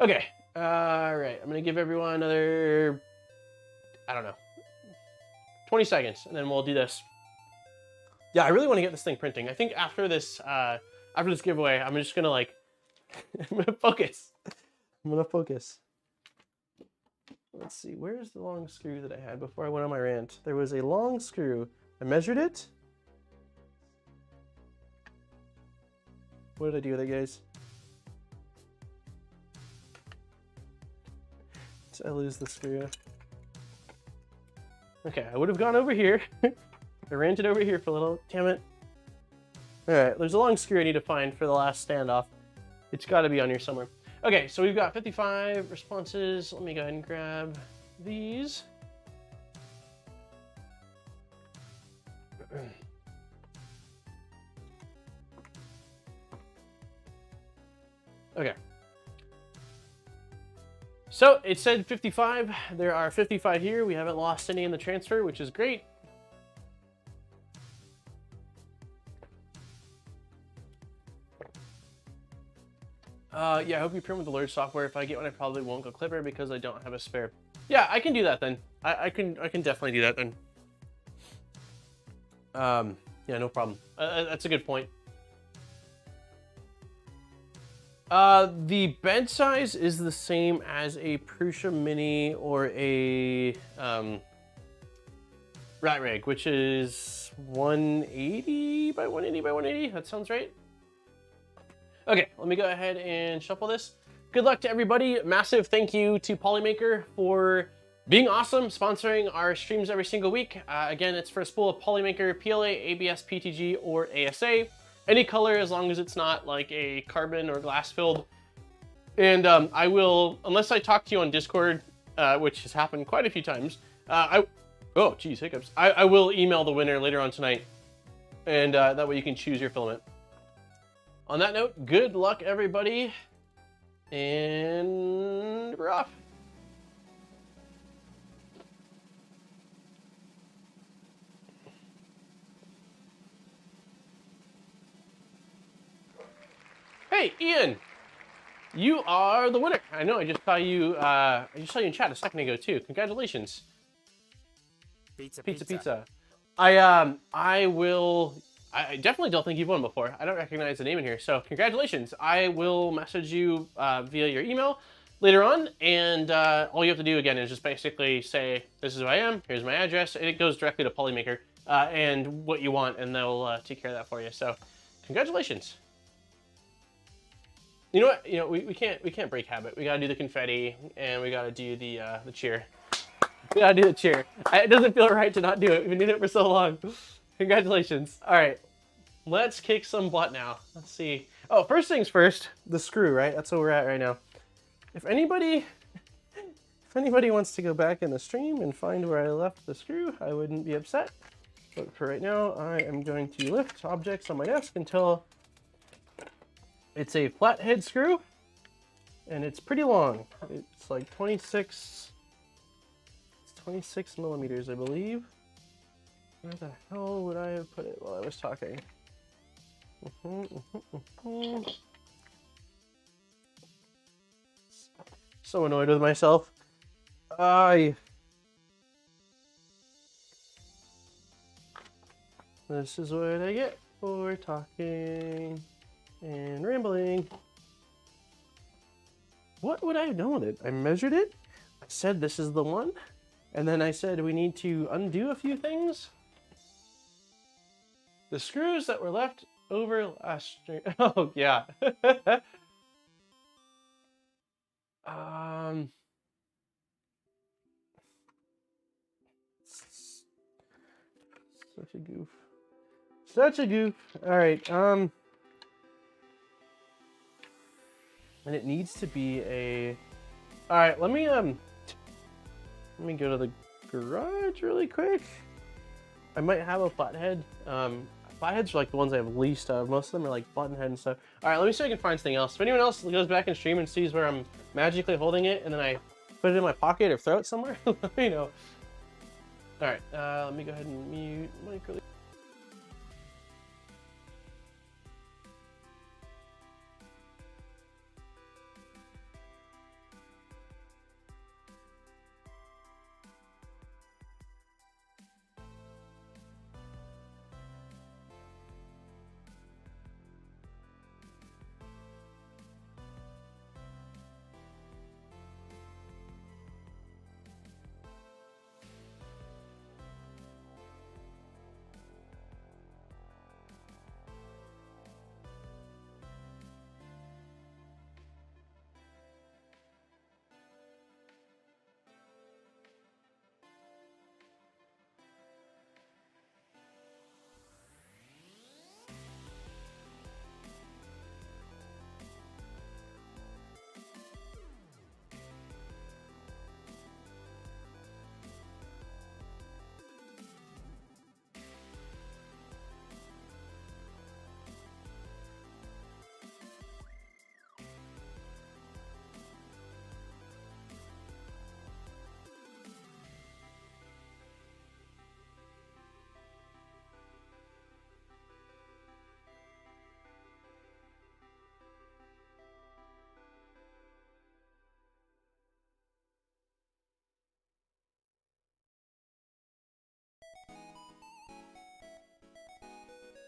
Speaker 1: okay, all right, I'm gonna give everyone another, I don't know, 20 seconds, and then we'll do this. Yeah, I really want to get this thing printing. I think after this giveaway, I'm just gonna like, I'm gonna focus. Let's see, where's the long screw that I had before I went on my rant? There was a long screw. I measured it. What did I do with it, guys? Did I lose the screw? Okay, I would have gone over here. I ranted over here for a little, damn it. All right, there's a long screw I need to find for the last standoff. It's gotta be on here somewhere. Okay, so we've got 55 responses. Let me go ahead and grab these. Okay. So it said 55. There are 55 here. We haven't lost any in the transfer, which is great. Yeah, I hope you print with the Lerdge software. If I get one, I probably won't go Klipper because I don't have a spare. Yeah, I can do that then. I can definitely do that then. Yeah, no problem. That's a good point. The bed size is the same as a Prusa Mini or a Rat Rig, which is 180 by 180 by 180. That sounds right. Okay, let me go ahead and shuffle this. Good luck to everybody. Massive thank you to Polymaker for being awesome, sponsoring our streams every single week. Again, it's for a spool of Polymaker PLA, ABS, PTG, or ASA. Any color, as long as it's not like a carbon or glass filled. And I will, unless I talk to you on Discord, which has happened quite a few times, oh geez, hiccups. I will email the winner later on tonight, and that way you can choose your filament. On that note, good luck everybody, and we're off. Hey, Ian, you are the winner. I know, I just saw you in chat a second ago too. Congratulations. Pizza. I definitely don't think you've won before. I don't recognize the name in here, so congratulations. I will message you via your email later on, and all you have to do again is just basically say, this is who I am, here's my address, and it goes directly to Polymaker. and what you want, and they'll take care of that for you. So, congratulations. You know what? You know, we can't break habit. We gotta do the confetti, and we gotta do the cheer. We gotta do the cheer. It doesn't feel right to not do it. We've been doing it for so long. Congratulations. All right, let's kick some butt now. Let's see. Oh, first things first, the screw, right? That's where we're at right now. If anybody wants to go back in the stream and find where I left the screw, I wouldn't be upset. But for right now, I am going to lift objects on my desk until it's a flathead screw, and it's pretty long. It's like 26 millimeters, I believe. Where the hell would I have put it while I was talking? So annoyed with myself. This is what I get for talking and rambling. What would I have done with it? I measured it. I said this is the one. And then I said we need to undo a few things. The screws that were left over last stream. Oh, yeah. Such a goof. Such a goof. All right. And it needs to be a. All right. Let me go to the garage really quick. I might have a flathead. Flatheads are like the ones I have least of. Most of them are like button head and stuff. All right, let me see if I can find something else. If anyone else goes back and stream and sees where I'm magically holding it and then I put it in my pocket or throw it somewhere, let me know. All right, let me go ahead and mute micro.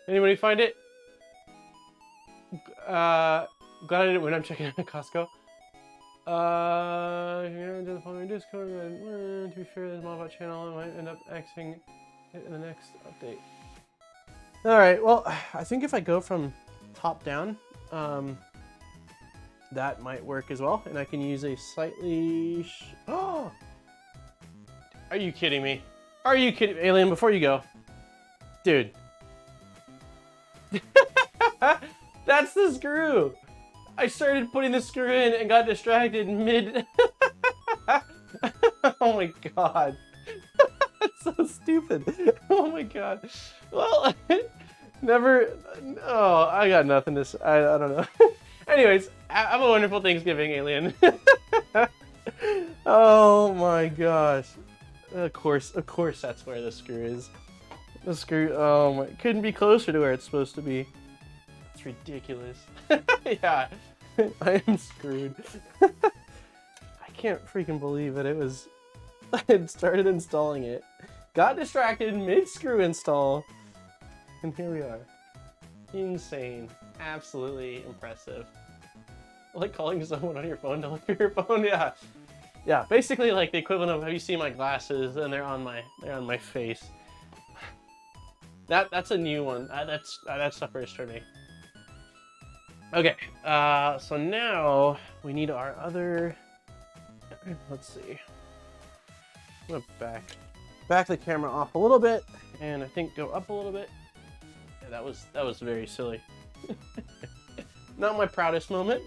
Speaker 1: Anybody find it? Glad I didn't win. I'm checking out Costco. Here into the following Discord. To be fair, this Modbot channel I might end up Xing it in the next update. All right. Well, I think if I go from top down, that might work as well, and I can use a slightly. Oh! Are you kidding me? Are you kidding, Alien? Before you go, dude. That's the screw. I started putting the screw in and got distracted mid. Oh my god. That's so stupid. Oh my god. Well, never. Oh, I got nothing to say. I don't know. Anyways, have a wonderful Thanksgiving, Alien. Oh my gosh. Of course that's where the screw is. The screw, oh my, couldn't be closer to where it's supposed to be. It's ridiculous. Yeah, I am screwed. I can't freaking believe it. I had started installing it, got distracted mid-screw install, and here we are. Insane. Absolutely impressive. Like calling someone on your phone to look at your phone, yeah. Yeah, basically like the equivalent of, have you seen my glasses and they're on my face. That's a new one. That's the first for me. Okay, so now we need our other. Let's see. I'm gonna back the camera off a little bit, and I think go up a little bit. Yeah, that was very silly. Not my proudest moment.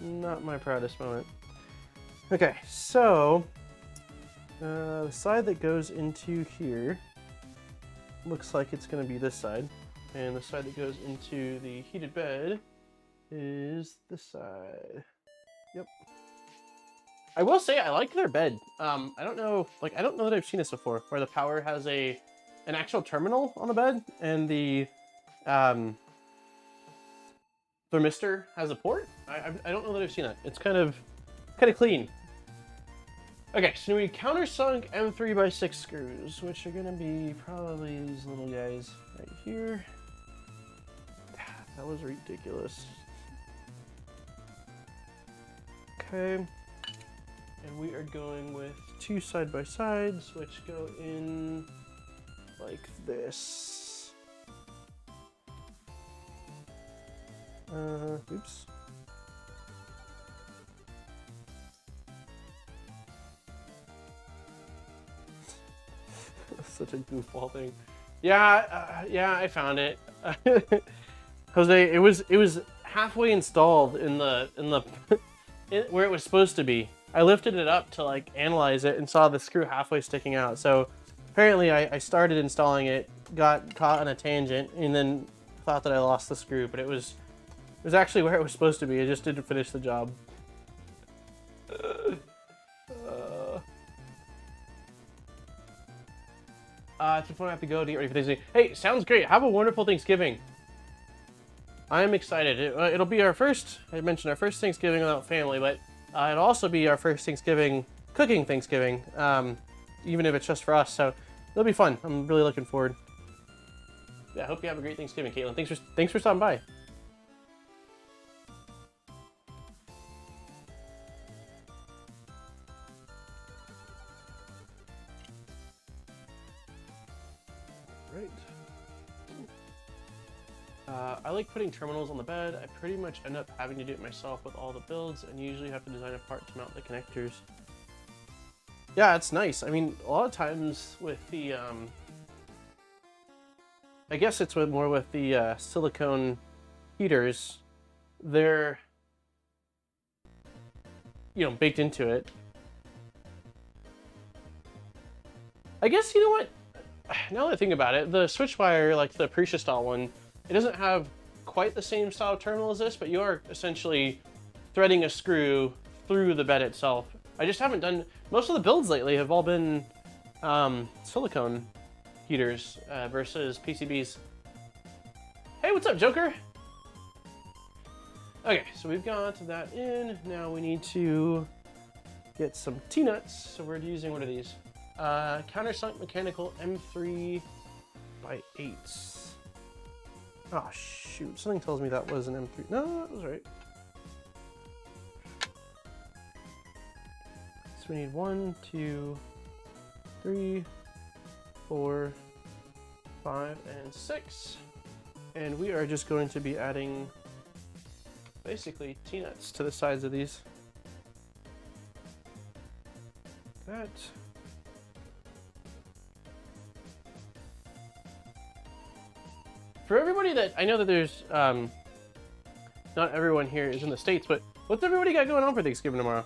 Speaker 1: Not my proudest moment. Okay, so the side that goes into here looks like it's going to be this side, and the side that goes into the heated bed is this side. Yep. I will say I like their bed. I don't know that I've seen this before, where the power has an actual terminal on the bed, and the Thermistor has a port. I don't know that I've seen that. It's kind of clean. Okay, so we countersunk M3x6 screws, which are gonna be probably these little guys right here. That was ridiculous. Okay, and we are going with 2 side-by-sides, which go in like this. Oops. Such a goofball thing. Yeah, I found it. Jose, it was halfway installed in the where it was supposed to be. I lifted it up to like analyze it and saw the screw halfway sticking out. So apparently I started installing it, got caught on a tangent, and then thought that I lost the screw, but it was actually where it was supposed to be. I just didn't finish the job. It's before I have to go to get ready for Thanksgiving. Hey, sounds great. Have a wonderful Thanksgiving. I'm excited. It'll be our first, I mentioned our first Thanksgiving without family, but it'll also be our first Thanksgiving, cooking Thanksgiving, even if it's just for us. So it'll be fun. I'm really looking forward. Yeah, I hope you have a great Thanksgiving, Caitlin. Thanks for stopping by. Right. I like putting terminals on the bed. I pretty much end up having to do it myself with all the builds, and usually have to design a part to mount the connectors. Yeah, it's nice. I mean, a lot of times with the, I guess it's more with the silicone heaters, they're, baked into it. I guess, you know what? Now that I think about it, the switch wire, like the Aprecia style one, it doesn't have quite the same style of terminal as this, but you are essentially threading a screw through the bed itself. I just haven't done, most of the builds lately have all been silicone heaters versus PCBs. Hey, what's up, Joker? Okay, so we've got that in. Now we need to get some T-nuts. So we're using, what are these? Countersunk mechanical M3 by 8s. Oh shoot, something tells me that was an M3. No, that was right. So we need 1, 2, 3, 4, 5, and 6. And we are just going to be adding basically T-nuts to the sides of these. That. For everybody that, I know that there's, not everyone here is in the States, but what's everybody got going on for Thanksgiving tomorrow?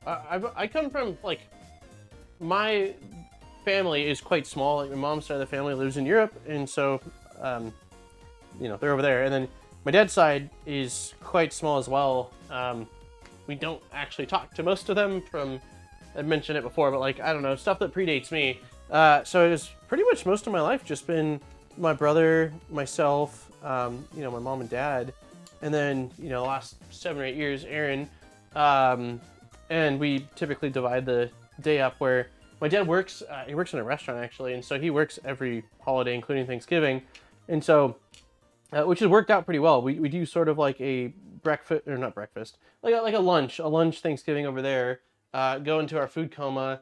Speaker 1: I come from, like, my family is quite small. Like, my mom's side of the family lives in Europe, and so, they're over there. And then my dad's side is quite small as well. We don't actually talk to most of them I've mentioned it before, but, like, I don't know, stuff that predates me. So it has pretty much most of my life just been my brother, myself, my mom and dad, and then, the last 7 or 8 years, Aaron. And we typically divide the day up where my dad works, he works in a restaurant actually, and so he works every holiday, including Thanksgiving. And so, which has worked out pretty well. We do sort of like a breakfast, or not breakfast, like a lunch Thanksgiving over there, go into our food coma,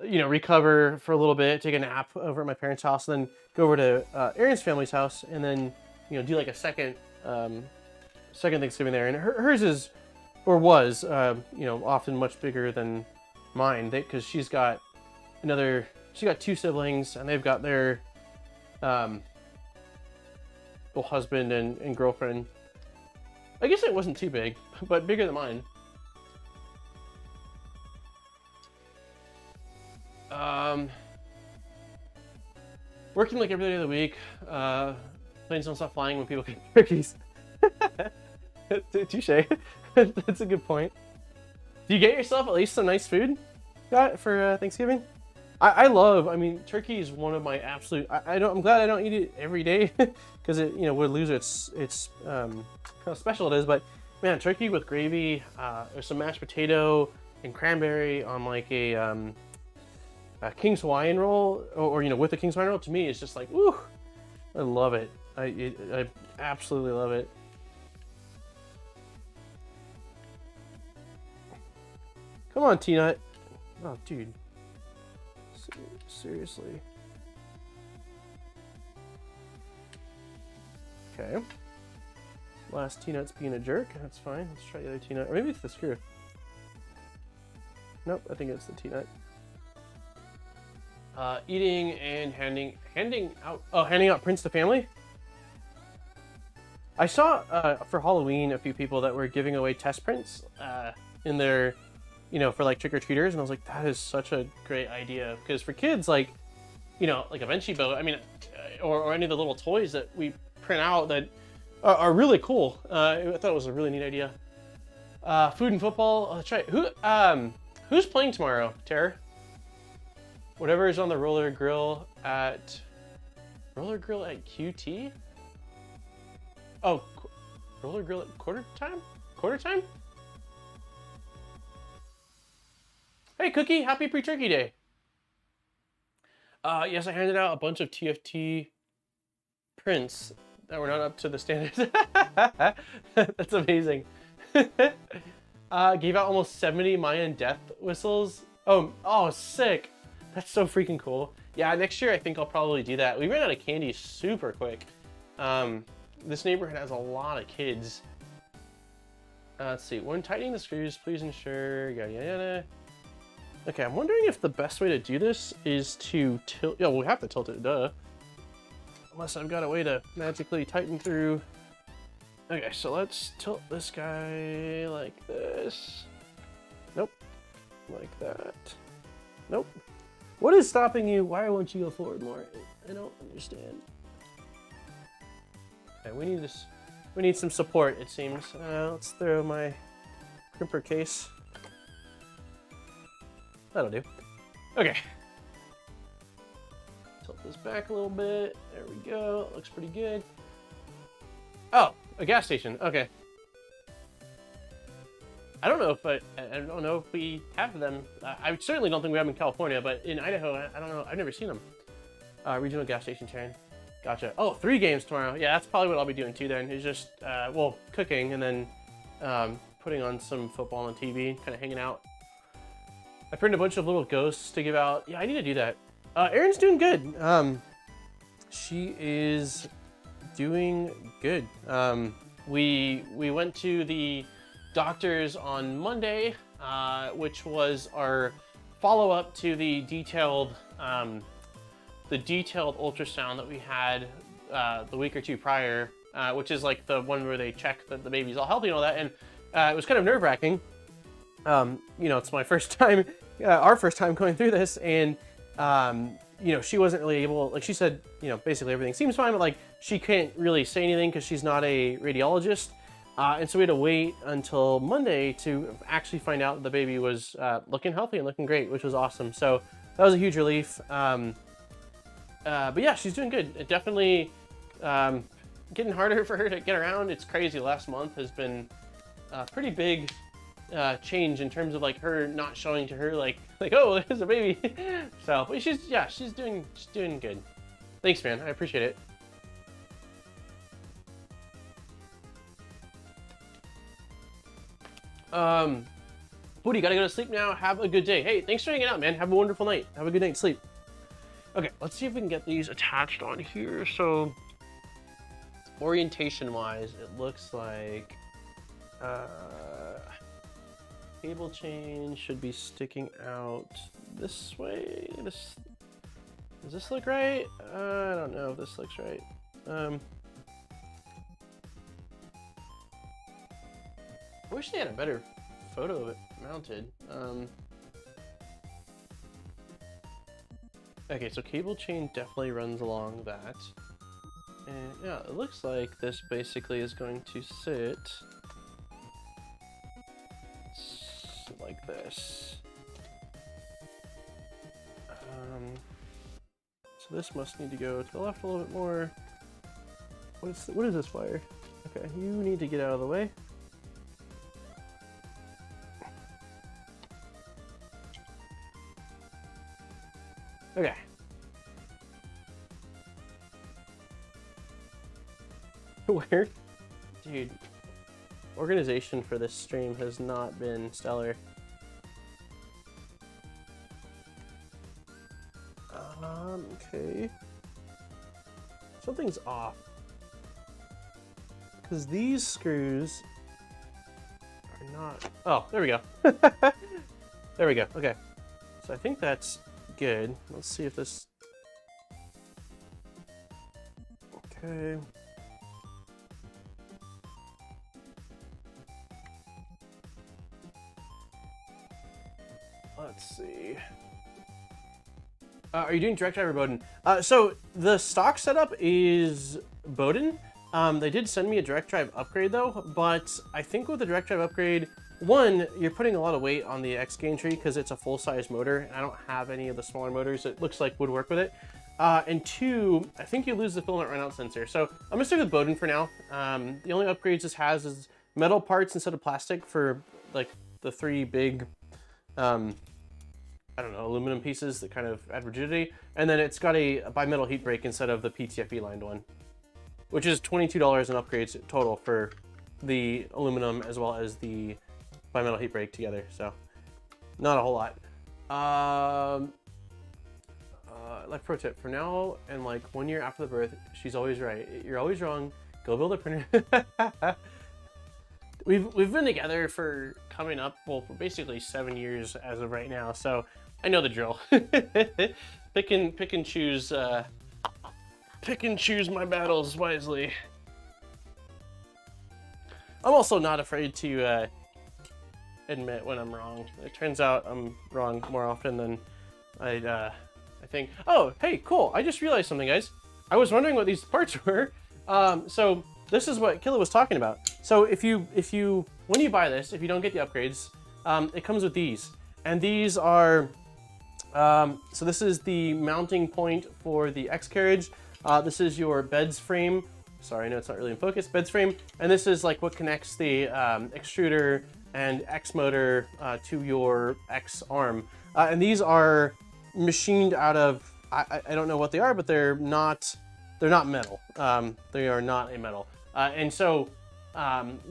Speaker 1: you know, recover for a little bit, take a nap over at my parents' house, and then go over to Erin's family's house, and then, you know, do like a second Thanksgiving there. And hers is, or was, you know, often much bigger than mine, because she's got two siblings, and they've got their well, husband and girlfriend. I guess it wasn't too big, but bigger than mine. Working like every day of the week. Planes don't stop flying when people get turkeys. Touche. That's a good point. Do you get yourself at least some nice food for Thanksgiving? I mean, turkey is one of my absolute. I'm glad I don't eat it every day because it, you know, would lose its how special it is. But man, turkey with gravy, or some mashed potato and cranberry on like a King's Hawaiian roll, or you know, with a King's Hawaiian roll, to me it's just like, woo, I love it. I absolutely love it. Come on, T-Nut. Oh, dude. Seriously. Okay. Last T-Nut's being a jerk. That's fine. Let's try the other T-Nut. Or maybe it's the screw. Nope, I think it's the T-Nut. Eating and handing out prints to family. I saw for Halloween a few people that were giving away test prints in their, you know, for like trick-or-treaters, and I was like, that is such a great idea, because for kids, like, you know, like a Vinci boat, I mean, or any of the little toys that we print out that are really cool. I thought it was a really neat idea. Food and football. Let's try. Who's playing tomorrow, Tara? Whatever is on the roller grill at QT. Oh, roller grill at quarter time? Hey, Cookie, happy pre-turkey day. Yes, I handed out a bunch of TFT prints that were not up to the standards. That's amazing. Gave out almost 70 Mayan death whistles. Oh, sick. That's so freaking cool. Yeah, next year I think I'll probably do that. We ran out of candy super quick. This neighborhood has a lot of kids. Let's see. When tightening the screws, please ensure yada yada yada. Okay, I'm wondering if the best way to do this is to tilt. Yeah, we have to tilt it, duh. Unless I've got a way to magically tighten through. Okay, so let's tilt this guy like this. Nope. Like that. Nope. What is stopping you? Why won't you go forward more? I don't understand. Okay, we need this. We need some support, it seems. Let's throw my crimper case. That'll do. Okay. Tilt this back a little bit. There we go. It looks pretty good. Oh, a gas station. Okay. I don't know if we have them. I certainly don't think we have them in California, but in Idaho, I don't know. I've never seen them. Regional gas station chain. Gotcha. Oh, 3 games tomorrow. Yeah, that's probably what I'll be doing too then. Is just, well, cooking and then putting on some football on TV, kind of hanging out. I printed a bunch of little ghosts to give out. Yeah, I need to do that. Erin's doing good. She is doing good. We went to the doctors on Monday, which was our follow-up to the detailed ultrasound that we had the week or two prior, which is like the one where they check that the baby's all healthy and all that. And it was kind of nerve-wracking. You know, it's my first time, our first time going through this, and you know, she wasn't really able, like she said, you know, basically everything seems fine, but like she can't really say anything because she's not a radiologist. And so we had to wait until Monday to actually find out the baby was looking healthy and looking great, which was awesome. So that was a huge relief. But yeah, she's doing good. It definitely getting harder for her to get around. It's crazy. Last month has been a pretty big change in terms of like her not showing to her like oh, there's a baby. So but she's doing good. Thanks, man. I appreciate it. Booty, gotta go to sleep now. Have a good day. Hey, thanks for hanging out, man. Have a wonderful night. Have a good night's sleep. Okay, let's see if we can get these attached on here. So, orientation-wise, it looks like cable chain should be sticking out this way. Does this look right? I don't know if this looks right. I wish they had a better photo of it mounted. Okay, so cable chain definitely runs along that. And yeah, it looks like this basically is going to sit like this. So this must need to go to the left a little bit more. What is this wire? Okay, you need to get out of the way. Okay. Where? Dude, organization for this stream has not been stellar. Okay. Something's off. Because these screws are not... Oh, there we go. There we go. Okay. So I think that's good. Let's see if this... Okay. Let's see. Are you doing direct drive or Bowden? So the stock setup is Bowden. They did send me a direct drive upgrade though, but I think with the direct drive upgrade, one, you're putting a lot of weight on the X gain tree because it's a full-size motor, and I don't have any of the smaller motors that looks like would work with it. And two, I think you lose the filament runout sensor. So I'm gonna stick with Bowden for now. The only upgrades this has is metal parts instead of plastic for like the three big, I don't know, aluminum pieces that kind of add rigidity. And then it's got a bimetal heat break instead of the PTFE lined one, which is $22 in upgrades total for the aluminum as well as the bimetal heat break together. So not a whole lot. Like pro tip, for now and like 1 year after the birth, she's always right. You're always wrong. Go build a printer. We've been together for coming up, well, for basically 7 years as of right now, so I know the drill. Pick and choose my battles wisely. I'm also not afraid to admit when I'm wrong. It turns out I'm wrong more often than I think. Oh, hey, cool! I just realized something, guys. I was wondering what these parts were. So this is what Killa was talking about. So when you buy this, if you don't get the upgrades, it comes with these. And these are, so this is the mounting point for the X carriage. This is your beds frame. Sorry, I know it's not really in focus, beds frame. And this is like what connects the extruder and X motor to your X arm. And these are machined out of, I don't know what they are, but they're not metal. They are not a metal. And so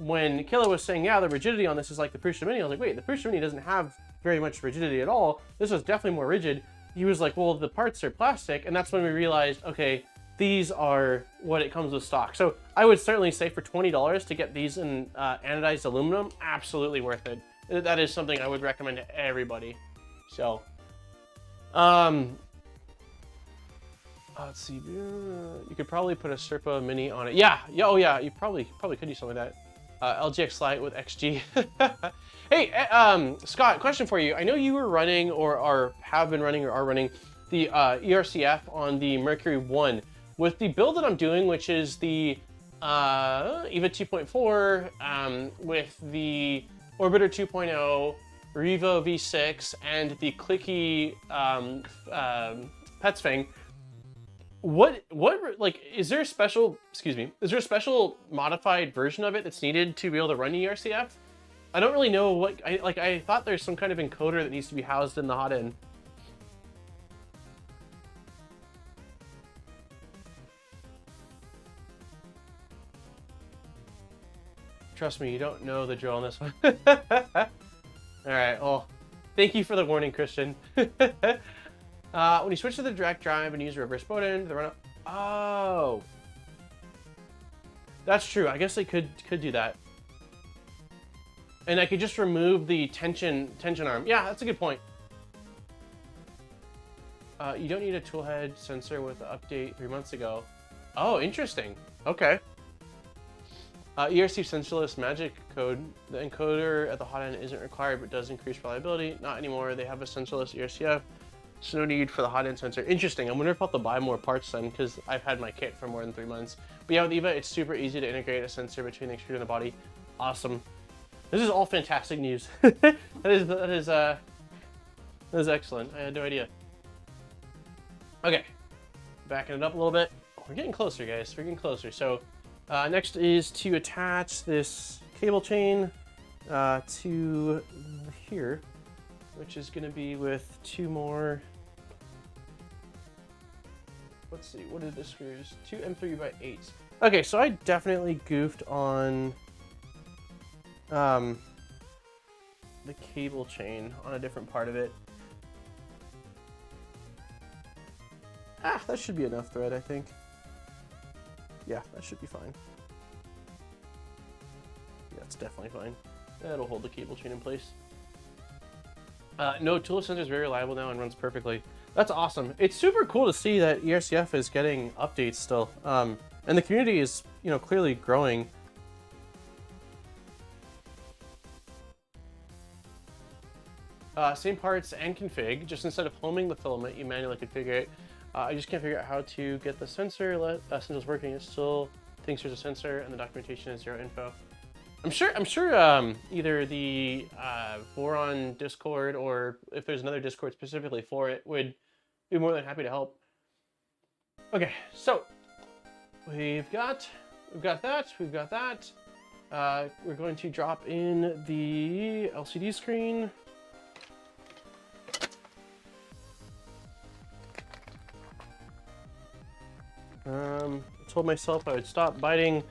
Speaker 1: when Killa was saying, yeah, the rigidity on this is like the Prusa Mini, I was like, wait, the Prusa Mini doesn't have very much rigidity at all. This was definitely more rigid. He was like, well, the parts are plastic. And that's when we realized, okay, these are what it comes with stock. So I would certainly say for $20 to get these in anodized aluminum, absolutely worth it. That is something I would recommend to everybody. So, let's see. You could probably put a Serpa Mini on it. Yeah. Oh yeah. You probably could do something like that. LGX Lite with XG. Hey, Scott, question for you. I know you were running or have been running or are running the ERCF on the Mercury 1. With the build that I'm doing, which is the EVA 2.4 with the Orbiter 2.0, Revo V6, and the clicky Petsfang. What like is there a special modified version of it that's needed to be able to run ERCF? I don't really know what I thought there's some kind of encoder that needs to be housed in the hot end. Trust me, you don't know the drill on this one. All right, hold Thank you for the warning, Christian. When you switch to the direct drive and use a reverse button, the run up. Oh, that's true. I guess they could do that. And I could just remove the tension arm. Yeah, that's a good point. You don't need a toolhead sensor with the update 3 months ago. Oh, interesting. Okay. ERCF sensorless magic code. The encoder at the hot end isn't required, but does increase reliability. Not anymore. They have a sensorless ERCF, so no need for the hot end sensor. Interesting. I wonder if I'll have to buy more parts then, because I've had my kit for more than 3 months. But yeah, with EVA, it's super easy to integrate a sensor between the extruder and the body. Awesome. This is all fantastic news. that is excellent. I had no idea. Okay, backing it up a little bit. We're getting closer, guys. We're getting closer. So next is to attach this cable chain to here, which is going to be with 2 more. Let's see, what are the screws? 2 M3x8s. Okay, so I definitely goofed on the cable chain on a different part of it. Ah, that should be enough thread, I think. Yeah, that should be fine. Yeah, it's definitely fine. That'll hold the cable chain in place. No, tool sensor is very reliable now and runs perfectly. That's awesome. It's super cool to see that ERCF is getting updates still. And the community is, you know, clearly growing. Same parts and config, just instead of homing the filament, you manually configure it. I just can't figure out how to get the sensor sensors working. It still thinks there's a sensor and the documentation is 0 info. I'm sure either the Boron Discord, or if there's another Discord specifically for it, would be more than happy to help. Okay, so we've got that. We're going to drop in the LCD screen. I told myself I would stop biting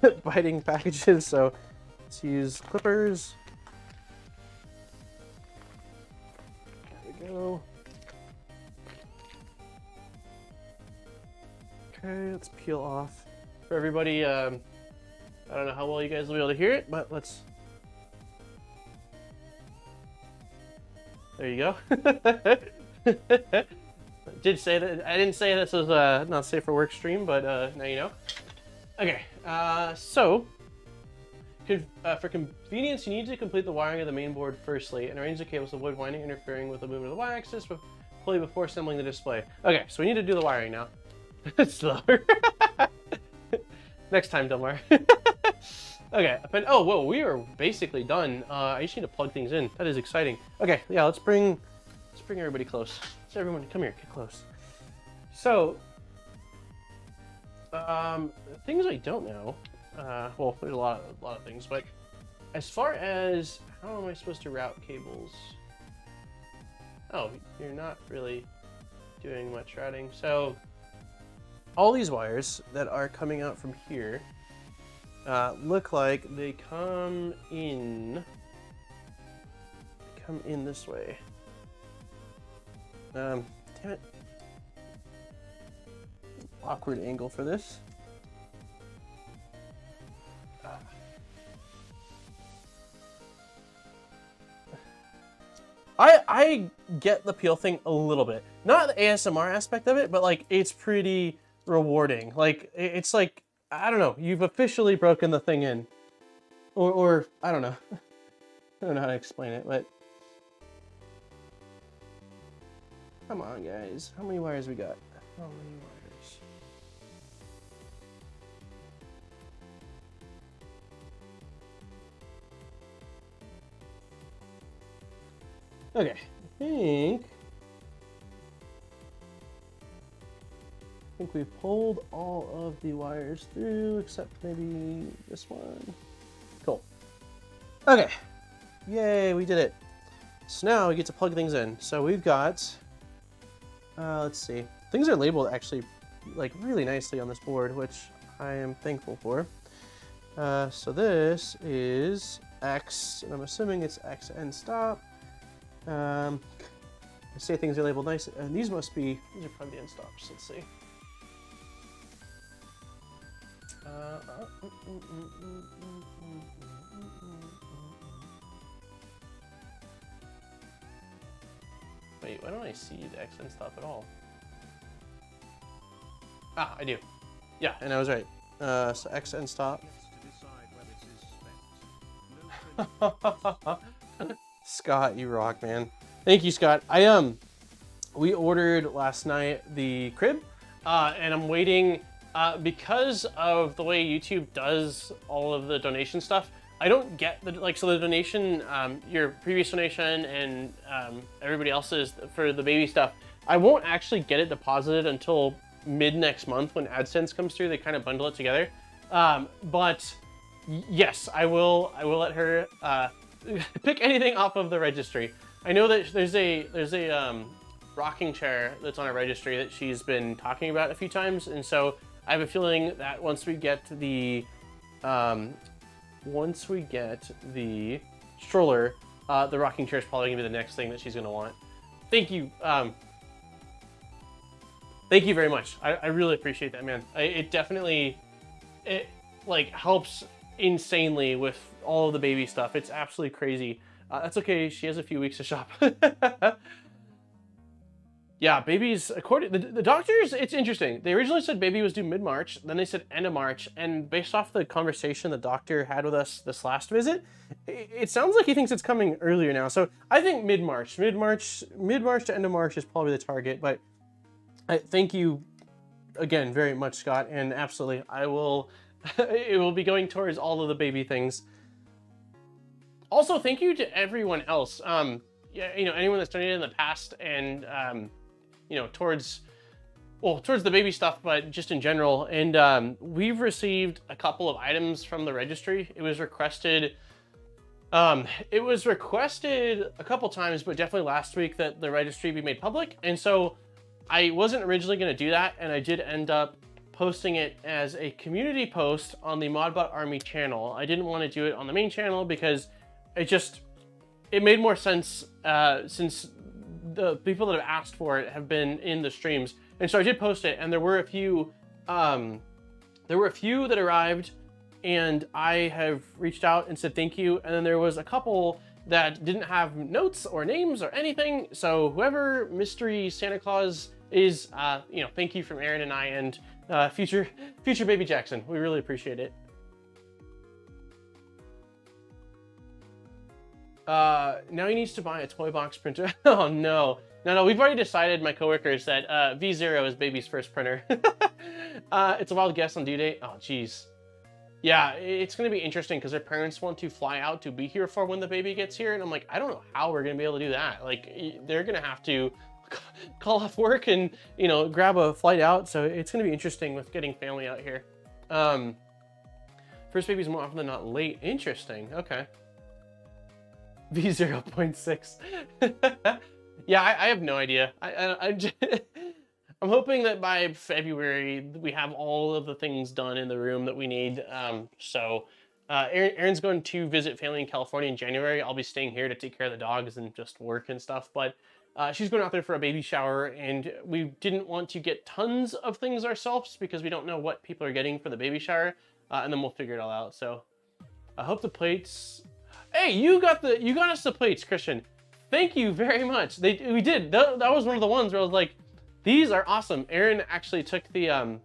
Speaker 1: packages, so let's use clippers. There we go. Okay, let's peel off. For everybody, I don't know how well you guys will be able to hear it, but let's... There you go. I didn't say this was not safe for work stream, but now you know. Okay, so for convenience, you need to complete the wiring of the main board firstly and arrange the cables to avoid winding interfering with the movement of the y-axis fully before assembling the display. Okay, so we need to do the wiring now. It's slower. Next time, Delmar. Okay, oh, whoa, we are basically done. I just need to plug things in. That is exciting. Okay, yeah, let's bring everybody close. So everyone, come here, get close. So, things I don't know. Well, there's a lot of things, but as far as how am I supposed to route cables? Oh, you're not really doing much routing. So, all these wires that are coming out from here look like they come in this way. Damn it. Awkward angle for this. I get the peel thing a little bit. Not the ASMR aspect of it, but like it's pretty rewarding. Like it's like, I don't know, you've officially broken the thing in. Or I don't know. I don't know how to explain it, but come on, guys. How many wires we got? How many wires? Okay, I think we've pulled all of the wires through, except maybe this one. Cool. Okay, yay, we did it. So now we get to plug things in. So we've got, let's see. Things are labeled actually like really nicely on this board, which I am thankful for. So this is X, and I'm assuming it's X end stop. I say things are labeled nice, and these are probably the end stops. Let's see. Wait, why don't I see the X end stop at all? Ah, I do. Yeah, and I was right. So X end stop. Scott, you rock, man. Thank you, Scott. We ordered last night the crib, and I'm waiting, because of the way YouTube does all of the donation stuff. I don't get the, so the donation, your previous donation and everybody else's for the baby stuff, I won't actually get it deposited until mid next month when AdSense comes through. They kind of bundle it together. But yes, I will let her pick anything off of the registry. I know that there's a rocking chair that's on a registry that she's been talking about a few times, and so I have a feeling that once we get the stroller, the rocking chair is probably gonna be the next thing that she's gonna want. Thank you. Thank you very much. I really appreciate that, man. It definitely, like helps insanely with all of the baby stuff. It's absolutely crazy. That's okay. She has a few weeks to shop. Yeah, babies, according the doctors, it's interesting. They originally said baby was due mid-March, then they said end of March, and based off the conversation the doctor had with us this last visit, it sounds like he thinks it's coming earlier now. So I think mid-March to end of March is probably the target. But I thank you again very much, Scott, and absolutely, I will. It will be going towards all of the baby things. Also, thank you to everyone else. Yeah, anyone that's donated in the past, and towards the baby stuff, but just in general. And we've received a couple of items from the registry. It was requested a couple times, but definitely last week, that the registry be made public. And so I wasn't originally going to do that, and I did end up posting it as a community post on the Modbot Army channel. I didn't want to do it on the main channel because it made more sense since the people that have asked for it have been in the streams. And so I did post it, and there were a few that arrived, and I have reached out and said thank you. And then there was a couple that didn't have notes or names or anything. So whoever mystery Santa Claus is, thank you from Aaron and I, and future baby Jackson. We really appreciate it. Now he needs to buy a toy box printer. Oh no. No, we've already decided, my coworkers, that V0 is baby's first printer. It's a wild guess on due date. Oh geez. Yeah, it's gonna be interesting because their parents want to fly out to be here for when the baby gets here, and I'm like, I don't know how we're gonna be able to do that. Like, they're gonna have to call off work and grab a flight out. So it's gonna be interesting with getting family out here. First baby's more often than not late. Interesting. Okay. V0.6. Yeah, I have no idea. I'm hoping that by February we have all of the things done in the room that we need. Aaron's going to visit family in California in January. I'll be staying here to take care of the dogs and just work and stuff. But she's going out there for a baby shower, and we didn't want to get tons of things ourselves because we don't know what people are getting for the baby shower, and then we'll figure it all out. So I hope the plates. Hey, you got us the plates, Christian. Thank you very much. We did. That was one of the ones where I was like, these are awesome. Aaron actually took the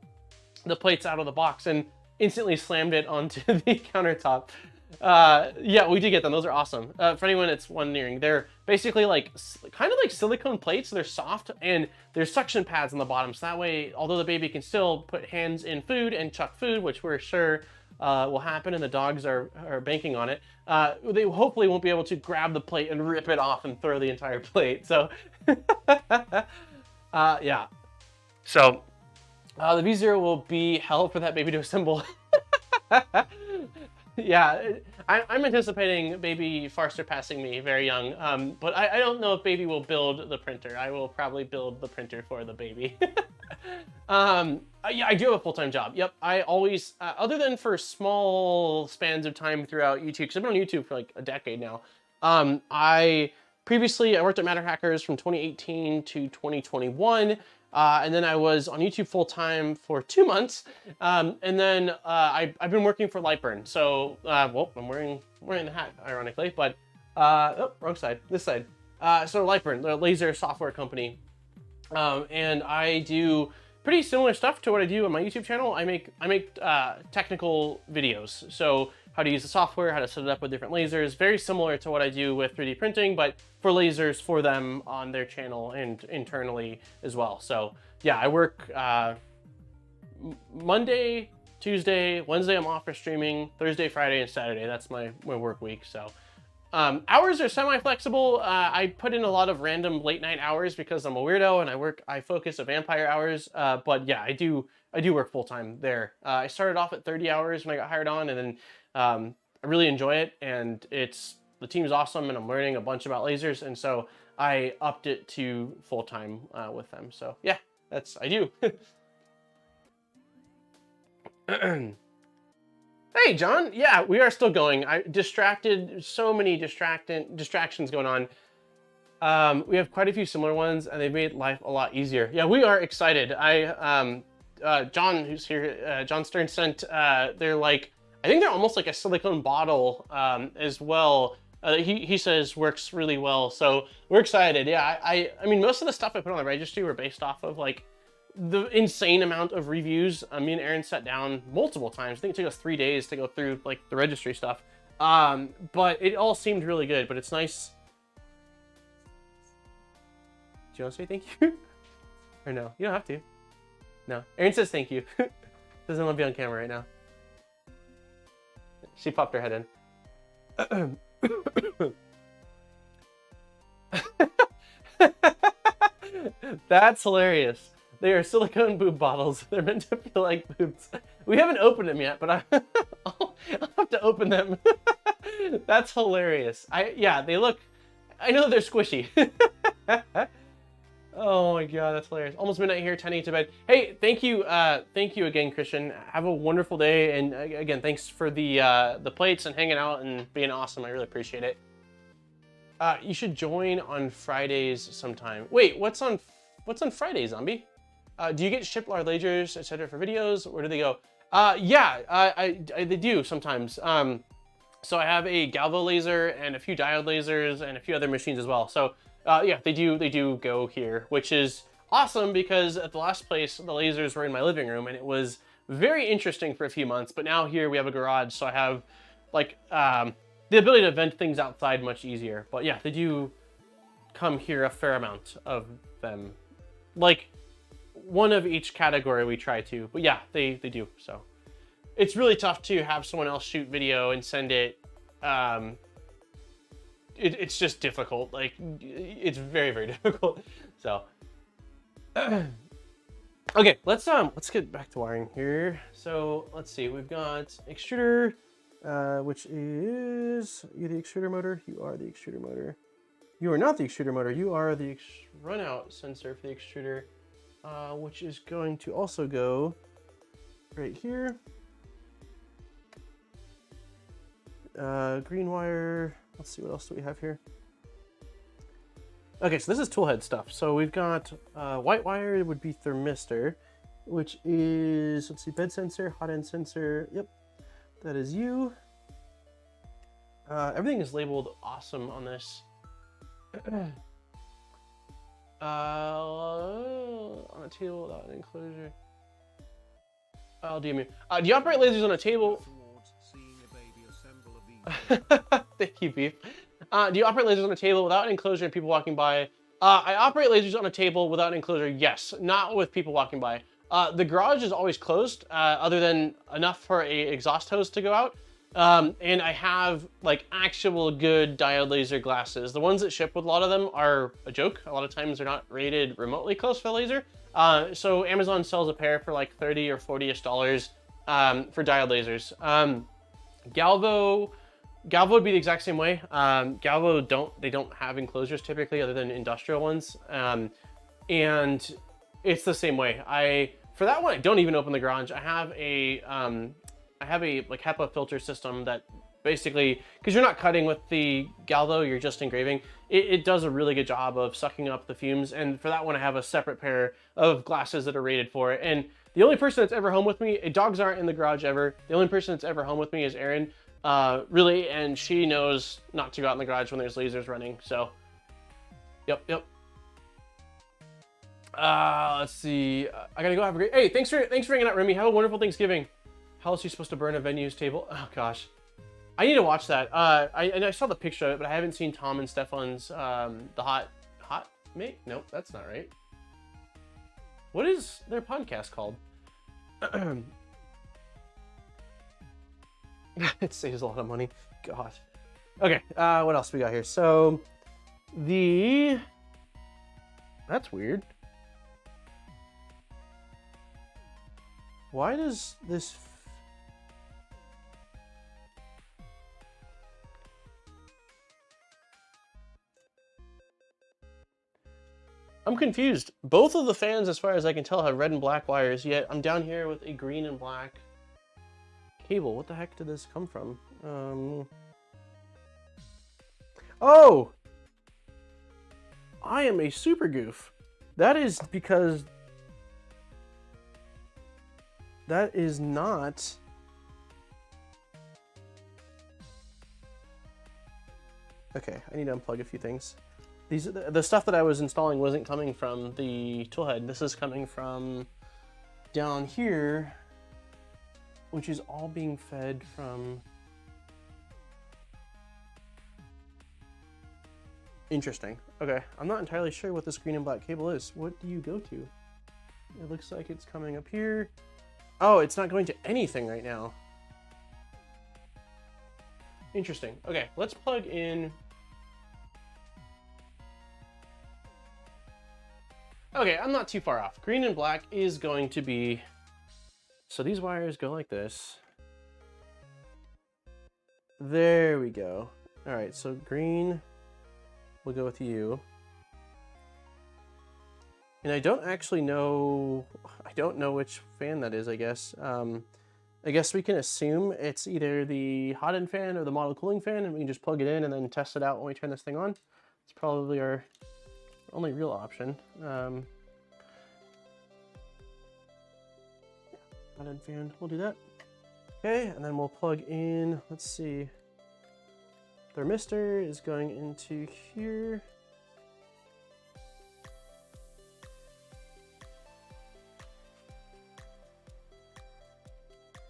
Speaker 1: plates out of the box and instantly slammed it onto the countertop. Yeah, we did get them. Those are awesome. For anyone that's wondering, they're basically kind of like silicone plates. They're soft, and there's suction pads on the bottom. So that way, although the baby can still put hands in food and chuck food, which we're sure will happen, and the dogs are banking on it, they hopefully won't be able to grab the plate and rip it off and throw the entire plate. So yeah. So the V0 will be hell for that baby to assemble. Yeah, I'm anticipating baby far surpassing me, very young. But I don't know if baby will build the printer. I will probably build the printer for the baby. Yeah, I do have a full-time job. Yep, I always, other than for small spans of time throughout YouTube, because I've been on YouTube for like a decade now, I previously I worked at Matter Hackers from 2018 to 2021. And then I was on YouTube full time for 2 months. And then I've been working for Lightburn. So, well, I'm wearing the hat, ironically, but, oh, wrong side, this side. So Lightburn, the laser software company. And I do pretty similar stuff to what I do on my YouTube channel. I make technical videos. So how to use the software, how to set it up with different lasers, very similar to what I do with 3D printing, but for lasers for them on their channel and internally as well. So yeah, I work Monday, Tuesday, Wednesday I'm off for streaming, Thursday, Friday, and Saturday. That's my work week. So hours are semi-flexible. I put in a lot of random late night hours because I'm a weirdo and I focus at vampire hours. But yeah, I do work full time there. I started off at 30 hours when I got hired on, and then I really enjoy it, and the team's awesome, and I'm learning a bunch about lasers, and so I upped it to full time with them. So yeah, I do. Hey, John. Yeah, we are still going. So many distractions going on. We have quite a few similar ones, and they've made life a lot easier. Yeah, we are excited. John, who's here, John Stern sent, they're like, I think they're almost like a silicone bottle as well. He says works really well. So we're excited. Yeah, I mean, most of the stuff I put on the registry were based off of like the insane amount of reviews. Me and Aaron sat down multiple times. I think it took us 3 days to go through like the registry stuff. But it all seemed really good, but it's nice. Do you want to say thank you? Or no? You don't have to. No. Aaron says thank you. Doesn't want to be on camera right now. She popped her head in. That's hilarious. They are silicone boob bottles. They're meant to feel like boobs. We haven't opened them yet, but I'll have to open them. That's hilarious. Yeah, they look, I know they're squishy. Oh my god, that's hilarious. Almost midnight here, 10 to bed. Hey, thank you again, Christian. Have a wonderful day, and again, thanks for the plates and hanging out and being awesome. I really appreciate it. You should join on Fridays sometime. Wait, what's on Fridays, Zombie? Do you get shipped large lasers, etc. for videos? Where do they go? Yeah, they do sometimes. So I have a Galvo laser and a few diode lasers and a few other machines as well. So yeah, they do go here, which is awesome because at the last place, the lasers were in my living room and it was very interesting for a few months. But now here we have a garage, so I have like the ability to vent things outside much easier. But yeah, they do come here a fair amount of them. Like one of each category we try to, but yeah, they do. So it's really tough to have someone else shoot video and send it. It's just difficult. Like it's very, very difficult. So okay, let's get back to wiring here. So let's see, we've got extruder, which is, you're the extruder motor. You are the extruder motor. You are not the extruder motor. You are the runout sensor for the extruder, which is going to also go right here. Green wire. Let's see, what else do we have here? Okay, so this is toolhead stuff. So we've got white wire would be thermistor, which is, let's see, bed sensor, hot end sensor. Yep, that is you. Everything is labeled awesome on this. On a table without an enclosure. LDMU. Do you operate lasers on a table? Thank you, Beef. Do you operate lasers on a table without an enclosure and people walking by? I operate lasers on a table without an enclosure, yes. Not with people walking by. The garage is always closed, other than enough for a exhaust hose to go out. And I have like actual good diode laser glasses. The ones that ship with a lot of them are a joke. A lot of times they're not rated remotely close for the laser. So Amazon sells a pair for like $30 or $40-ish for diode lasers. Galvo would be the exact same way. Galvo don't have enclosures typically other than industrial ones. And it's the same way. For that one, I don't even open the garage. I have a like HEPA filter system that basically, because you're not cutting with the Gato, you're just engraving. It does a really good job of sucking up the fumes, and for that one I have a separate pair of glasses that are rated for it. And the only person that's ever home with me, dogs aren't in the garage ever, the only person that's ever home with me is Erin, really, and she knows not to go out in the garage when there's lasers running, so, yep. Let's see, I gotta go have a great, hey, thanks for hanging out, Remy, have a wonderful Thanksgiving. How else are you supposed to burn a venue's table? Oh gosh. I need to watch that. I saw the picture of it, but I haven't seen Tom and Stefan's, the hot mate? Nope, that's not right. What is their podcast called? It saves a lot of money. God. Okay, what else we got here? So, that's weird. Why does this... I'm confused. Both of the fans, as far as I can tell, have red and black wires, yet I'm down here with a green and black cable. What the heck did this come from? Oh! I am a super goof. That is because... that is not... Okay, I need to unplug a few things. The stuff that I was installing wasn't coming from the toolhead. This is coming from down here, which is all being fed from... Interesting. Okay, I'm not entirely sure what this green and black cable is. What do you go to? It looks like it's coming up here. Oh, it's not going to anything right now. Interesting. Okay, let's plug in... Okay, I'm not too far off. Green and black is going to be... So these wires go like this. There we go. All right, so green will go with you. And I don't actually know... I don't know which fan that is, I guess. I guess we can assume it's either the hot end fan or the model cooling fan, and we can just plug it in and then test it out when we turn this thing on. It's probably our only real option. Hot end fan, we'll do that. Okay, and then we'll plug in, let's see. Thermistor is going into here.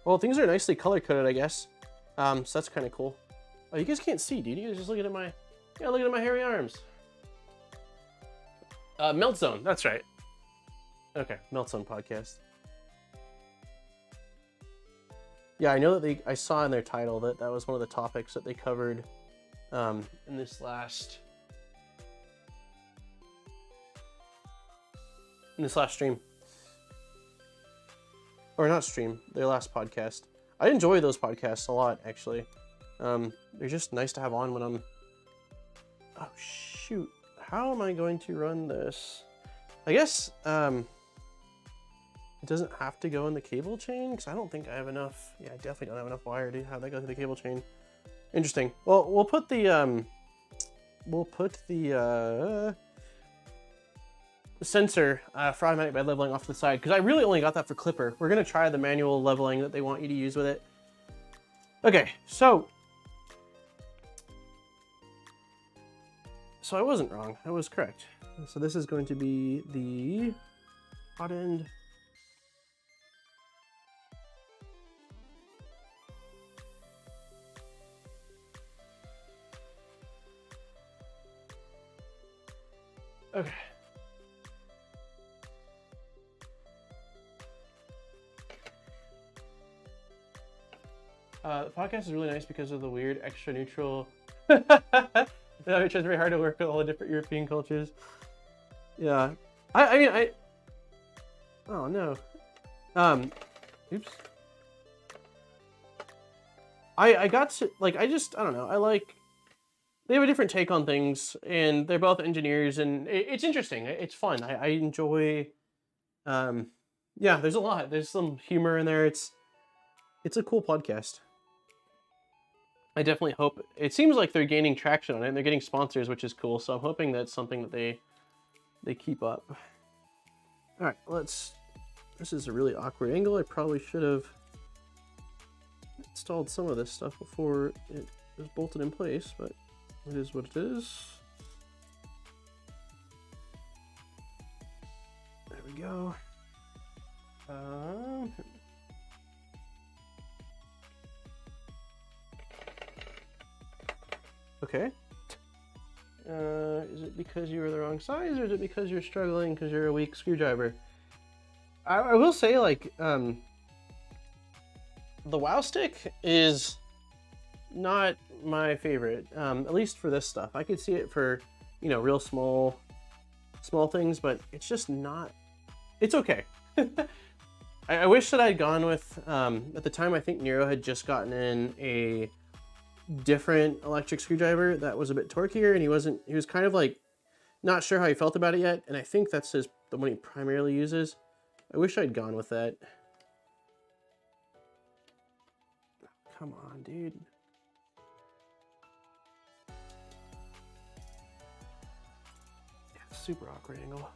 Speaker 1: Well, things are nicely color-coded, I guess. So that's kind of cool. Oh, you guys can't see, dude. You guys just looking at my... Yeah, looking at my hairy arms. Melt Zone, that's right. Okay, Melt Zone podcast. Yeah, I know that I saw in their title that that was one of the topics that they covered in this last stream. Or not stream, their last podcast. I enjoy those podcasts a lot, actually. They're just nice to have on when I'm... Oh, shoot. How am I going to run this? I guess it doesn't have to go in the cable chain, because I don't think I have enough... Yeah, I definitely don't have enough wire to have that go through the cable chain. Interesting. Well, we'll put the... sensor for automatic bed leveling off to the side, because I really only got that for Klipper. We're going to try the manual leveling that they want you to use with it. Okay, so I wasn't wrong. I was correct. So this is going to be the hot end. Okay. The podcast is really nice because of the weird extra neutral. It's very hard to work with all the different European cultures. Yeah, I mean, oh no. Oops. I got to, like, I don't know. I like, they have a different take on things, and they're both engineers, and it's interesting. It's fun. I enjoy, yeah, there's a lot. There's some humor in there. It's a cool podcast. I definitely hope, it seems like they're gaining traction on it and they're getting sponsors, which is cool. So I'm hoping that's something that they keep up. All right, this is a really awkward angle. I probably should have installed some of this stuff before it was bolted in place, but it is what it is. There we go. Okay. Is it because you were the wrong size, or is it because you're struggling because you're a weak screwdriver? I will say, like, the Wow Stick is not my favorite, at least for this stuff. I could see it for, you know, real small things, but it's just not, it's okay. I wish that I'd gone with, at the time I think Nero had just gotten in a different electric screwdriver that was a bit torqueier, and he was kind of like not sure how he felt about it yet, and I think that's the one he primarily uses. I wish I'd gone with that. Come on, dude. Yeah, super awkward angle.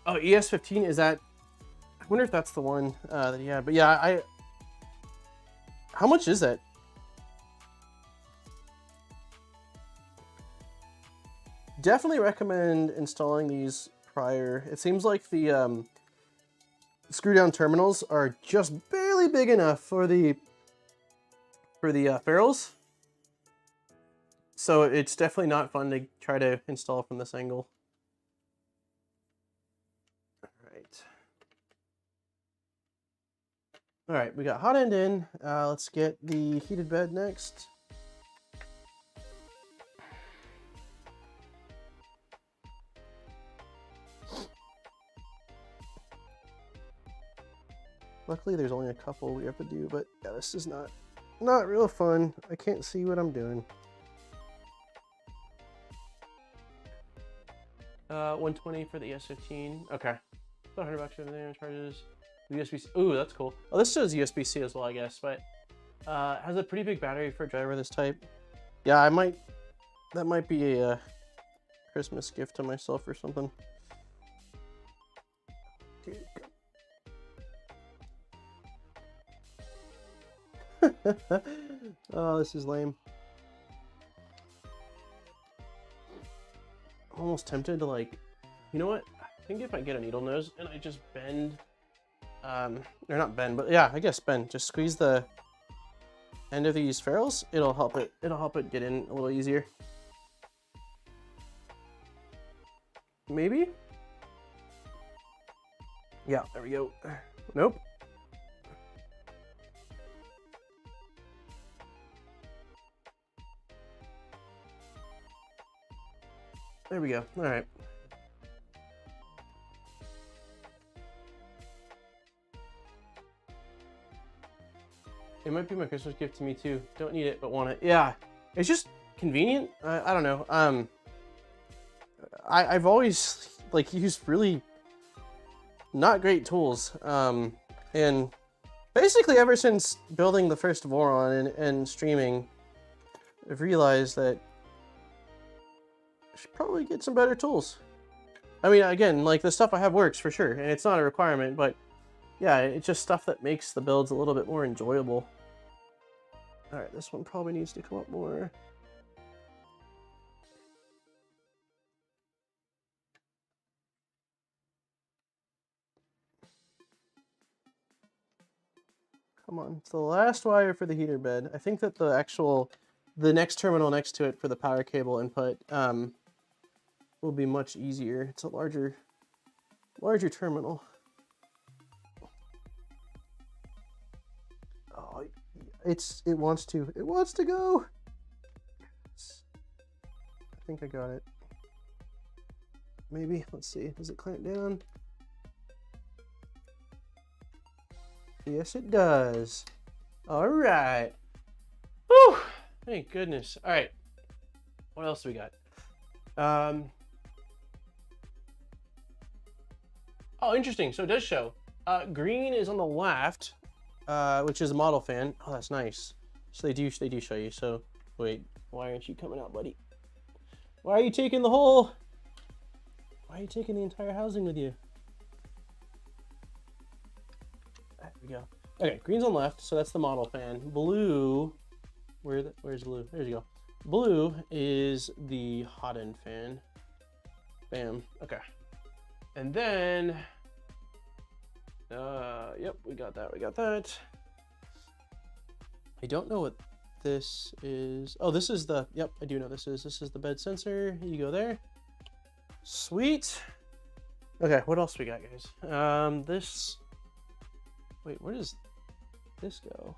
Speaker 1: Oh, ES15, is that, I wonder if that's the one that he had, but yeah, how much is that? Definitely recommend installing these prior. It seems like the screw down terminals are just barely big enough for the ferrules. So it's definitely not fun to try to install from this angle. All right, we got hot end in. Let's get the heated bed next. Luckily, there's only a couple we have to do, but yeah, this is not real fun. I can't see what I'm doing. 120 for the ES15. Okay, $100 over there. Charges. USB-C. Ooh, that's cool. Oh, this shows USB-C as well, I guess, but has a pretty big battery for a driver this type. Yeah, that might be a Christmas gift to myself or something. Oh, this is lame. I'm almost tempted to, like, you know what? I think if I get a needle nose and I just bend, or not bend, but yeah, I guess bend. Just squeeze the end of these ferrules. It'll help it get in a little easier. Maybe? Yeah, there we go. Nope. There we go. All right. It might be my Christmas gift to me too. Don't need it, but want it. Yeah, it's just convenient. I don't know. I've always like used really not great tools. And basically ever since building the first Voron and streaming, I've realized that I should probably get some better tools. I mean, again, like the stuff I have works for sure, and it's not a requirement, but yeah, it's just stuff that makes the builds a little bit more enjoyable. All right, this one probably needs to come up more. Come on, it's the last wire for the heater bed. I think that the next terminal next to it for the power cable input will be much easier. It's a larger terminal. Oh, it wants to go. Yes. I think I got it. Maybe, let's see, does it clamp down? Yes, it does. All right. Whew, thank goodness. All right, what else do we got? Oh, interesting. So it does show. Green is on the left, which is a model fan. Oh, that's nice. So they do show you. So wait, why aren't you coming out, buddy? Why are you taking the whole? Why are you taking the entire housing with you? There we go. Okay, green's on left, so that's the model fan. Blue, where's blue? There you go. Blue is the hot end fan. Bam. Okay. And then, yep, we got that. We got that. I don't know what this is. Oh, this is the, yep, I do know this is the bed sensor. You go there. Sweet. Okay, what else we got, guys? This, wait, where does this go?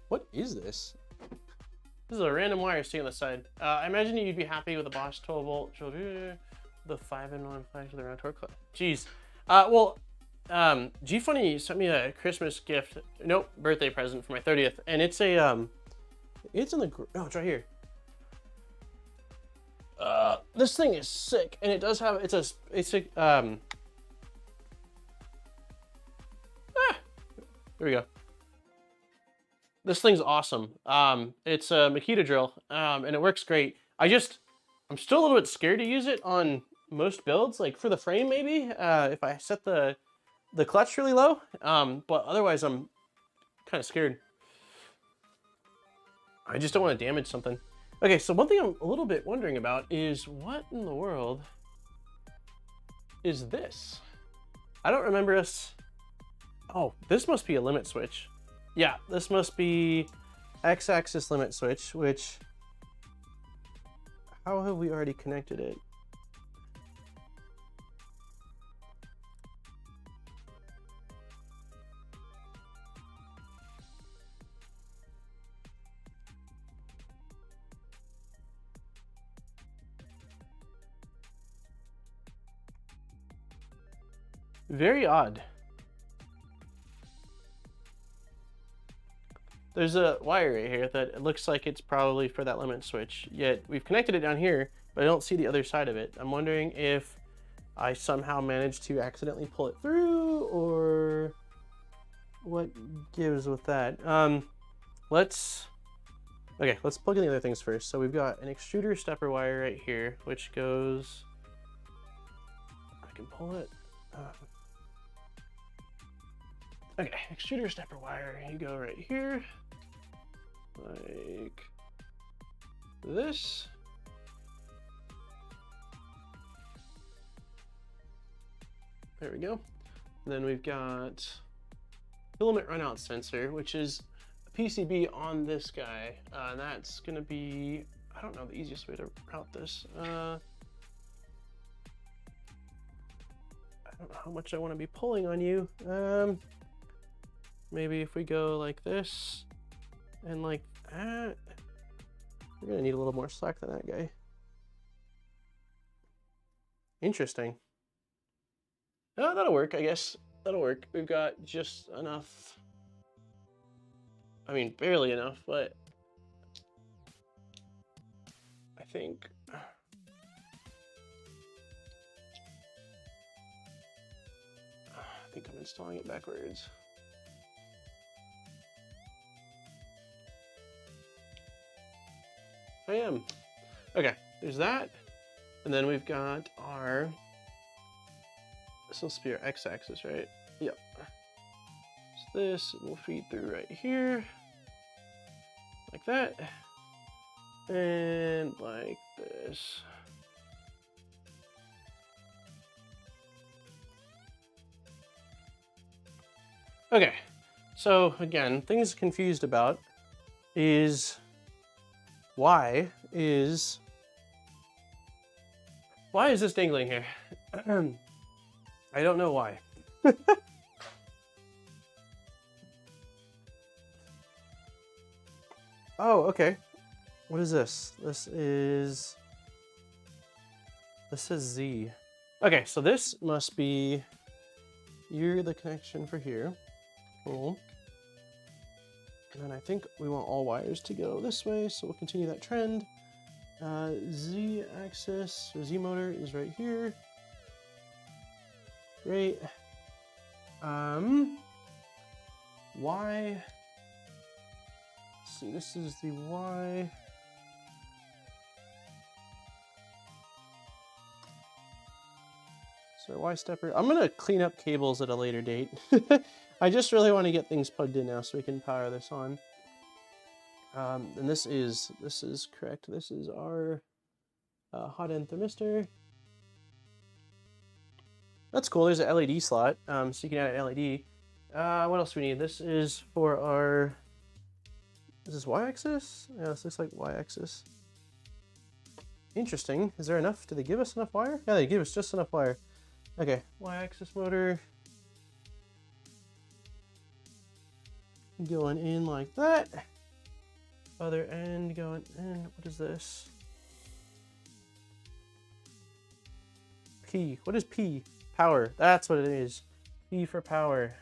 Speaker 1: What is this? This is a random wire sticking on the side. I imagine you'd be happy with a Bosch 12 volt, the 5-in-1 flash with a round torque. Jeez. Well, G-Funny sent me a Christmas gift, nope, birthday present for my 30th, and it's a, it's in the, oh, it's right here. This thing is sick, and it does have, it's a, there we go. This thing's awesome. It's a Makita drill, and it works great. I'm still a little bit scared to use it on most builds, like for the frame maybe, if I set the clutch really low, but otherwise I'm kind of scared. I just don't want to damage something. Okay, so one thing I'm a little bit wondering about is what in the world is this? I don't remember us. Oh, this must be a limit switch. Yeah, this must be X-axis limit switch, which, how have we already connected it? Very odd. There's a wire right here that it looks like it's probably for that limit switch, yet we've connected it down here, but I don't see the other side of it. I'm wondering if I somehow managed to accidentally pull it through, or what gives with that. Let's plug in the other things first. So we've got an extruder stepper wire right here, which goes, I can pull it. Okay, extruder stepper wire, you go right here, like this. There we go. And then we've got filament runout sensor, which is a PCB on this guy. And that's gonna be, I don't know the easiest way to route this. I don't know how much I wanna be pulling on you. Maybe if we go like this and like that, we're gonna need a little more slack than that guy. Interesting. Oh, that'll work, I guess. That'll work. We've got just enough. I mean, barely enough, but I think. I think I'm installing it backwards. I am. Okay, there's that. And then we've got our, this must be our x-axis, right? Yep. So this will feed through right here, like that, and like this. Okay, so again, things confused about is why is this dangling here? I don't know why. Oh, okay. What is this? This says Z. Okay, so this must be, you're the connection for here. Cool. And then I think we want all wires to go this way, so we'll continue that trend. Z axis or Z motor is right here. Great. Y. Let's see, this is the Y. So Y stepper. I'm gonna clean up cables at a later date. I just really want to get things plugged in now so we can power this on. And this is correct. This is our hot end thermistor. That's cool. There's an LED slot, so you can add an LED. What else do we need? This is for our. Is this Y-axis? Yeah, this looks like Y-axis. Interesting. Is there enough? Do they give us enough wire? Yeah, they give us just enough wire. Okay, Y-axis motor. Going in like that. Other end going in. What is this? P. What is P? Power. That's what it is. P for power.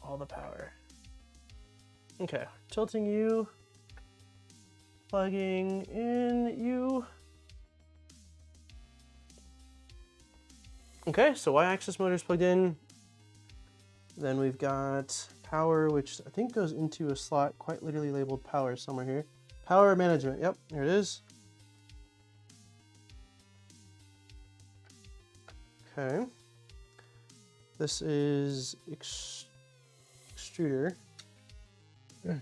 Speaker 1: All the power. Okay. Tilting you. Plugging in you. Okay, so Y-axis motor's plugged in. Then we've got power, which I think goes into a slot quite literally labeled power somewhere here. Power management. Yep, here it is. Okay. This is extruder. Yeah.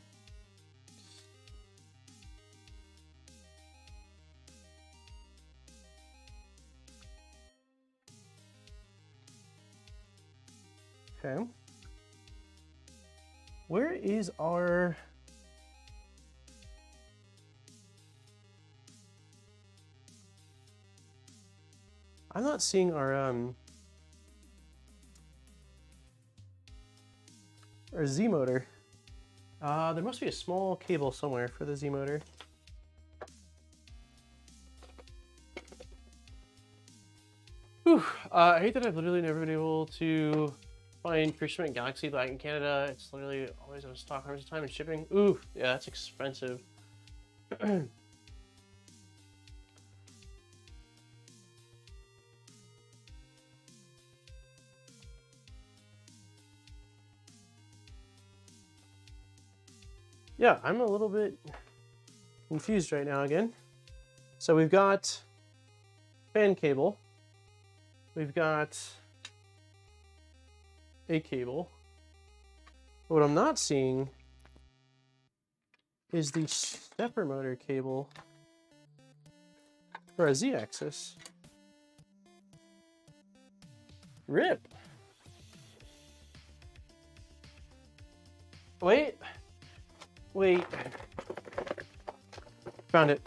Speaker 1: Okay. Where is our... I'm not seeing our Z motor. There must be a small cable somewhere for the Z motor. Whew. I hate that I've literally never been able to find Fisherman Galaxy back in Canada. It's literally always out of stock hundreds of time and shipping. Ooh, yeah, that's expensive. Yeah, I'm a little bit confused right now again. So we've got fan cable. We've got a cable. What I'm not seeing is the stepper motor cable for a Z-axis. RIP. Wait. Found it.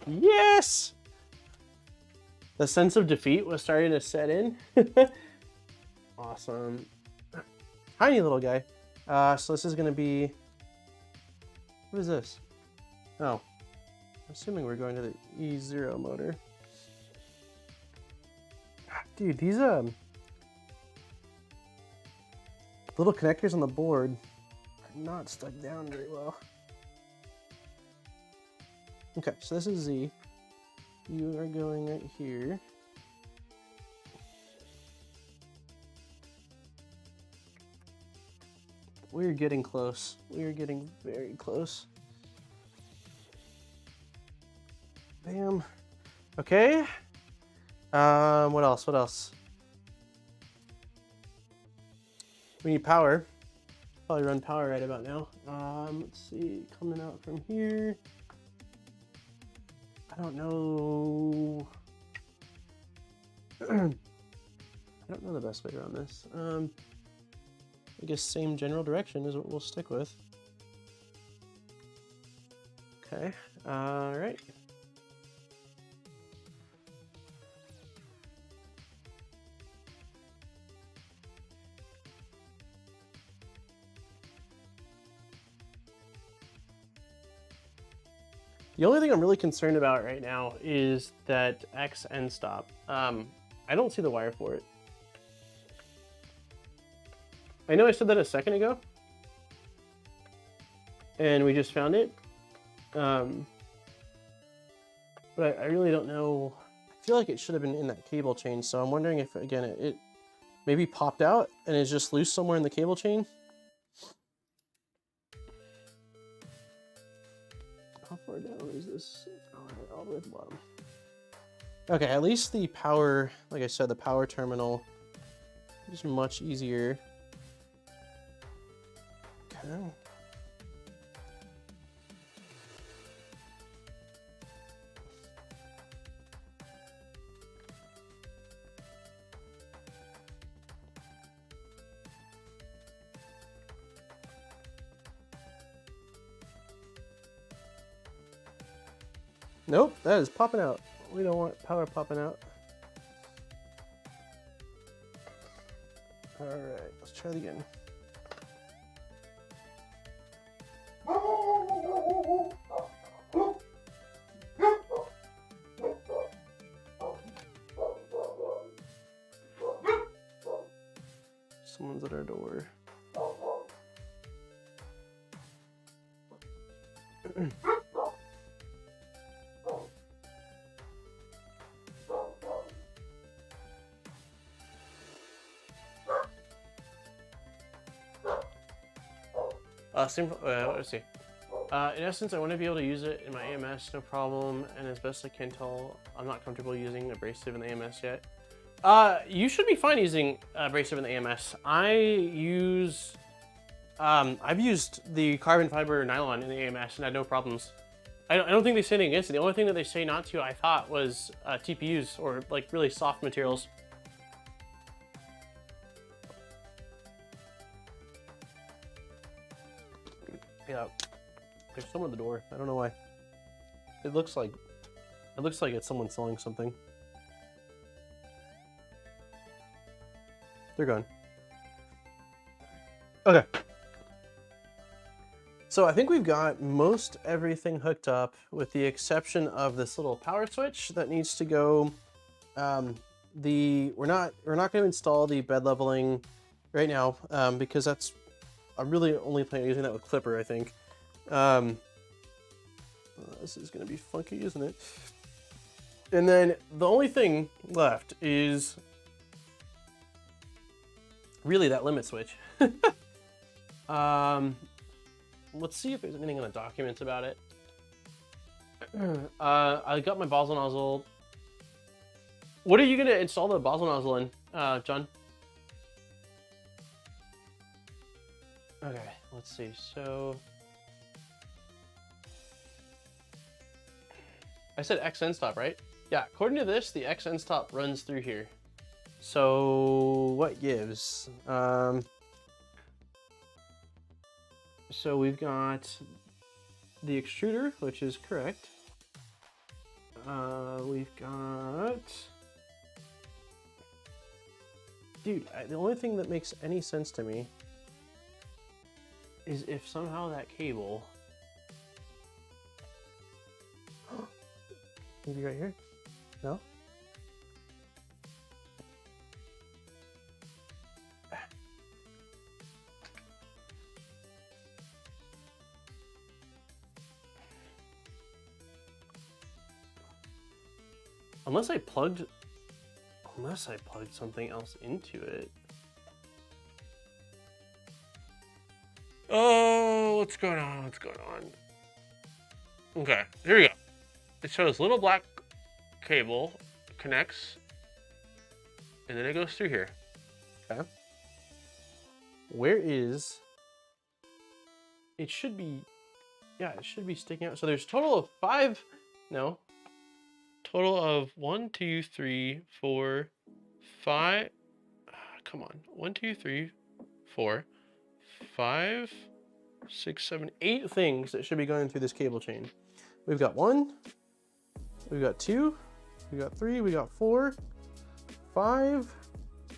Speaker 1: Yes! The sense of defeat was starting to set in. Awesome. Tiny little guy. So this is going to be... What is this? Oh. I'm assuming we're going to the E0 motor. Dude, these little connectors on the board are not stuck down very well. Okay, so this is Z. You are going right here. We're getting close. We're getting very close. Bam. Okay. What else? What else? We need power. Probably run power right about now. Let's see, coming out from here. I don't know. I don't know the best way to run this. I guess same general direction is what we'll stick with. Okay, all right. The only thing I'm really concerned about right now is that X end stop. I don't see the wire for it. I know I said that a second ago, and we just found it. But I really don't know. I feel like it should have been in that cable chain, so I'm wondering if, again, it maybe popped out and is just loose somewhere in the cable chain. How far down is this? Oh, all the way at the bottom. Okay, at least the power, like I said, the power terminal is much easier. Okay. Nope, that is popping out. We don't want power popping out. All right, let's try it again. Someone's at our door. Let's see. In essence, I want to be able to use it in my AMS, no problem. And as best I can tell, I'm not comfortable using abrasive in the AMS yet. You should be fine using abrasive in the AMS. I've used the carbon fiber nylon in the AMS and had no problems. I don't think they say anything against it. The only thing that they say not to, I thought, was TPUs or like really soft materials. Yeah, there's someone at the door. I don't know why. It looks like it's someone selling something. They're gone. Okay. So I think we've got most everything hooked up with the exception of this little power switch that needs to go. We're not going to install the bed leveling right now because I'm really only planning on using that with Klipper, I think. This is going to be funky, isn't it? And then the only thing left is really that limit switch. Let's see if there's anything in the documents about it. I got my Basel nozzle. What are you going to install the Basel nozzle in, John? Okay, let's see. So I said X end stop, right? Yeah, according to this, the X end stop runs through here. So what gives? So we've got the extruder, which is correct. We've got... Dude, the only thing that makes any sense to me is if somehow that cable... Maybe right here? No? Unless I plugged something else into it. Oh, what's going on? What's going on? Okay, here we go. It shows little black cable connects, and then it goes through here. Okay. Where is... It should be... Yeah, it should be sticking out. So there's a total of 5... No. Total of 1, 2, 3, 4, 5... Come on. 1, 2, 3, 4, 5, 6, 7, 8 things that should be going through this cable chain. We've got 1, we've got 2, we got 3, we got 4, 5,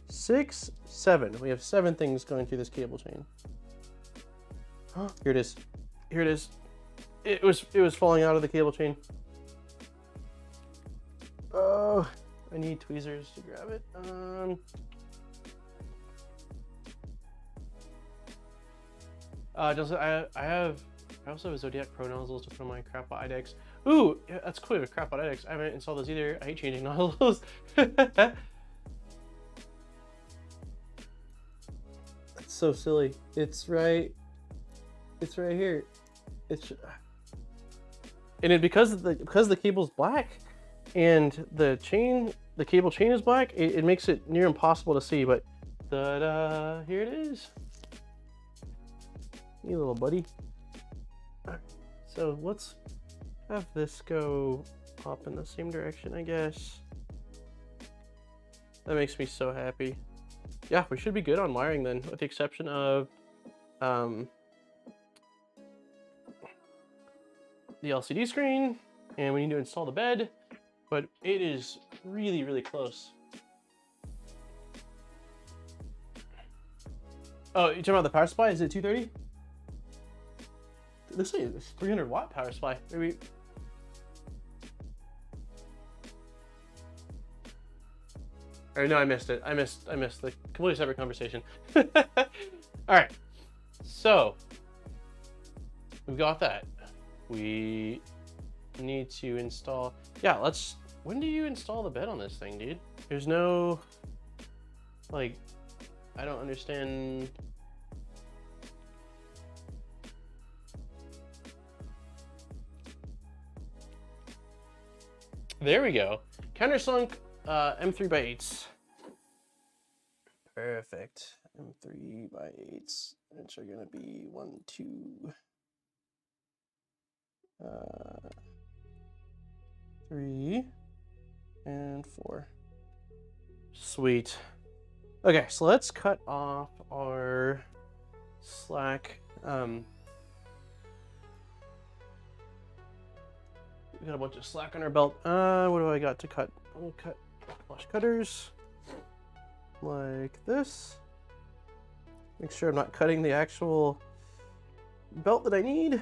Speaker 1: 6, 7. We have 7 things going through this cable chain. Here it is. Here it is. It was falling out of the cable chain. Oh, I need tweezers to grab it. I also have a Zodiac Pro nozzles to fill my crap IDEX. Ooh, yeah, that's cool with crap on edX. I haven't installed those either. I hate changing nozzles. That's so silly. It's right here. And because the cable's black and the cable chain is black, it makes it near impossible to see, but here it is. You little buddy. All right, so let's have this go up in the same direction, I guess. That makes me so happy. Yeah, we should be good on wiring then, with the exception of the LCD screen, and we need to install the bed, but it is really, really close. Oh, you're talking about the power supply? Is it 230? It looks like it's 300 watt power supply. Maybe. Or no, I missed it. I missed the completely separate conversation. All right, so we've got that. We need to install. Yeah, let's. When do you install the bed on this thing, dude? There's no, like, I don't understand. There we go. Countersunk M3x8s. Perfect. M3x8s, which are gonna be 1, 2, 3, and 4. Sweet. Okay, so let's cut off our slack. We got a bunch of slack on our belt. What do I got to cut? I'll cut flush cutters like this. Make sure I'm not cutting the actual belt that I need.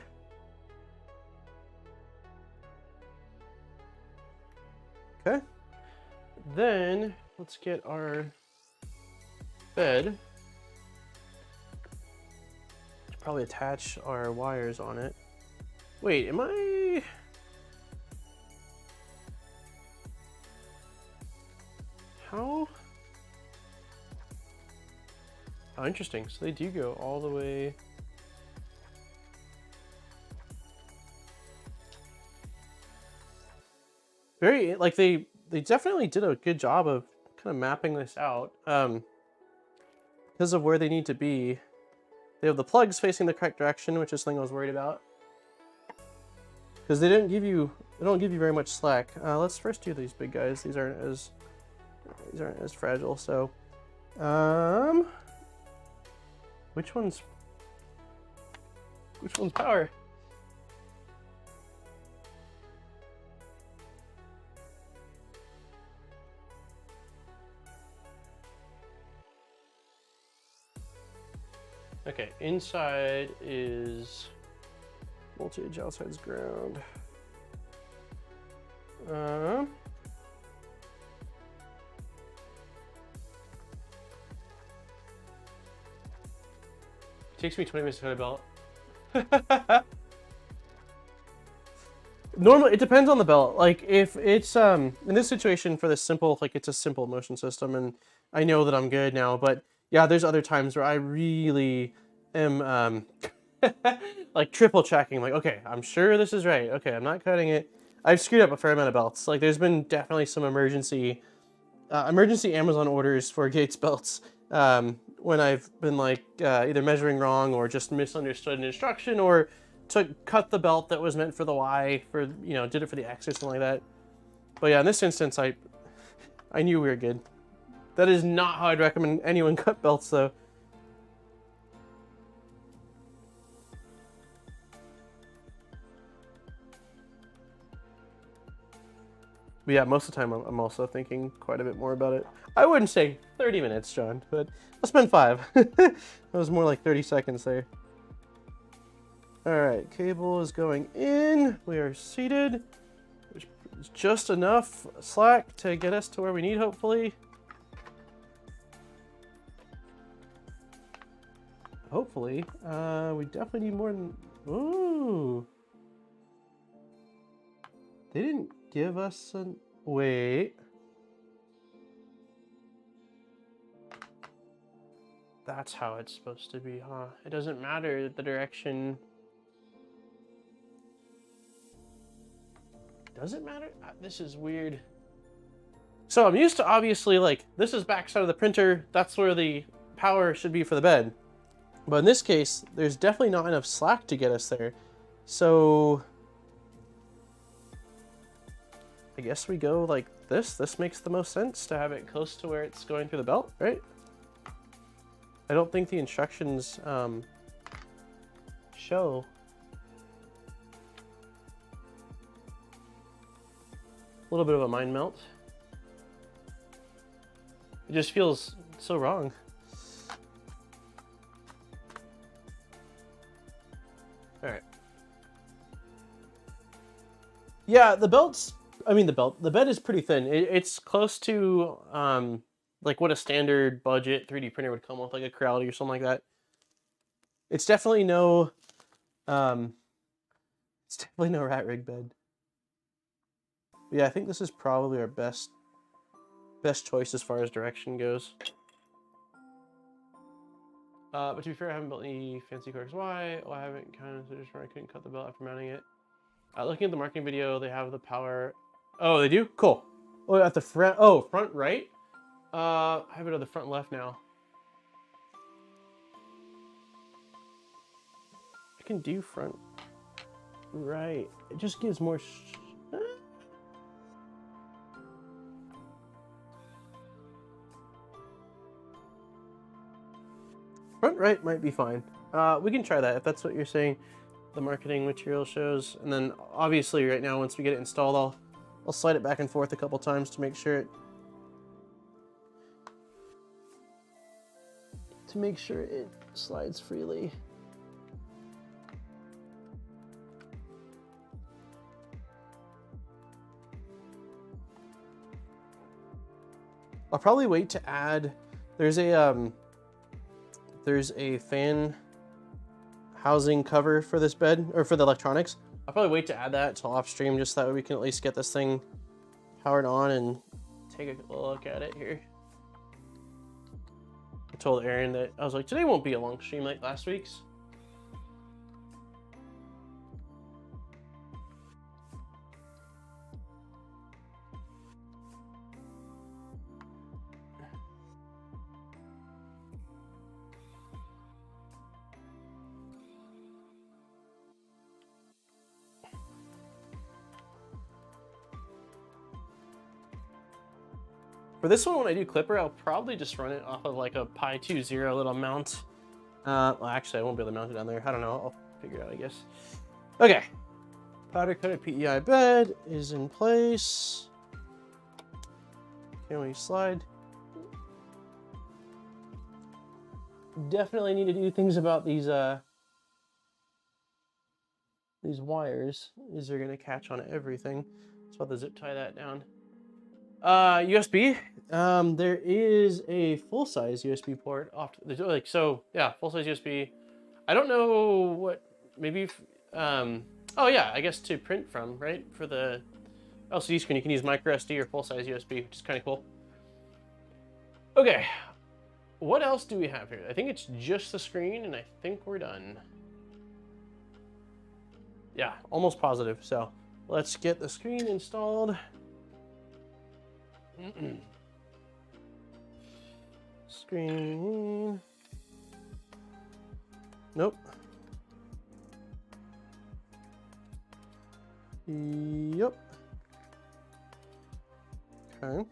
Speaker 1: Okay. Then let's get our bed. Probably attach our wires on it. Wait, am I? How? Oh, interesting. So they do go all the way. Very, like they definitely did a good job of kind of mapping this out. Because of where they need to be. They have the plugs facing the correct direction, which is something I was worried about. Because they don't give you very much slack. Let's first do these big guys. These aren't as fragile. So, which one's power? Okay, inside is voltage, outside's ground. It takes me 20 minutes to cut a belt. Normally, it depends on the belt. Like, if it's, in this situation for this simple, like, it's a simple motion system, and I know that I'm good now, but yeah, there's other times where I really am, like, triple checking, like, okay, I'm sure this is right. Okay, I'm not cutting it. I've screwed up a fair amount of belts. Like, there's been definitely some emergency Amazon orders for Gates belts, when I've been like either measuring wrong or just misunderstood an instruction, or cut the belt that was meant for the Y for, you know, did it for the X or something like that. But yeah, in this instance, I knew we were good. That is not how I'd recommend anyone cut belts, though. But yeah, most of the time I'm also thinking quite a bit more about it. I wouldn't say 30 minutes, John, but I'll spend 5. That was more like 30 seconds there. All right, cable is going in. We are seated. There's just enough slack to get us to where we need, hopefully. Hopefully. We definitely need more than... Ooh. They didn't give us an... Wait. That's how it's supposed to be, huh? It doesn't matter the direction. Does it matter? This is weird. So I'm used to, obviously, like, this is backside of the printer. That's where the power should be for the bed. But in this case, there's definitely not enough slack to get us there. So I guess we go like this. This makes the most sense to have it close to where it's going through the belt, right? I don't think the instructions show. A little bit of a mind melt. It just feels so wrong. All right. Yeah, the belt's, I mean the bed is pretty thin. It's close to like what a standard budget 3D printer would come with, like a Creality or something like that. It's definitely no rat rig bed. But yeah, I think this is probably our best choice as far as direction goes. But to be fair, I haven't built any fancy cars. Why? Well, I haven't kind of just I couldn't cut the belt after mounting it. Looking at the marketing video, they have the power. Oh, they do? Cool. Oh, at the front. Oh, front right. I have it at the front left now. I can do front right. It just gives more. Front right might be fine. We can try that if that's what you're saying. The marketing material shows, and then obviously right now once we get it installed, I'll slide it back and forth a couple times to make sure it slides freely. I'll probably wait to add. There's a fan housing cover for this bed, or for the electronics. I'll probably wait to add that till off stream, just that way we can at least get this thing powered on and take a look at it here. I told Aaron that I was like, today won't be a long stream like last week's. For this one, when I do Klipper, I'll probably just run it off of like a Pi 2.0 little mount. Well, actually, I won't be able to mount it down there. I don't know. I'll figure it out, I guess. Okay. Powder coated PEI bed is in place. Can we slide? Definitely need to do things about these wires. These are going to catch on everything. So I'll have to zip tie that down. USB. There is a full-size USB port off to, like, so yeah, full-size USB. I don't know what, maybe oh yeah, I guess to print from, right? For the LCD screen you can use micro SD or full-size USB, which is kind of cool. Okay, what else do we have here? I think it's just the screen, and I think we're done. Yeah, almost positive. So let's get the screen installed. Screen. Nope. Yep. Okay.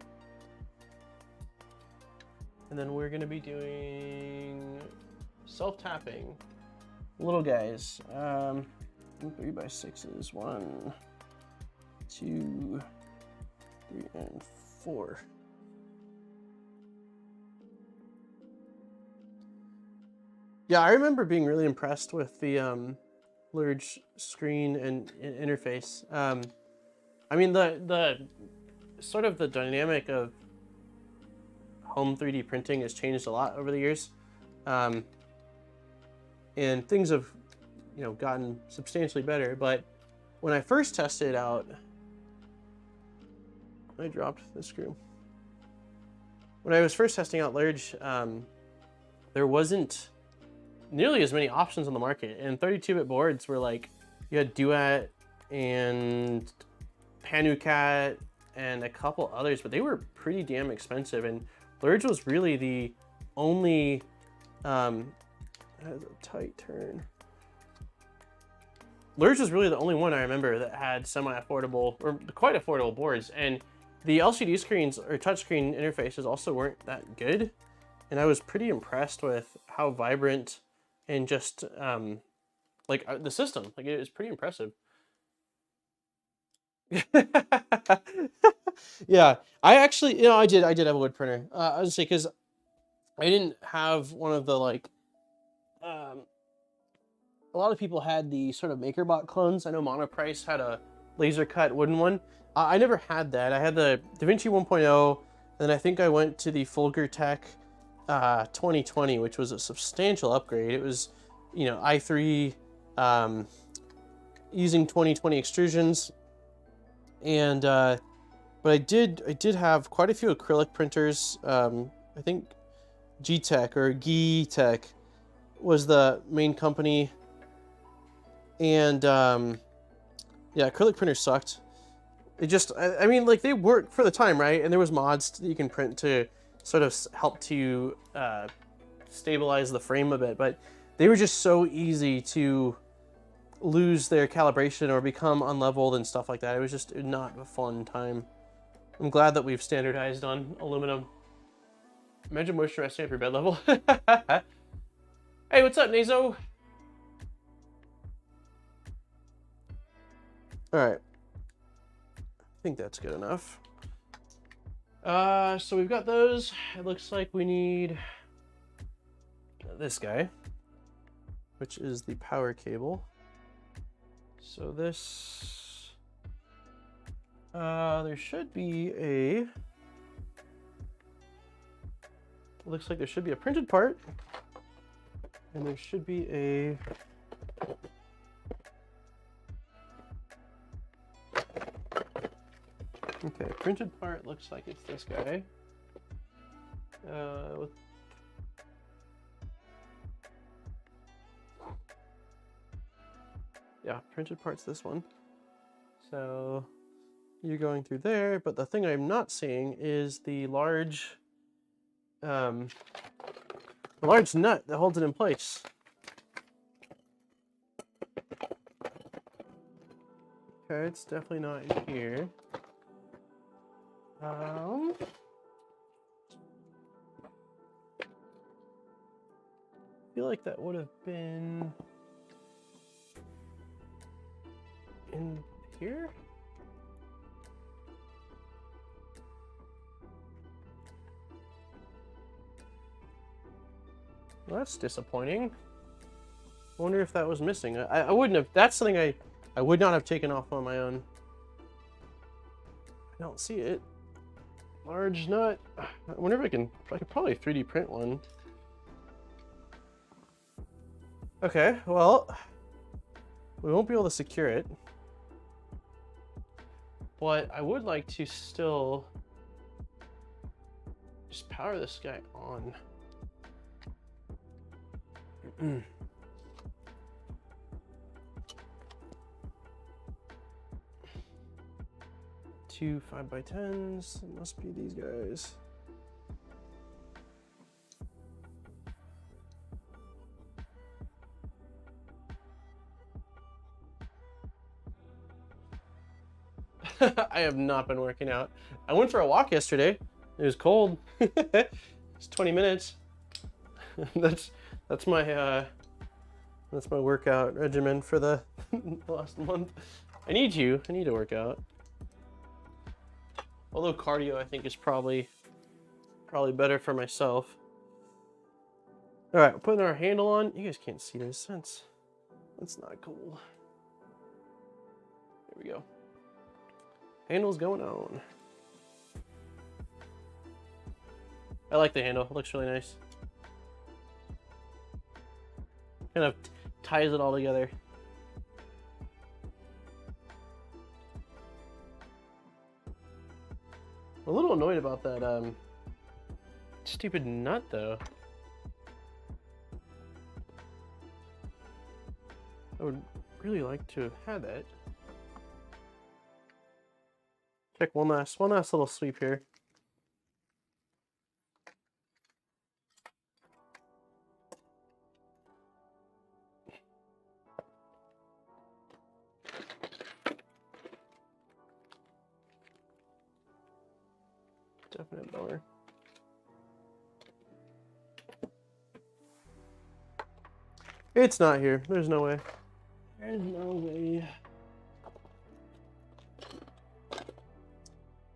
Speaker 1: And then we're going to be doing self-tapping. Little guys. 3x6s. 1, 2, 3, and 4. Yeah, I remember being really impressed with the Lerdge screen and interface. I mean, the sort of the dynamic of home 3D printing has changed a lot over the years, and things have, you know, gotten substantially better. But when I first tested it out, I dropped the screw. When I was first testing out Lerdge, there wasn't nearly as many options on the market, and 32-bit boards were like, you had Duet and Panucat and a couple others, but they were pretty damn expensive, and Lerdge was really the only, that has a tight turn. Lerdge was really the only one I remember that had semi-affordable, or quite affordable boards, and the LCD screens or touchscreen interfaces also weren't that good, and I was pretty impressed with how vibrant and just like the system, like it was pretty impressive. Yeah, I actually, you know, I did have a wood printer. I was say because I didn't have one of the like, a lot of people had the sort of MakerBot clones. I know Monoprice had a laser cut wooden one. I never had that. I had the DaVinci 1.0, and then I think I went to the Fulgur-Tech 2020, which was a substantial upgrade. It was, you know, i3 using 2020 extrusions, and but I did have quite a few acrylic printers. I think G-Tech or G-Tech was the main company, and yeah, acrylic printers sucked. It just, I mean, like they worked for the time, right? And there was mods that you can print to sort of help to stabilize the frame a bit, but they were just so easy to lose their calibration or become unleveled and stuff like that. It was just not a fun time. I'm glad that we've standardized on aluminum. Imagine moisture resting up your bed level. Hey, what's up, Nazo? All right. I think that's good enough. So we've got those. It looks like we need this guy, which is the power cable. So this, there should be a, looks like there should be a printed part, and there should be a, okay, printed part looks like it's this guy. With, yeah, printed part's this one. So you're going through there, but the thing I'm not seeing is the large nut that holds it in place. Okay, it's definitely not in here. I feel like that would have been in here. Well, that's disappointing. I wonder if that was missing. I wouldn't have, that's something I would not have taken off on my own. I don't see it. Large nut. I wonder if I could probably 3D print one. Okay, well, we won't be able to secure it, but I would like to still just power this guy on. 2 5x10s. It must be these guys. I have not been working out. I went for a walk yesterday. It was cold. It's 20 minutes. That's my workout regimen for the last month. I need to work out. Although cardio, I think, is probably better for myself. All right, we're putting our handle on. You guys can't see this. That's not cool. There we go. Handle's going on. I like the handle. It looks really nice. Kind of ties it all together. a little annoyed about that stupid nut though. I would really like to have had that. Check one last little sweep here. Definite bummer. It's not here. There's no way. There's no way.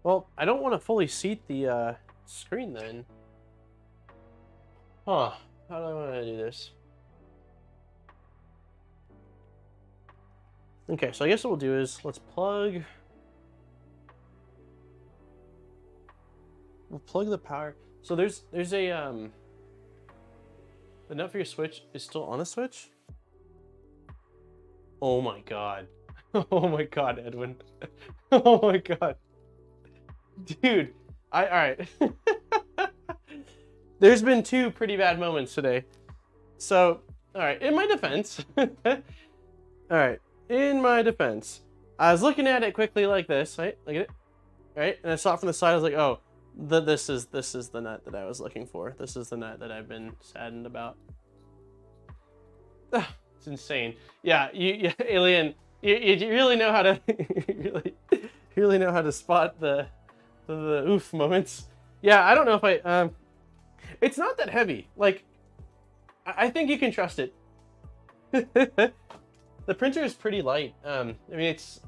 Speaker 1: Well, I don't want to fully seat the screen then. Huh. How do I want to do this? Okay, so I guess what we'll do is let's plug. We'll plug the power. So there's a the nut for your switch is still on the switch. Oh my god. Oh my god, Edwin. Oh my god. Dude, all right. There's been two pretty bad moments today. So, all right, in my defense. All right, in my defense. I was looking at it quickly like this, right? Look at it. Right? And I saw it from the side. I was like, "Oh, this is the nut that I was looking for. This is the nut that I've been saddened about." It's insane. Yeah, you Alien, you really know how to really know how to spot the oof moments. Yeah, I don't know if I it's not that heavy. Like I think you can trust it. The printer is pretty light. I mean, it's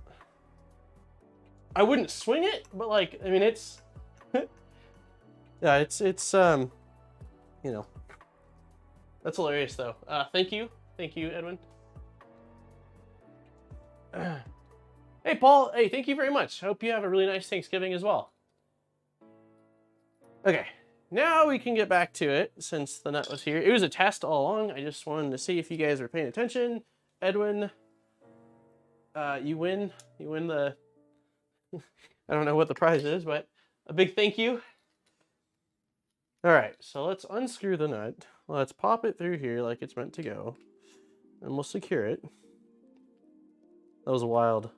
Speaker 1: I wouldn't swing it, but like I mean it's yeah, it's you know. That's hilarious though. Thank you, Edwin. Hey Paul, hey, thank you very much. Hope you have a really nice Thanksgiving as well. Okay, now we can get back to it since the nut was here. It was a test all along. I just wanted to see if you guys were paying attention. Edwin, you win the, I don't know what the prize is, but a big thank you. All right, so let's unscrew the nut. Let's pop it through here like it's meant to go, and we'll secure it. That was wild.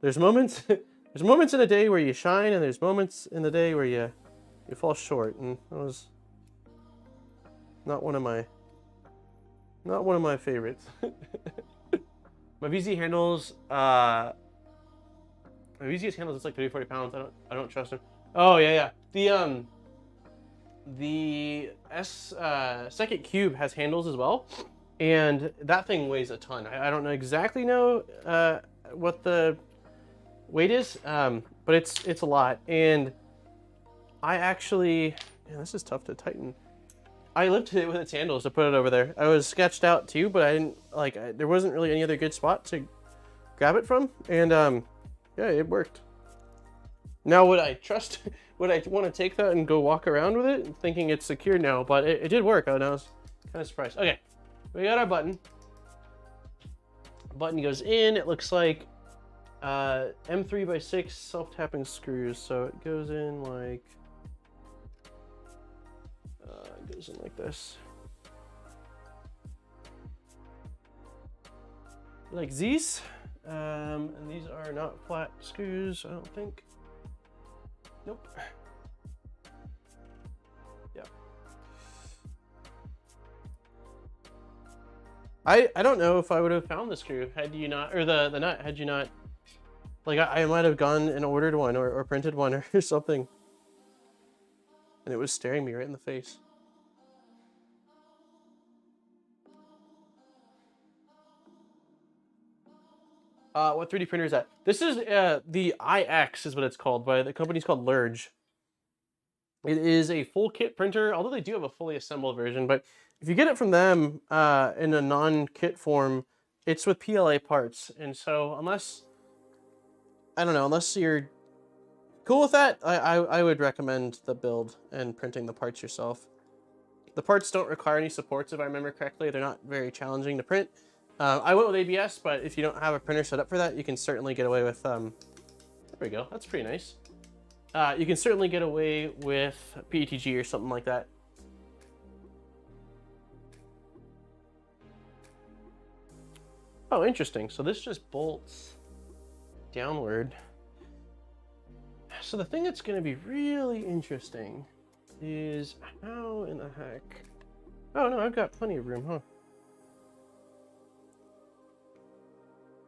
Speaker 1: There's moments in a day where you shine, and there's moments in the day where you fall short, and that was not one of my favorites. My VZ handles my VZ handles, it's like 30-40 pounds. I don't trust them. Oh yeah. The second cube has handles as well, and that thing weighs a ton. I don't exactly know what the weight is, but it's a lot. And I actually, man, this is tough to tighten. I lifted it with its handles to put it over there. I was sketched out too, but I didn't there wasn't really any other good spot to grab it from, and yeah, it worked. Now would I trust? Would I want to take that and go walk around with it thinking it's secure? No, but it did work. I was kind of surprised. Okay, we got our button. Button goes in. It looks like M3x6 self-tapping screws. So it goes in like this. Like these. And these are not flat screws, I don't think. Nope. Yeah. I don't know if I would have found the screw had you not, or the nut had you not. Like I might have gone and ordered one or printed one or something. And it was staring me right in the face. What 3D printer is that? This is the iX is what it's called, by the company's called Lerdge. It is a full kit printer, although they do have a fully assembled version, but if you get it from them in a non-kit form, it's with PLA parts. And so unless you're cool with that, I would recommend the build and printing the parts yourself. The parts don't require any supports, if I remember correctly. They're not very challenging to print. I went with ABS, but if you don't have a printer set up for that, you can certainly get away with There we go. That's pretty nice. You can certainly get away with PETG or something like that. Oh, interesting. So this just bolts downward. So the thing that's going to be really interesting is how in the heck... Oh, no, I've got plenty of room, huh?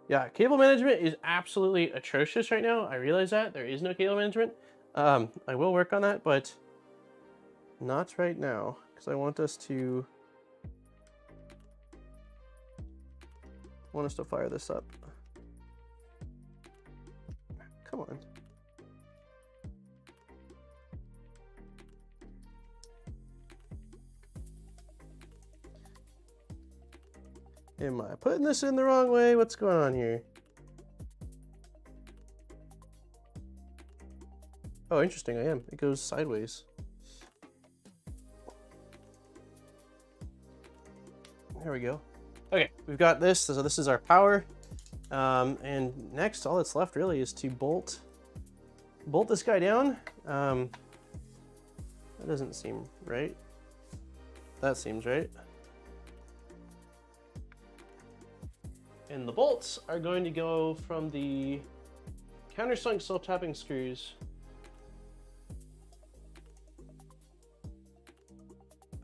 Speaker 1: Yeah, cable management is absolutely atrocious right now. I realize that. There is no cable management. I will work on that, but not right now, because I want us to fire this up. Come on. Am I putting this in the wrong way? What's going on here? Oh, interesting, I am. It goes sideways. There we go. Okay, we've got this. So this is our power. And next, all that's left really is to bolt this guy down. That doesn't seem right. That seems right. And the bolts are going to go from the countersunk self-tapping screws.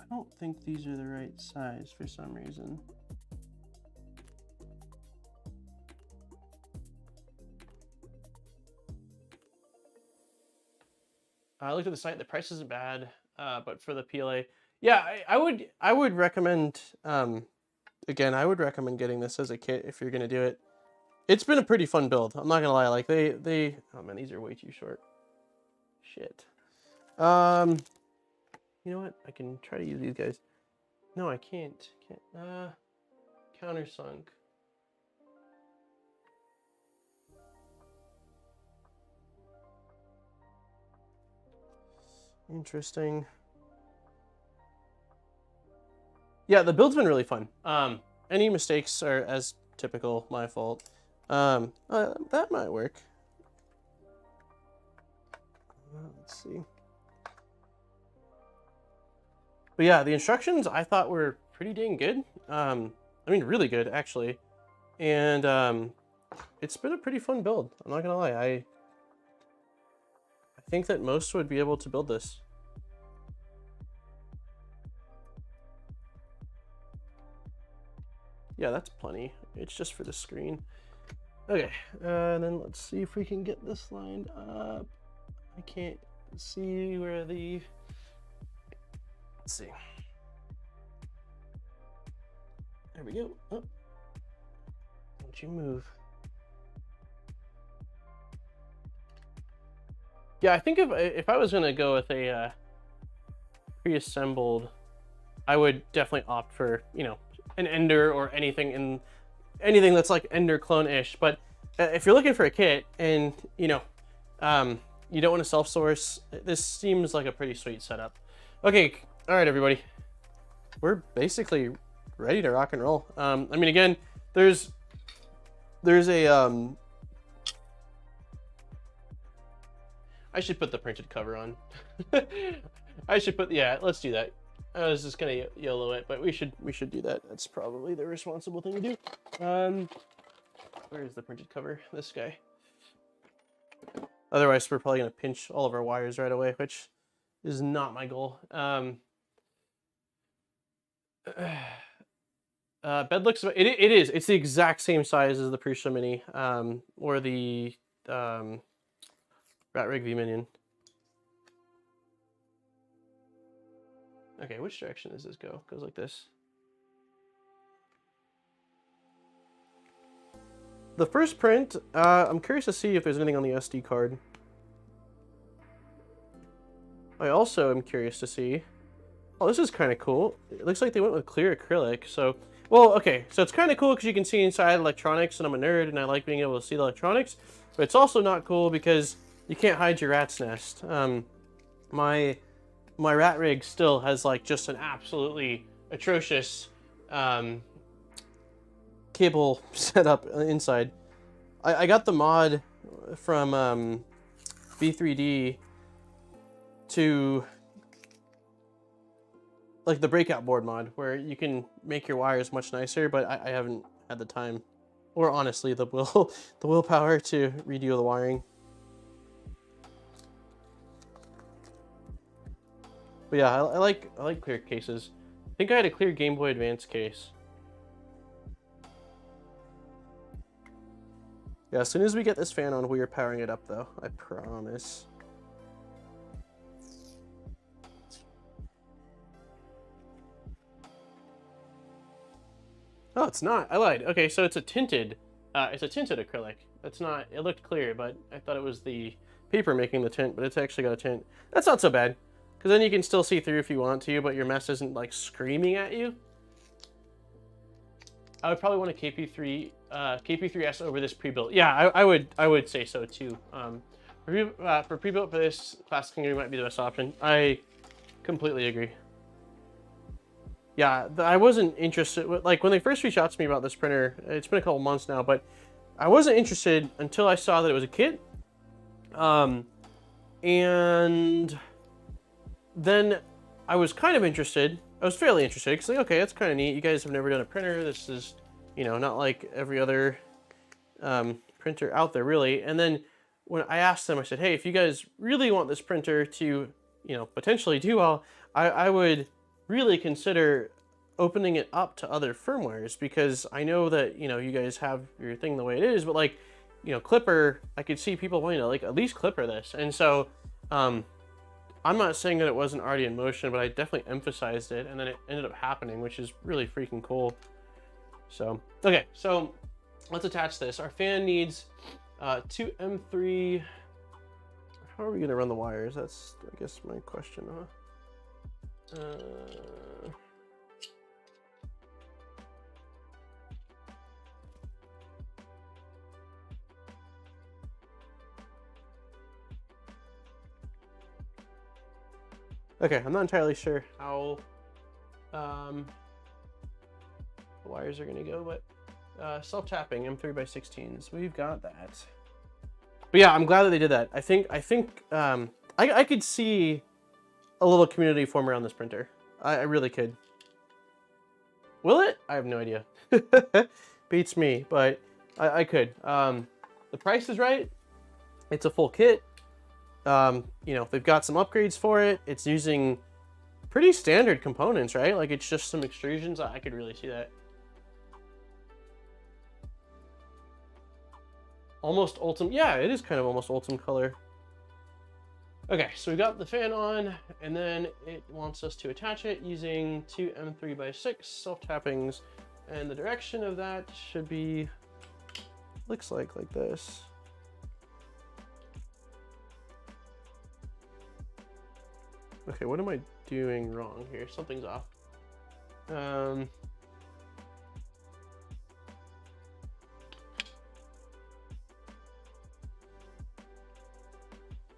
Speaker 1: I don't think these are the right size for some reason. I looked at the site, the price isn't bad, but for the PLA, yeah, I would recommend, again, I would recommend getting this as a kit if you're gonna do it. It's been a pretty fun build. I'm not gonna lie. Like they oh man, these are way too short. Shit. You know what? I can try to use these guys. No, I can't. Countersunk. Interesting. Yeah, the build's been really fun. Any mistakes are, as typical, my fault. That might work. Let's see. But yeah, the instructions I thought were pretty dang good. I mean, really good, actually. And it's been a pretty fun build. I'm not gonna lie. I think that most would be able to build this. Yeah, that's plenty. It's just for the screen. Okay, and then let's see if we can get this lined up. I can't see where the... Let's see. There we go. Oh. Don't you move. Yeah, I think if I was gonna go with a pre-assembled, I would definitely opt for, you know, an Ender or anything that's like Ender clone-ish. But if you're looking for a kit and you know you don't want to self-source, this seems like a pretty sweet setup. Okay, all right, everybody, we're basically ready to rock and roll. I mean, again, there's a I should put the printed cover on. I should put, yeah, let's do that. I was just gonna YOLO it, but we should do that. That's probably the responsible thing to do. Where is the printed cover? This guy. Otherwise, we're probably gonna pinch all of our wires right away, which is not my goal. Bed looks, it is. It's the exact same size as the Prusa Mini, or the Rat Rig V Minion. Okay, which direction does this go? Goes like this. The first print, I'm curious to see if there's anything on the SD card. I also am curious to see, oh, this is kind of cool. It looks like they went with clear acrylic. So, well, okay, so it's kind of cool because you can see inside electronics, and I'm a nerd and I like being able to see the electronics, but it's also not cool because you can't hide your rat's nest. My rat rig still has like just an absolutely atrocious cable setup inside. I got the mod from B3D to like the breakout board mod, where you can make your wires much nicer, but I haven't had the time, or honestly the willpower to redo the wiring. But yeah, I like clear cases. I think I had a clear Game Boy Advance case. Yeah, as soon as we get this fan on, we are powering it up though, I promise. Oh, it's not. I lied. Okay, so it's a tinted acrylic. That's not, it looked clear, but I thought it was the paper making the tint, but it's actually got a tint. That's not so bad, because then you can still see through if you want to, but your mess isn't like screaming at you. I would probably want a KP3S over this pre-built. Yeah, I would say so too. For pre-built for this, plastic green might be the best option. I completely agree. Yeah, I wasn't interested. Like when they first reached out to me about this printer, it's been a couple months now, but I wasn't interested until I saw that it was a kit. And then I was kind of interested. I was fairly interested because like, okay, that's kind of neat. You guys have never done a printer. This is, you know, not like every other printer out there really. And then when I asked them, I said, hey, if you guys really want this printer to, you know, potentially do well, I would really consider opening it up to other firmwares, because I know that, you know, you guys have your thing the way it is, but like, you know, Klipper, I could see people wanting to like at least Klipper this. And so I'm not saying that it wasn't already in motion, but I definitely emphasized it, and then it ended up happening, which is really freaking cool. So okay, so let's attach this. Our fan needs 2 M3. How are we gonna run the wires? That's, I guess, my question, huh? Okay, I'm not entirely sure how the wires are gonna go, but self-tapping M3x16s, we've got that. But yeah, I'm glad that they did that. I think I could see a little community form around this printer. I really could. Will it? I have no idea. Beats me, but I could. The price is right. It's a full kit. You know, they've got some upgrades for it. It's using pretty standard components, right? Like it's just some extrusions. I could really see that. Almost ultimate. Yeah, it is kind of almost ultimate color. Okay, so we got the fan on, and then it wants us to attach it using 2 M3x6 self-tappings, and the direction of that should be, looks like this. Okay, what am I doing wrong here? Something's off.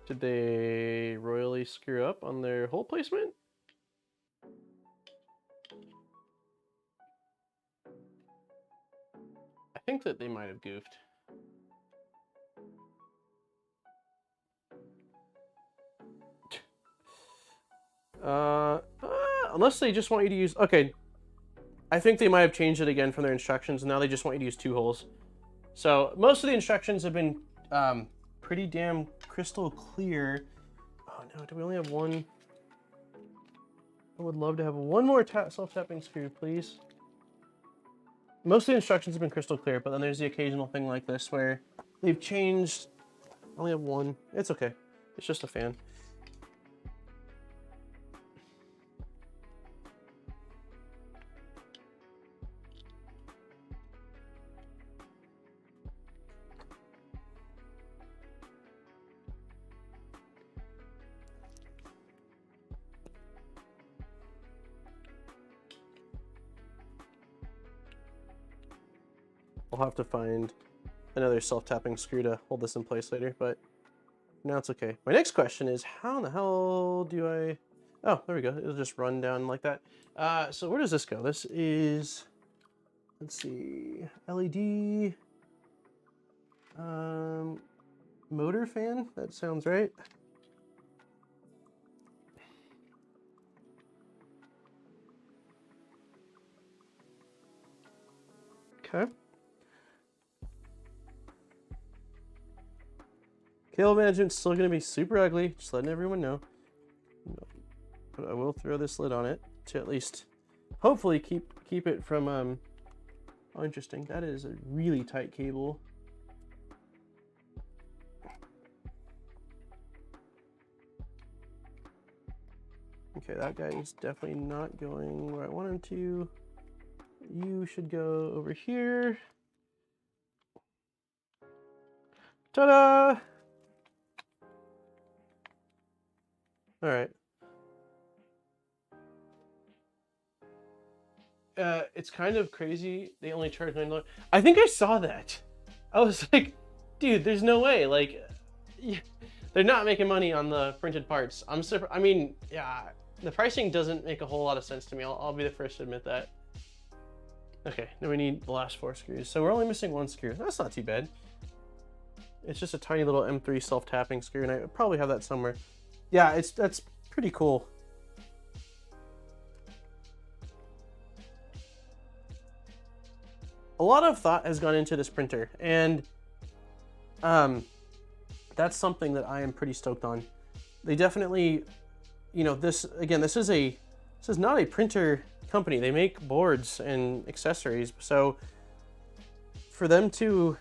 Speaker 1: Did they royally screw up on their hole placement? I think that they might have goofed. Unless they just want you to use, okay. I think they might have changed it again from their instructions, and now they just want you to use 2 holes. So most of the instructions have been pretty damn crystal clear. Oh no, do we only have one? I would love to have one more self-tapping screw, please. Most of the instructions have been crystal clear, but then there's the occasional thing like this where they've changed. I only have one. It's okay. It's just a fan. I'll have to find another self-tapping screw to hold this in place later, but now it's okay. My next question is, how in the hell do I... Oh, there we go. It'll just run down like that. So where does this go? This is... Let's see... LED... motor fan. That sounds right. Okay. Cable management's still going to be super ugly, just letting everyone know. But I will throw this lid on it to at least hopefully keep it from oh, interesting. That is a really tight cable. Okay, that guy is definitely not going where I want him to. You should go over here. Ta-da! All right. It's kind of crazy. They only charge $9. I think I saw that. I was like, dude, there's no way. Like, they're not making money on the printed parts. I'm surprised. I mean, yeah, the pricing doesn't make a whole lot of sense to me. I'll be the first to admit that. Okay, now we need the last 4 screws. So we're only missing 1 screw. That's not too bad. It's just a tiny little M3 self-tapping screw, and I probably have that somewhere. Yeah, that's pretty cool. A lot of thought has gone into this printer, and that's something that I am pretty stoked on. They definitely, you know, this is not a printer company. They make boards and accessories. So for them to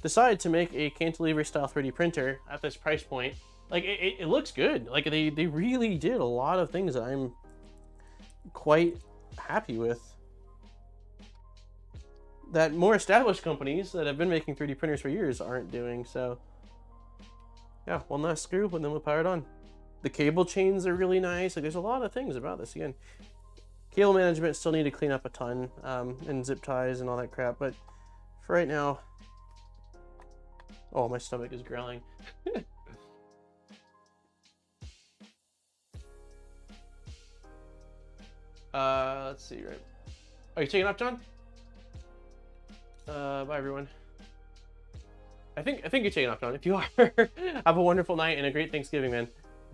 Speaker 1: decide to make a cantilever style 3D printer at this price point, like it looks good. Like they really did a lot of things that I'm quite happy with, that more established companies that have been making 3D printers for years aren't doing. So yeah, 1 last screw and then we'll power it on. The cable chains are really nice. Like there's a lot of things about this. Again, cable management still need to clean up a ton, and zip ties and all that crap. But for right now, oh, my stomach is growling. Let's see, right? Are you taking off, John? Bye everyone. I think you're taking off, John. If you are, have a wonderful night and a great Thanksgiving, man.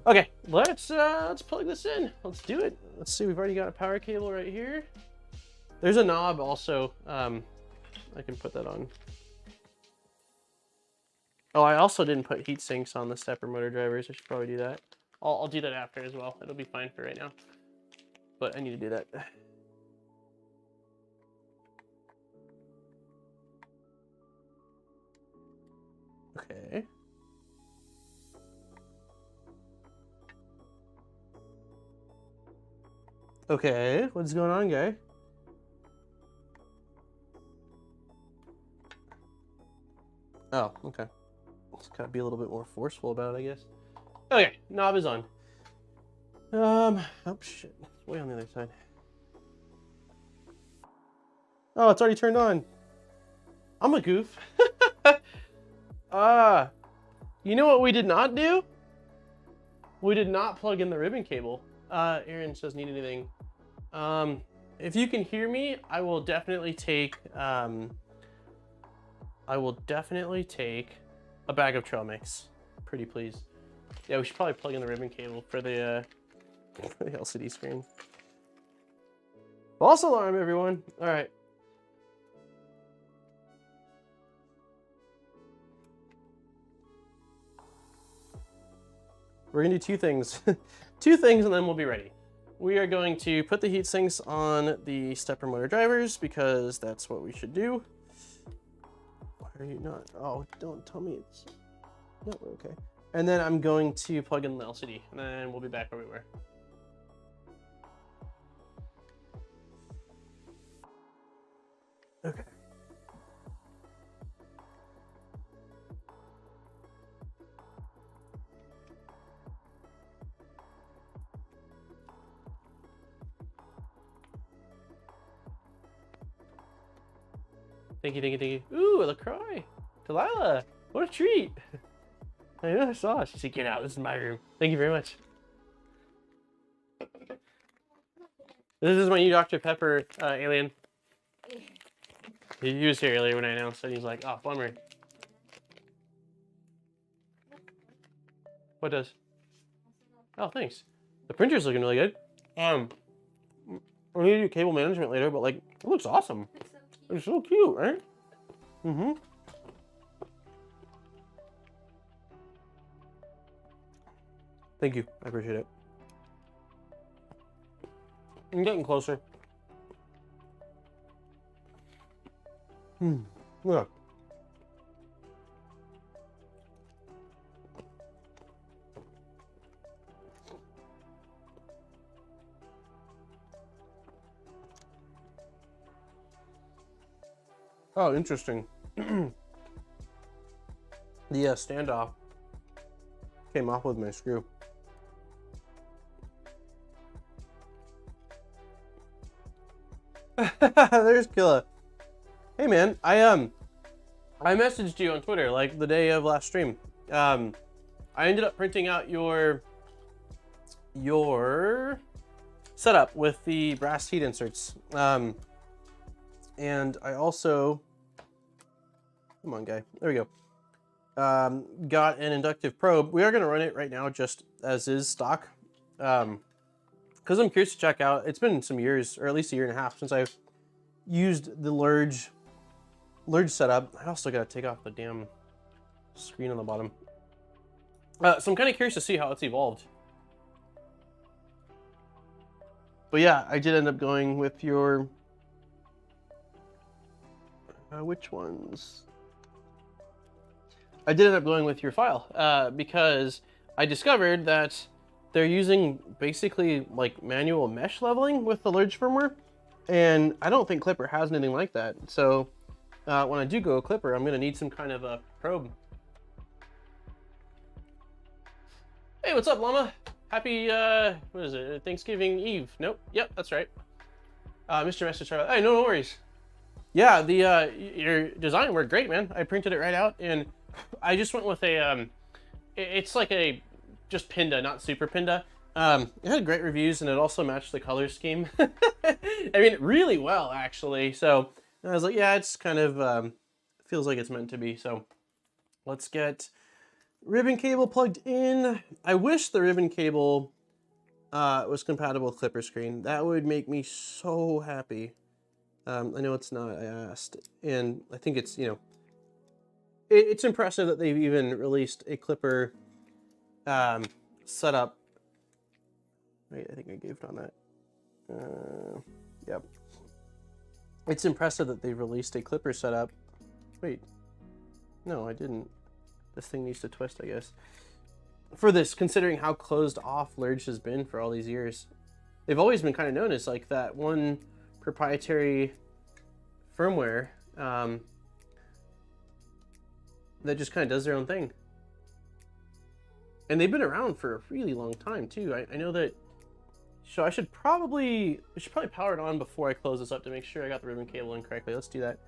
Speaker 1: Okay, let's plug this in. Let's do it. Let's see. We've already got a power cable right here. There's a knob also. I can put that on. Oh, I also didn't put heat sinks on the stepper motor drivers. I should probably do that. I'll do that after as well. It'll be fine for right now. But I need to do that. Okay. Okay, what's going on, guy? Oh, okay. Just gotta be a little bit more forceful about it, I guess. Okay, knob is on. Oh shit, it's way on the other side. Oh, it's already turned on. I'm a goof. You know what we did not do? We did not plug in the ribbon cable. Aaron says, need anything. If you can hear me, I will definitely take a bag of trail mix. Pretty please. Yeah, we should probably plug in the ribbon cable for the LCD screen. False alarm, everyone. All right. We're gonna do 2 things. 2 things and then we'll be ready. We are going to put the heat sinks on the stepper motor drivers because that's what we should do. Why are you not? Oh, don't tell me it's... No, we're okay. And then I'm going to plug in the LCD and then we'll be back where we were. Okay. Thank you, thank you, thank you. Ooh, a LaCroix. Delilah, what a treat. I know, I saw. She said, get out, this is my room. Thank you very much. This is my new Dr. Pepper alien. He was here earlier when I announced it. He's like, oh, bummer. What does? Oh, thanks. The printer's looking really good. We need to do cable management later, but like, it looks awesome. It's so cute, right? Mm-hmm. Thank you. I appreciate it. I'm getting closer. Look. Oh, interesting. The standoff came off with my screw. There's Killa. Hey man, I messaged you on Twitter like the day of last stream. I ended up printing out your setup with the brass heat inserts. And I also, come on guy, there we go. Got an inductive probe. We are gonna run it right now just as is stock. Because I'm curious to check out, it's been some years, or at least a year and a half since I've used the Lerdge setup. I also gotta take off the damn screen on the bottom. So I'm kind of curious to see how it's evolved. But yeah, I did end up going with your, which ones? I did end up going with your file because I discovered that they're using basically like manual mesh leveling with the Lerdge firmware. And I don't think Klipper has anything like that. So when I do go Klipper, I'm gonna need some kind of a probe. Hey, what's up, Llama? Happy, what is it, Thanksgiving Eve? Nope, yep, that's right. Mr. Message, hey, no worries. Yeah, your design worked great, man. I printed it right out, and I just went with a, it's like a, just Pinda, not Super Pinda. It had great reviews, and it also matched the color scheme. I mean, really well, actually. So I was like, yeah, it's kind of, feels like it's meant to be. So let's get ribbon cable plugged in. I wish the ribbon cable was compatible with Klipper screen. That would make me so happy. I know it's not, I asked. And I think it's, you know, it's impressive that they've even released a Klipper setup. Wait, I think I gave it on that. Yep. It's impressive that they've released a Klipper setup. Wait. No, I didn't. This thing needs to twist, I guess. For this, considering how closed off Lerdge has been for all these years. They've always been kind of known as like that one proprietary firmware that just kind of does their own thing. And they've been around for a really long time too. I know that, so we should probably power it on before I close this up to make sure I got the ribbon cable in correctly. Let's do that.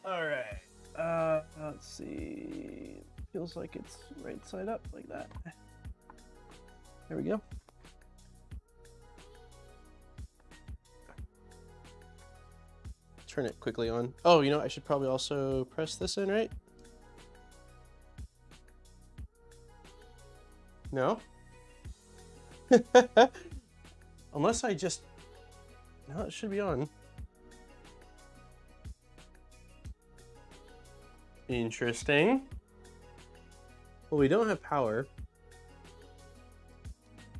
Speaker 1: All right, let's see. Feels like it's right side up like that. There we go. Turn it quickly on. Oh, you know, I should probably also press this in, right? No? Unless I just, no, it should be on. Interesting. Well, we don't have power,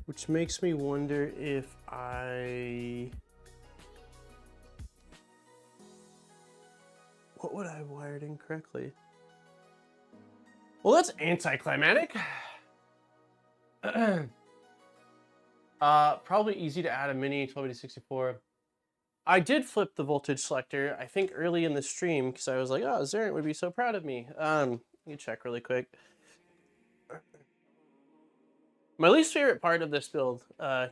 Speaker 1: which makes me wonder if what would I have wired incorrectly? Well, that's anticlimactic. Probably easy to add a mini 1280-64. I did flip the voltage selector, I think early in the stream, because I was like, oh, Zarent would be so proud of me. Let me check really quick. My least favorite part of this build,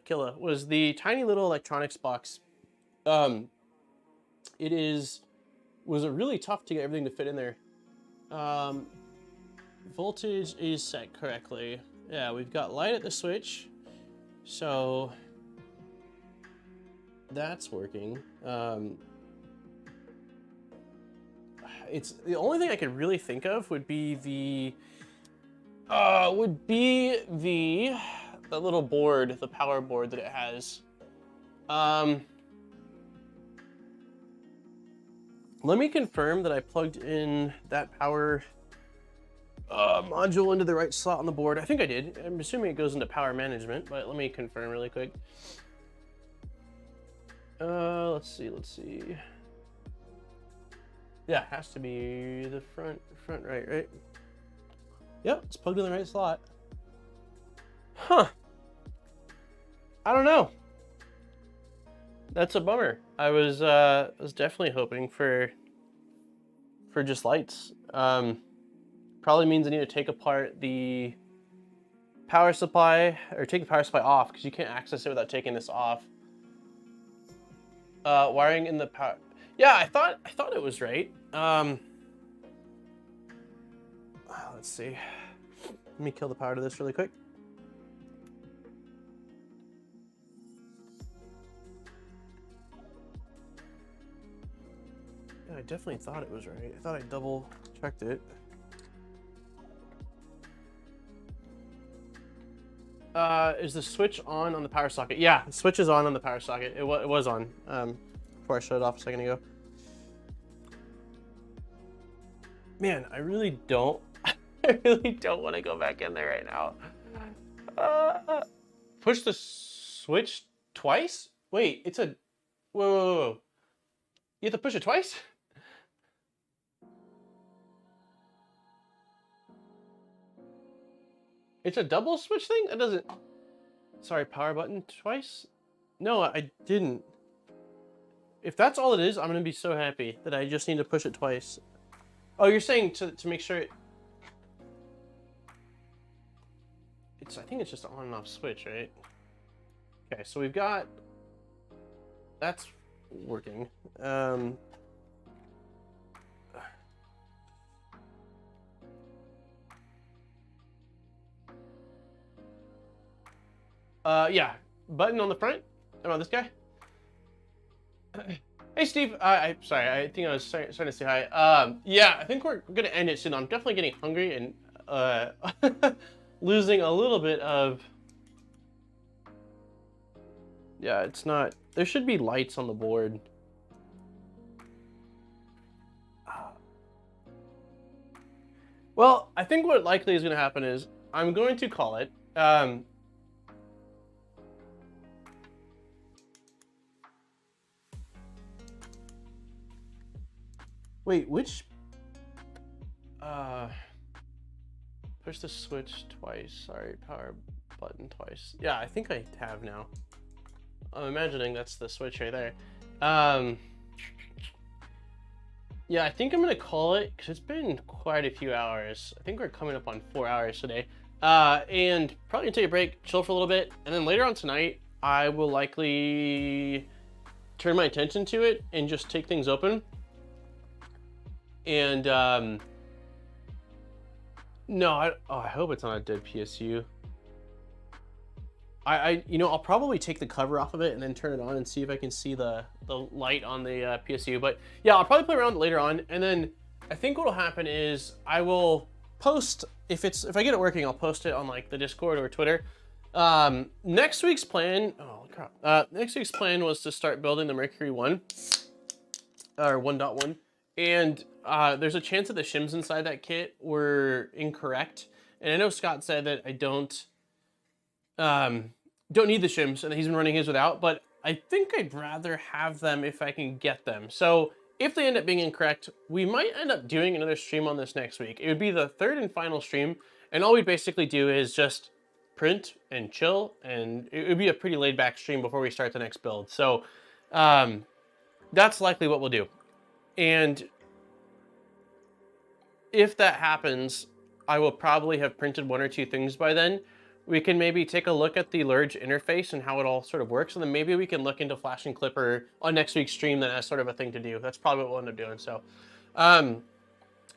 Speaker 1: Killa, was the tiny little electronics box. Was really tough to get everything to fit in there. Voltage is set correctly. Yeah, we've got light at the switch, so that's working. it's the only thing I could really think of would be the little board, the power board that it has. Let me confirm that I plugged in that power module into the right slot on the board. I think I did. I'm assuming it goes into power management, but let me confirm really quick. Let's see. Yeah, it has to be the front right? Yep, it's plugged in the right slot. Huh. I don't know. That's a bummer. I was definitely hoping for just lights. Probably means I need to take apart the power supply, or take the power supply off, because you can't access it without taking this off. Wiring in the power. Yeah, I thought it was right. Let's see. Let me kill the power to this really quick. Yeah, I definitely thought it was right. I thought I double checked it. Is the switch on the power socket? Yeah, the switch is on the power socket. It was on before I shut it off a second ago. Man, I really don't want to go back in there right now. Push the switch twice? Wait, it's a... Whoa. You have to push it twice? It's a double switch thing? That doesn't... Sorry, power button twice? No, I didn't. If that's all it is, I'm going to be so happy that I just need to push it twice. Oh, you're saying to make sure it... I think it's just an on and off switch, right? Okay, so we've got... That's working. Yeah, button on the front. How about this guy? Hey, Steve. Sorry, I think I was starting to say hi. Yeah, I think we're gonna end it soon. I'm definitely getting hungry and losing a little bit of... Yeah, it's not... There should be lights on the board. Well, I think what likely is going to happen is I'm going to call it. Wait, which... push the switch twice. Sorry, power button twice. Yeah, I think I have now. I'm imagining that's the switch right there. Yeah, I think I'm gonna call it, because it's been quite a few hours. I think we're coming up on 4 hours today. And probably gonna take a break, chill for a little bit, and then later on tonight, I will likely turn my attention to it and just take things open. And no, I hope it's not a dead PSU. You know, I'll probably take the cover off of it and then turn it on and see if I can see the light on the PSU. But yeah, I'll probably play around later on, and then I think what'll happen is I will post, if I get it working, I'll post it on like the Discord or Twitter. Next week's plan, oh crap, next week's plan was to start building the Mercury 1 or 1.1, and there's a chance that the shims inside that kit were incorrect, and I know Scott said that I don't need the shims, and he's been running his without, but I think I'd rather have them if I can get them. So if they end up being incorrect, we might end up doing another stream on this next week. It would be the third and final stream, and all we basically do is just print and chill, and it would be a pretty laid back stream before we start the next build. So that's likely what we'll do. And if that happens, I will probably have printed 1 or 2 things by then. We can maybe take a look at the Lerdge interface and how it all sort of works, and then maybe we can look into flashing Klipper on next week's stream. Then as sort of a thing to do. That's probably what we'll end up doing. So, it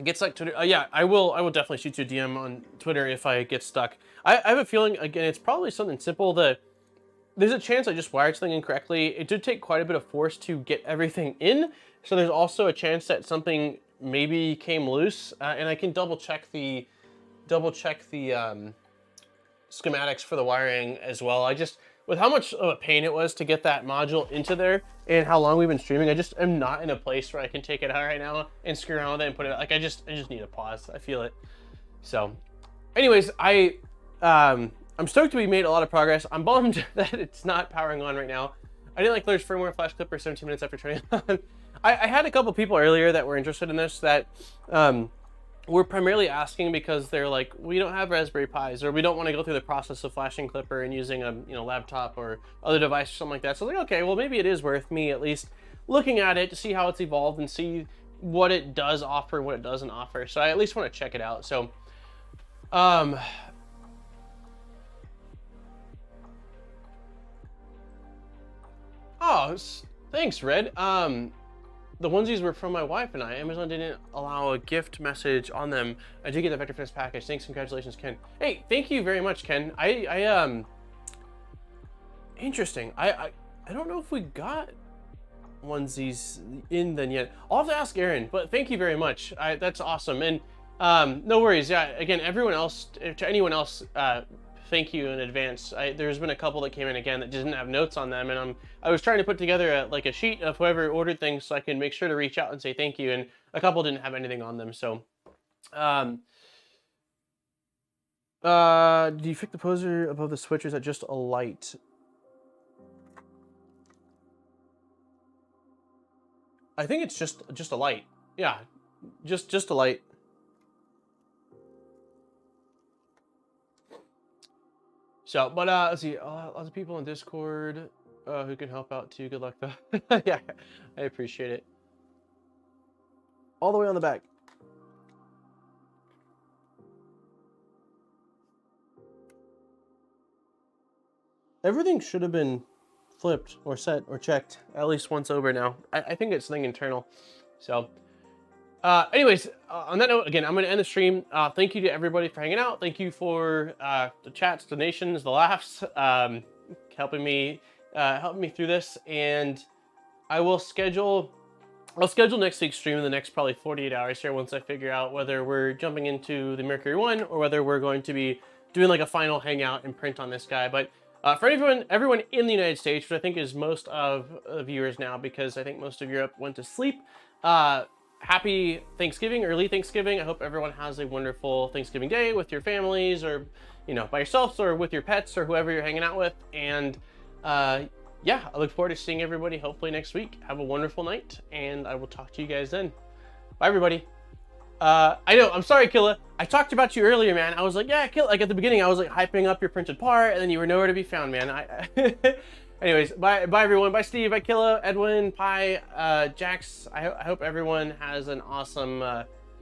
Speaker 1: gets like Twitter. Yeah, I will definitely shoot you a DM on Twitter if I get stuck. I have a feeling, again, it's probably something simple. There's a chance I just wired something incorrectly. It did take quite a bit of force to get everything in, so there's also a chance that something maybe came loose, and I can double check the schematics for the wiring as well. I just, with how much of a pain it was to get that module into there and how long we've been streaming, I just am not in a place where I can take it out right now and screw around with it and put it, like, I just need a pause. I feel it. So anyways, I'm stoked we made a lot of progress. I'm bummed that it's not powering on right now. I didn't like Lerdge firmware flash Klipper 17 minutes after turning it on. I had a couple people earlier that were interested in this that were primarily asking because they're like, we don't have Raspberry Pis, or we don't want to go through the process of flashing Klipper and using a laptop or other device or something like that. So like, okay, well maybe it is worth me at least looking at it to see how it's evolved and see what it does offer and what it doesn't offer. So I at least want to check it out. So oh, thanks, Red. The onesies were from my wife and I. Amazon didn't allow a gift message on them. I did get the Vector Fitness package. Thanks, congratulations, Ken. Hey, thank you very much, Ken. Interesting. I don't know if we got onesies in then yet. I'll have to ask Aaron, but thank you very much. That's awesome. And no worries. Yeah, again, everyone else, to anyone else, thank you in advance. There's been a couple that came in again that didn't have notes on them, and I was trying to put together a sheet of whoever ordered things so I can make sure to reach out and say thank you, and a couple didn't have anything on them. So do you fix the poser above the switch, or is that just a light? I think it's just a light. Yeah, just a light. So, but let's see, lots of people on Discord who can help out too. Good luck though. Yeah, I appreciate it. All the way on the back. Everything should have been flipped or set or checked at least once over now. I think it's something internal. So anyways, on that note, again, I'm going to end the stream. Thank you to everybody for hanging out. Thank you for the chats, donations, the laughs, helping me through this. And I'll schedule next week's stream in the next probably 48 hours here once I figure out whether we're jumping into the Mercury 1 or whether we're going to be doing like a final hangout and print on this guy. But for everyone in the United States, which I think is most of the viewers now, because I think most of Europe went to sleep, happy Thanksgiving, early Thanksgiving. I hope everyone has a wonderful Thanksgiving day with your families, or by yourselves, or with your pets, or whoever you're hanging out with. And yeah, I look forward to seeing everybody hopefully next week. Have a wonderful night, and I will talk to you guys then. Bye, everybody. I know, I'm sorry, Killa. I talked about you earlier, man. I was like, yeah, Killa. Like at the beginning, I was like hyping up your printed part, and then you were nowhere to be found, man. Anyways, bye everyone. Bye Steve, bye Killa, Edwin, Pi, Jax. I hope everyone has an awesome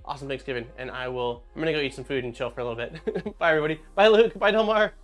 Speaker 1: awesome Thanksgiving, and I'm gonna go eat some food and chill for a little bit. Bye everybody. Bye Luke, bye Delmar.